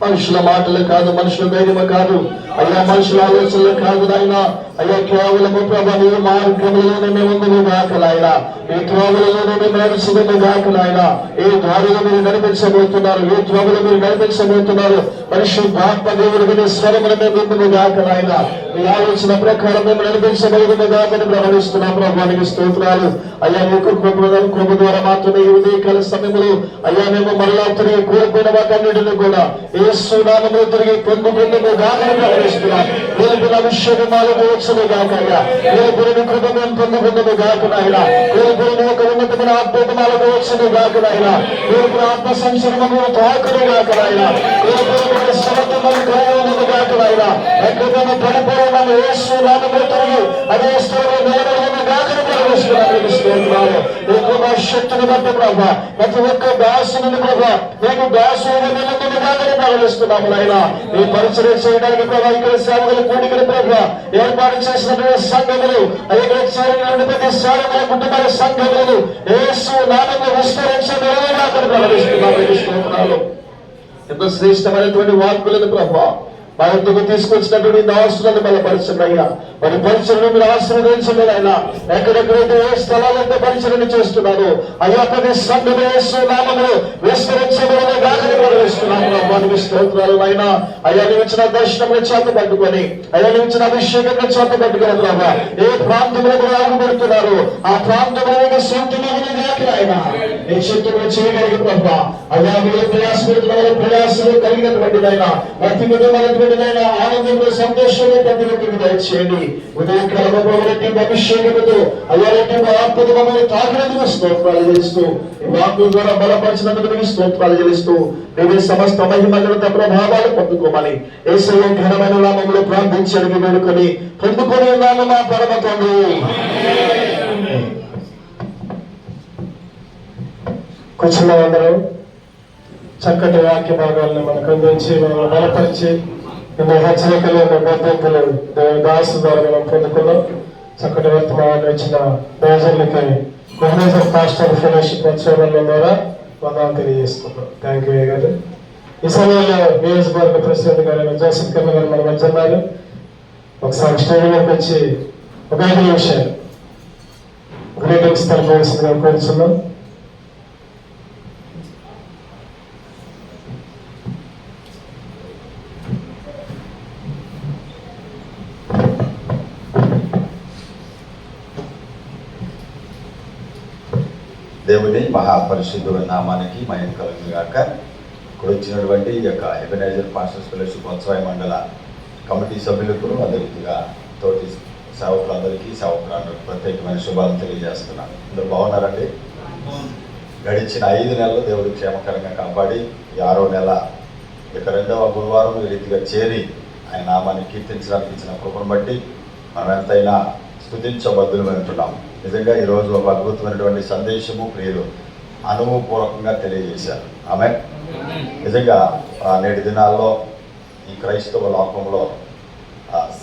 మనుషుల మాటలు కాదు, మనుషుల ధైర్యము కాదు అయ్యా, మనుషుల ఆలోచనలు కాదు నాయన. అయ్యా కేవలము ప్రభా నీ మార్గంలోనే మేము ముందుకు గాకలాయన, ఈ త్రోవలలోనే మేము నడుచుకుని గాకలాయన. ఏ దారిలో మీరు నడిపించబోతున్నారు, ఏ త్రోవలో మీరు నడిపించబోతున్నారు, పరిశుద్ధాత్మ దేవుడు వినే స్వరమును మేము ముందుకు గాకలాయన. మీ ఆలోచన ప్రకారం మేము నడిపించబోతున్న గాకని ప్రకటిస్తున్నాం. ప్రభానికి స్తోత్రాలు. అయ్యా మీకు కృప ద్వారా మాత్రమే ఈ ఉదయకాల సమయంలో అయ్యా మేము మరలా తిరిగి కోల్పోయిన వాటన్నిటిని కూడా యేసు నామములో తిరిగి పొందుకుందుకు గాకని ప్రకటిస్తున్నాం. కోల్పోయిన అభిషేకమాలకు వచ్చును గాకయ్యా, కోల్పోయిన కృప మేము పొందుకుందుకు గాకనాయన, కోల్పోయిన ఒక ఉన్నతమైన అద్భుతమాలకు వచ్చును గాకనాయన, కోల్పోయిన ఆత్మ సంచలనము తాకును గాకనాయన, కోల్పోయిన సమర్థమని కలగను గాకనాయన. ఎక్కడైనా పడిపోయిన యేసు నామములో తిరిగి అదే స్థలంలో నిలబడను గాకని ప్రకటిస్తున్నాం. స్తోత్రాలు. నీ కృపా శక్తిని బట్టి ప్రభా ప్రతి ఒక్క దాసుని ప్రభా నీకు దాసుని గాకని ప్రకటిస్తున్నాము నాయన. నీ పరిచయం చేయడానికి ప్రభా ఇక్కడ సేవకులు కూడికలు ప్రభా ఏర్పాటు చేసినటువంటి సంఘములు ఇక్కడ చేరినటువంటి ప్రతి సేవకుల కుటుంబాల సంఘములను యేసు నామములో విస్తరించని ప్రకటిస్తున్నాము. స్తోత్రాలు. ఎంతో శ్రేష్టమైనటువంటి వాక్కులను ప్రభా మా ఎందుకు తీసుకొచ్చినటువంటి దాసులను బలపరచండియ్యా. మరి పరిచయను మీరు ఆశీర్వదించండి ఆయన. ఎక్కడెక్కడైతే ఏ స్థలాలైతే పరిచయం చేస్తున్నారో అయ్యా ప్రతి సంఘము యేసు నామములో విస్తరించబడిన గాకని ప్రకటిస్తున్నాము. ప్రభానికి స్తోత్రాలు నాయన. అయ్యా నీవు ఇచ్చిన దర్శనమును చేత పట్టుకొని, అయ్యా నీవు ఇచ్చిన అభిషేకం చేత పట్టుకొని ప్రభా ఏ ప్రాంతంలో ఆగుపడుతున్నారు ఆ ప్రాంతంలో సొంతమైన గాకని ఆయన ఏ శక్తిలో చేయగలిగి ప్రభా అయ్యా మీరు ప్రయాసపడుతున్న ప్రయాసలు కలిగినటువంటి ఆయన ప్రతి విధమైనటువంటి విధమైన ఆనందంలో సంతోషంలో ప్రతి ఒక్కరికి దయచేయండి. ఉదయకాలం అభిషేకముతో అయ్యారెడ్డి అద్భుతమైన తాకినందుకు స్తోత్రాలు చేస్తూ ఈ వాక్కు ద్వారా బలపరిచినందుకు స్తోత్రాలు చేస్తూ మేమే సమస్త మహిమగలత ప్రభావాలు పొందుకోమని యేసయ్య ఘనమైన నామములో ప్రార్థించి అడిగి వేడుకొని పొందుకొని ఉన్నాము మా పరమ తండ్రి. కూర్చున్న అందరూ చక్కటి వాక్య భాగాలను మనకు అందించి మనం బలపరిచి ఎన్నో హెచ్చరికలు ఎన్నో బోధింపులు దేవుని దాసు ద్వారా మనం పొందుకున్నాం. చక్కటి వర్తమానాన్ని ఇచ్చిన మేజర్లకి మేనేజర్ పాస్టర్ ఫెలోషిప్ ఉత్సవాల ద్వారా వందనాలు తెలియజేస్తున్నాం. థ్యాంక్ యూ గారు. ఈ సమయంలో నియోజకవర్గ ప్రెసిడెంట్ గారు జోసెఫ్ కర్ణ గారు మన మధ్య ఉన్నారు. ఒకసారి స్టేజ్ మీదకి వచ్చి ఒక 5 నిమిషాలు గ్రీటింగ్స్ తెలపవలసిందిగా కోరుతున్నాం. దేవుని మహాపరిశుద్ధుల నామానికి మహిమ కలుగును గాక. ఇక్కడ వచ్చినటువంటి ఈ యొక్క ఎబెనేజర్ పాస్టర్స్ ఫెలోషిప్ ఉత్సవ మండల కమిటీ సభ్యులకు, అదే రీతిగా తోటి సేవకులందరికీ సేవకులందరికీ ప్రత్యేకమైన శుభాలను తెలియజేస్తున్నాను. అందరూ బాగున్నారండి? గడిచిన 5 నెలలు దేవుడు క్షేమకరంగా కాపాడి ఈ 6వ నెల ఇక 2వ గురువారం ఈ రీతిగా చేరి ఆయన నామాన్ని కీర్తించడానికి ఇచ్చిన కృపను బట్టి మనం ఎంతైనా స్తుతించబద్దులు వింటున్నాం. నిజంగా ఈరోజు ఒక అద్భుతమైనటువంటి సందేశము ప్రియులు అనుభవపూర్వకంగా తెలియజేశారు. ఆమె నిజంగా నేటి దినాల్లో ఈ క్రైస్తవ లోకంలో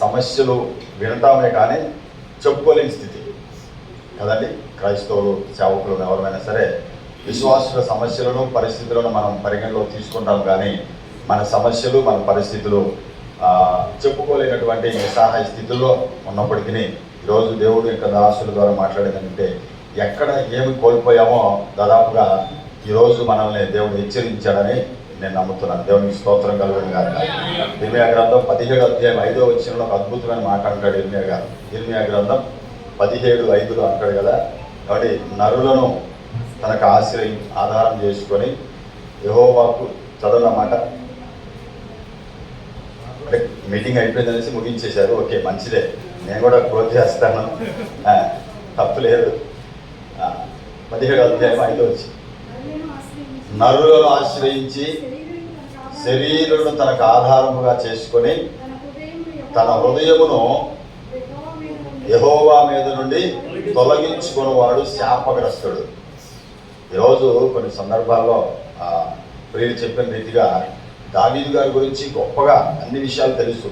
సమస్యలు వినటామే కానీ చెప్పుకోలేని స్థితి కదండి. క్రైస్తవులు సేవకులు ఎవరైనా సరే విశ్వాసుల సమస్యలను పరిస్థితులను మనం పరిగణలో తీసుకుంటాం, కానీ మన సమస్యలు మన పరిస్థితులు చెప్పుకోలేనటువంటి నిస్సహాయ స్థితుల్లో ఉన్నప్పటికీ ఈరోజు దేవుడు యొక్క దాసుల ద్వారా మాట్లాడేదంటే ఎక్కడ ఏమి కోల్పోయామో దాదాపుగా ఈరోజు మనల్ని దేవుడు హెచ్చరించాడని నేను నమ్ముతున్నాను. దేవునికి స్తోత్రం కలుగును గాక. ఇర్మియా గ్రంథం 17వ అధ్యాయం 5వ వచనంలో ఒక అద్భుతమైన మాట అంటాడు ఇర్మియా గారు. ఇర్మియా గ్రంథం 17:5 అంటాడు కదా, కాబట్టి నరులను తనకు ఆధారం చేసుకొని యెహోవాకు చదవనమాట. అంటే మీటింగ్ అయిపోయిందనేసి ముగించేశారు. ఓకే, మంచిదే, నేను కూడా క్లోజ్ చేస్తాను, తప్పు లేదు. 17వ అధ్యాయం 5వ వచనం, నరులను ఆశ్రయించి శరీరులను తనకు ఆధారముగా చేసుకొని తన హృదయమును యెహోవా మీద నుండి తొలగించుకుని వాడు శాపగ్రస్తుడు. ఈరోజు కొన్ని సందర్భాల్లో ప్రియులు చెప్పిన రీతిగా దావీదు గారి గురించి గొప్పగా అన్ని విషయాలు తెలుసు.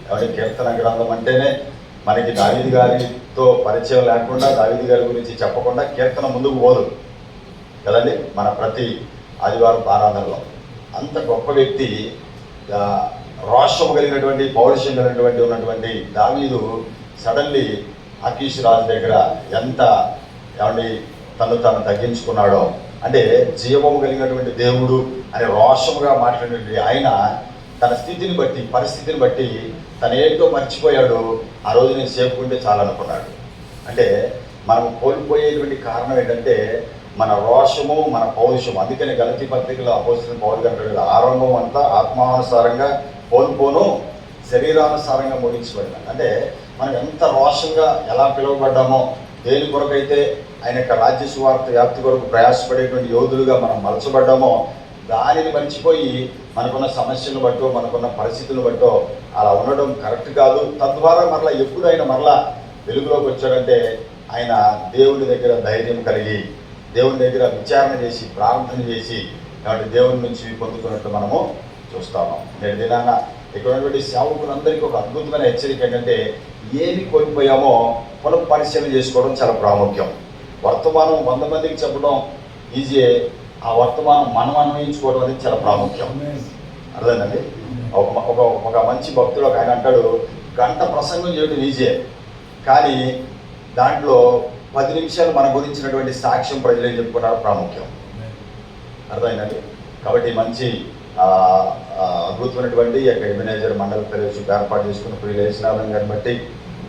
కాబట్టి కీర్తన గ్రంథం అంటేనే మనకి దావీదు గారితో పరిచయం లేకుండా, దావీదు గారి గురించి చెప్పకుండా కీర్తన ముందుకు పోదు కదండి. మన ప్రతి ఆదివారం ఆరాధనలో అంత గొప్ప వ్యక్తి, రోషము కలిగినటువంటి, పౌరుషం కలిగినటువంటి ఉన్నటువంటి దావీదు సడన్లీ ఆకీషు రాజు దగ్గర ఎంత తను తగ్గించుకున్నాడో, అంటే జీవము కలిగినటువంటి దేవుడు అనే రోషముగా మాట్లాడినటువంటి ఆయన తన స్థితిని బట్టి, పరిస్థితిని బట్టి తను ఏంటో మర్చిపోయాడు. ఆ రోజు నేను సేపుకుంటే చాలనుకున్నాడు. అంటే మనం కోల్పోయేటువంటి కారణం ఏంటంటే మన రోషము, మన పౌరుషము. అందుకని గలతీ పత్రికలో అపోస్తలుడైన పౌలు గారు ఆరంభం అంతా ఆత్మానుసారంగా కోల్పోను శరీరానుసారంగా ముగించబడినాడు. అంటే మనం ఎంత రోషంగా ఎలా పిలువబడ్డామో, దేని కొరకైతే ఆయన యొక్క రాజ్య సువార్త వ్యాప్తి కొరకు ప్రయాసపడేటువంటి యోధులుగా మనం మలచబడ్డామో దానిని మర్చిపోయి మనకున్న సమస్యలను బట్టో, మనకున్న పరిస్థితులను బట్టో అలా ఉండడం కరెక్ట్ కాదు. తద్వారా మరలా ఎప్పుడు ఆయన మరలా వెలుగులోకి వచ్చాడంటే ఆయన దేవుని దగ్గర ధైర్యం కలిగి, దేవుని దగ్గర విచారణ చేసి, ప్రార్థన చేసి, కాబట్టి దేవుని నుంచి పొందుకున్నట్టు మనము చూస్తాము. నేటి దినాన ఇక్కడ ఉన్నటువంటి సేవకులందరికీ ఒక అద్భుతమైన హెచ్చరిక ఏంటంటే ఏమి కోల్పోయామో పునః పరిశీలన చేసుకోవడం చాలా ప్రాముఖ్యం. వర్తమానం 100 మందికి చెప్పడం ఈజీ, ఆ వర్తమానం మనం అన్వయించుకోవడం అనేది చాలా ప్రాముఖ్యం. అర్థమైందండి? ఒక మంచి భక్తుడు ఒక ఆయన అంటాడు, గంట ప్రసంగం చేయడం ఈజీ, కానీ దాంట్లో 10 నిమిషాలు మన గురించినటువంటి సాక్ష్యం ప్రజలు చెప్పుకోవడం ప్రాముఖ్యం. అర్థమైందండి? కాబట్టి మంచి అద్భుతమైనటువంటి ఎబెనేజర్ మండల ఫెలోషిప్ ఏర్పాటు చేసుకున్న ప్రియులు యేసునాథన్ గారిని బట్టి,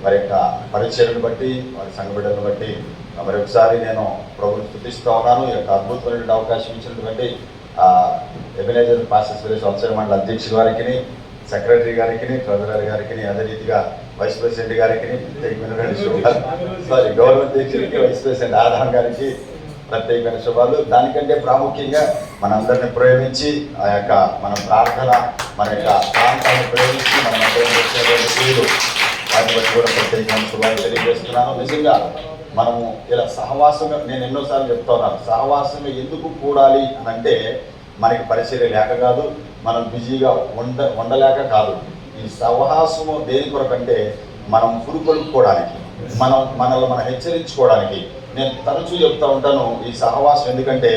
వారి యొక్క పరిచయను బట్టి, వారి సంఘ బిడ్డలను బట్టి మరొకసారి నేను ప్రభువుని స్తుతిస్తూ ఉన్నాను. ఈ యొక్క అద్భుతమైనటువంటి అవకాశం ఇచ్చినటువంటి ఎబెనేజర్ పాస్టర్స్ ఫెలోషిప్ ఉత్సవ మండల అధ్యక్షుల వారికి, సెక్రటరీ గారికి, ట్రెజరర్ గారికి, అదే రీతిగా వైస్ ప్రెసిడెంట్ గారికి, గౌరవ అధ్యక్షుడికి, వైస్ ప్రెసిడెంట్ ఆదాం గారికి ప్రత్యేకమైన శుభాలు. దానికంటే ప్రాముఖ్యంగా మనందరిని ప్రేమించి ఆ యొక్క మన ప్రార్థన, మన యొక్క ప్రాంతాన్ని ప్రేమించి మన మధ్య వాటిని బట్టి కూడా ప్రత్యేకమైన శుభాలు తెలియజేస్తున్నాను. నిజంగా మనము ఇలా సహవాసంగా, నేను ఎన్నోసార్లు చెప్తా ఉన్నాను, సహవాసంగా ఎందుకు కూడాలి అని అంటే మనకి పరిచర్య లేక కాదు, మనం బిజీగా ఉండలేక కాదు. ఈ సహవాసము దేని కొరకంటే మనం పురుకొల్పుకోవడానికి, మనల్ని మనం హెచ్చరించుకోవడానికి. నేను తరచూ చెప్తా ఉంటాను ఈ సహవాసం ఎందుకంటే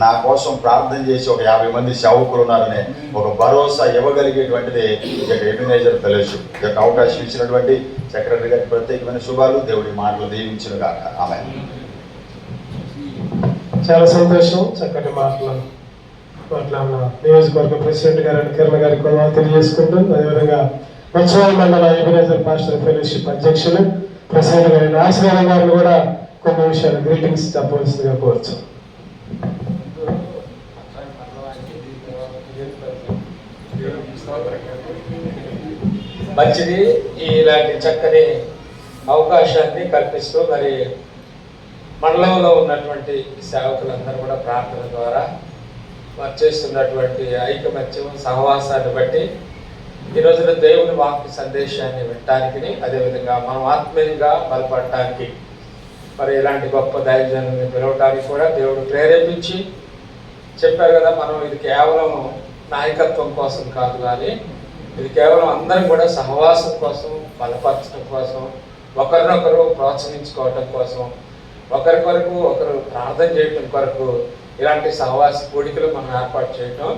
నా కోసం ప్రార్థన చేసి ఒక 50 మంది సేవకులు ఉన్నారనే ఒక భరోసా ఇవ్వగలిగేటువంటిది ఈ యొక్క ఎబినేజర్ ఫెలోషిప్. ఈ యొక్క అవకాశం ఇచ్చినటువంటి సెక్రటరీ గారికి ప్రత్యేకమైన శుభాలు. దేవుడి మాటలు దీవించును గాక. ఆమె చాలా సంతోషం. చక్కటి మాట్లాడిన నియోజకవర్గ ప్రెసిడెంట్ గారు కిరణ్ గారికి కూడా తెలియజేసుకుంటూ, అదేవిధంగా ఉత్సవాల మండల ఎబినేజర్ పాస్టర్ ఫెలోషిప్ అధ్యక్షులు ప్రెసిడెంట్ గారి ఆశీర్వాదం గారిని కూడా కొన్ని విషయాలు గ్రీటింగ్స్ చెప్పవలసిందిగా కోరుచు. మంచిది. ఇలాంటి చక్కని అవకాశాన్ని కల్పిస్తూ మరి మండలంలో ఉన్నటువంటి సేవకులందరూ కూడా ప్రార్థన ద్వారా వారు చేస్తున్నటువంటి ఐకమత్యం, సహవాసాన్ని బట్టి ఈ రోజున దేవుని వాక్య సందేశాన్ని వినటానికి, అదేవిధంగా మనం ఆత్మీయంగా బలపడటానికి మరి ఇలాంటి గొప్ప దైవజనుల్ని పిలవటానికి కూడా దేవుడు ప్రేరేపించి చెప్పారు కదా. మనం ఇది కేవలం నాయకత్వం కోసం కాదు, కానీ ఇది కేవలం అందరం కూడా సహవాసం కోసం, బలపరచడం కోసం, ఒకరినొకరు ప్రోత్సహించుకోవటం కోసం, ఒకరికొరకు ఒకరు ప్రార్థన చేయటం కొరకు ఇలాంటి సహవాస కూడికలు మనం ఏర్పాటు చేయటం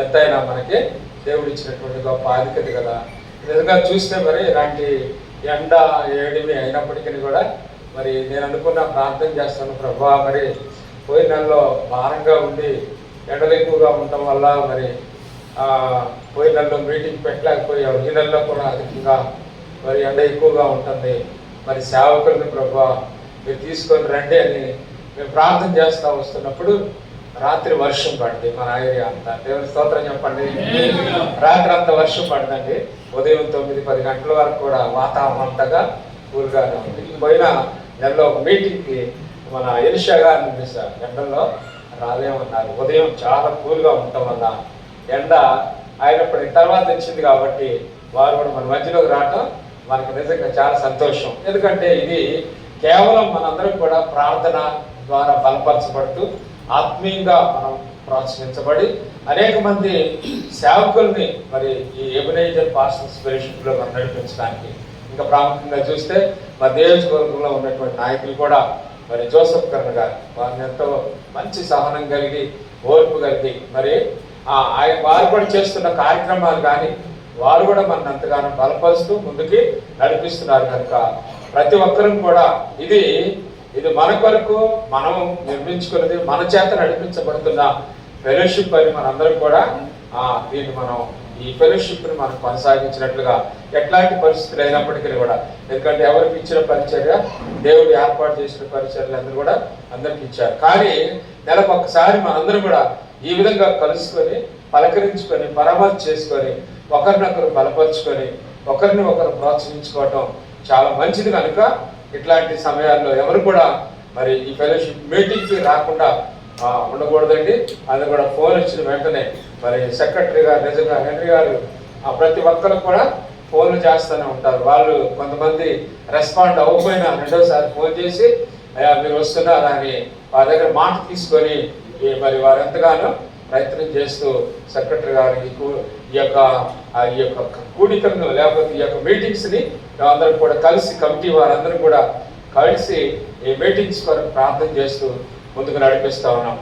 ఎంతైనా మనకి దేవుడు ఇచ్చినటువంటి గొప్ప ఆధిక్యత కదా. నిజంగా చూస్తే మరి ఇలాంటి ఎండ ఏడిమి అయినప్పటికీ కూడా మరి నేను అనుకున్న ప్రార్థన చేస్తాను, ప్రభా మరి పోయిన నెలలో భారంగా ఉండి ఎండలు ఎక్కువగా ఉండటం వల్ల మరి పోయిన నెలలో మీటింగ్ పెట్టలేకపోయాం, ఈ నెలలో కూడా అధికంగా మరి ఎండ ఎక్కువగా ఉంటుంది, మరి సేవకుల్ని ప్రభా మీరు తీసుకొని రండి అని మేము ప్రార్థన చేస్తూ వస్తున్నప్పుడు రాత్రి వర్షం పడింది. మన ఏరియా అంతా దేవుని స్తోత్రం చెప్పండి. రాత్రి అంతా వర్షం పడిందండి. ఉదయం 9-10 గంటల వరకు కూడా వాతావరణం అంతగా కూల్గానే ఉంది. పోయిన నెలలో ఒక మీటింగ్కి మన ఎలిషా గారిని పిలిచారు. ఎండల్లో రాలేమన్నారు. ఉదయం చాలా కూల్గా ఉండటం వల్ల ఎండ అయినప్పటికీ తర్వాత వచ్చింది కాబట్టి వారు కూడా మన మధ్యలోకి రావటం మనకు నిజంగా చాలా సంతోషం. ఎందుకంటే ఇది కేవలం మనందరం కూడా ప్రార్థన ద్వారా బలపరచబడుతూ ఆత్మీయంగా మనం ప్రోత్సహించబడి అనేక మంది సేవకుల్ని మరి ఈ ఎబినేజర్ పాస్టర్స్ ఫెలోషిప్లో మనం నడిపించడానికి, ఇంకా ప్రాముఖ్యంగా చూస్తే మా నియోజకవర్గంలో ఉన్నటువంటి నాయకులు కూడా మరి జోసెఫ్ కర్ణ గారు వారిని ఎంతో మంచి సహనం కలిగి, ఓర్పు కలిగి మరి వారు కూడా చేస్తున్న కార్యక్రమాలు కానీ వారు కూడా మన ఎంతగానో బలపరుస్తూ ముందుకి నడిపిస్తున్నారు కనుక ప్రతి ఒక్కరం కూడా ఇది మన కొరకు మనం నిర్మించుకున్నది, మన చేత నడిపించబడుతున్న ఫెలోషిప్ అని మనందరం కూడా దీన్ని మనం ఈ ఫెలోషిప్ని మనం కొనసాగించినట్లుగా ఎట్లాంటి పరిస్థితులు అయినప్పటికీ కూడా, ఎందుకంటే ఎవరికి ఇచ్చిన పరిచర్య దేవుడు ఏర్పాటు చేసిన పరిచర్యలు అందరూ కూడా అందరికి ఇచ్చారు. కానీ నెలకు ఒక్కసారి మనందరం కూడా ఈ విధంగా కలుసుకొని పలకరించుకొని పరామర్శ చేసుకొని ఒకరినొకరు బలపరుచుకొని ఒకరిని ఒకరు ప్రోత్సహించుకోవటం చాలా మంచిది. కనుక ఇట్లాంటి సమయాల్లో ఎవరు కూడా మరి ఈ ఫెలోషిప్ మీటింగ్కి రాకుండా ఉండకూడదండి. అది కూడా ఫోన్ వచ్చిన వెంటనే మరి సెక్రటరీ గారు నిజంగా హెన్రీ గారు ప్రతి ఒక్కరు కూడా ఫోన్లు చేస్తూనే ఉంటారు. వాళ్ళు కొంతమంది రెస్పాండ్ అవ్వకపోయినా రెండోసారి ఫోన్ చేసి మీరు వస్తున్నారా అని వారి దగ్గర మాట తీసుకొని మరి వారు ఎంతగానో ప్రయత్నం చేస్తూ సెక్రటరీ గారు ఈ యొక్క కూడికలను లేకపోతే ఈ యొక్క మీటింగ్స్ని మేమందరం కూడా కలిసి కమిటీ వారందరూ కూడా కలిసి ఈ మీటింగ్స్ కొరకు ప్రార్థన చేస్తూ ముందుకు నడిపిస్తూ ఉన్నాం.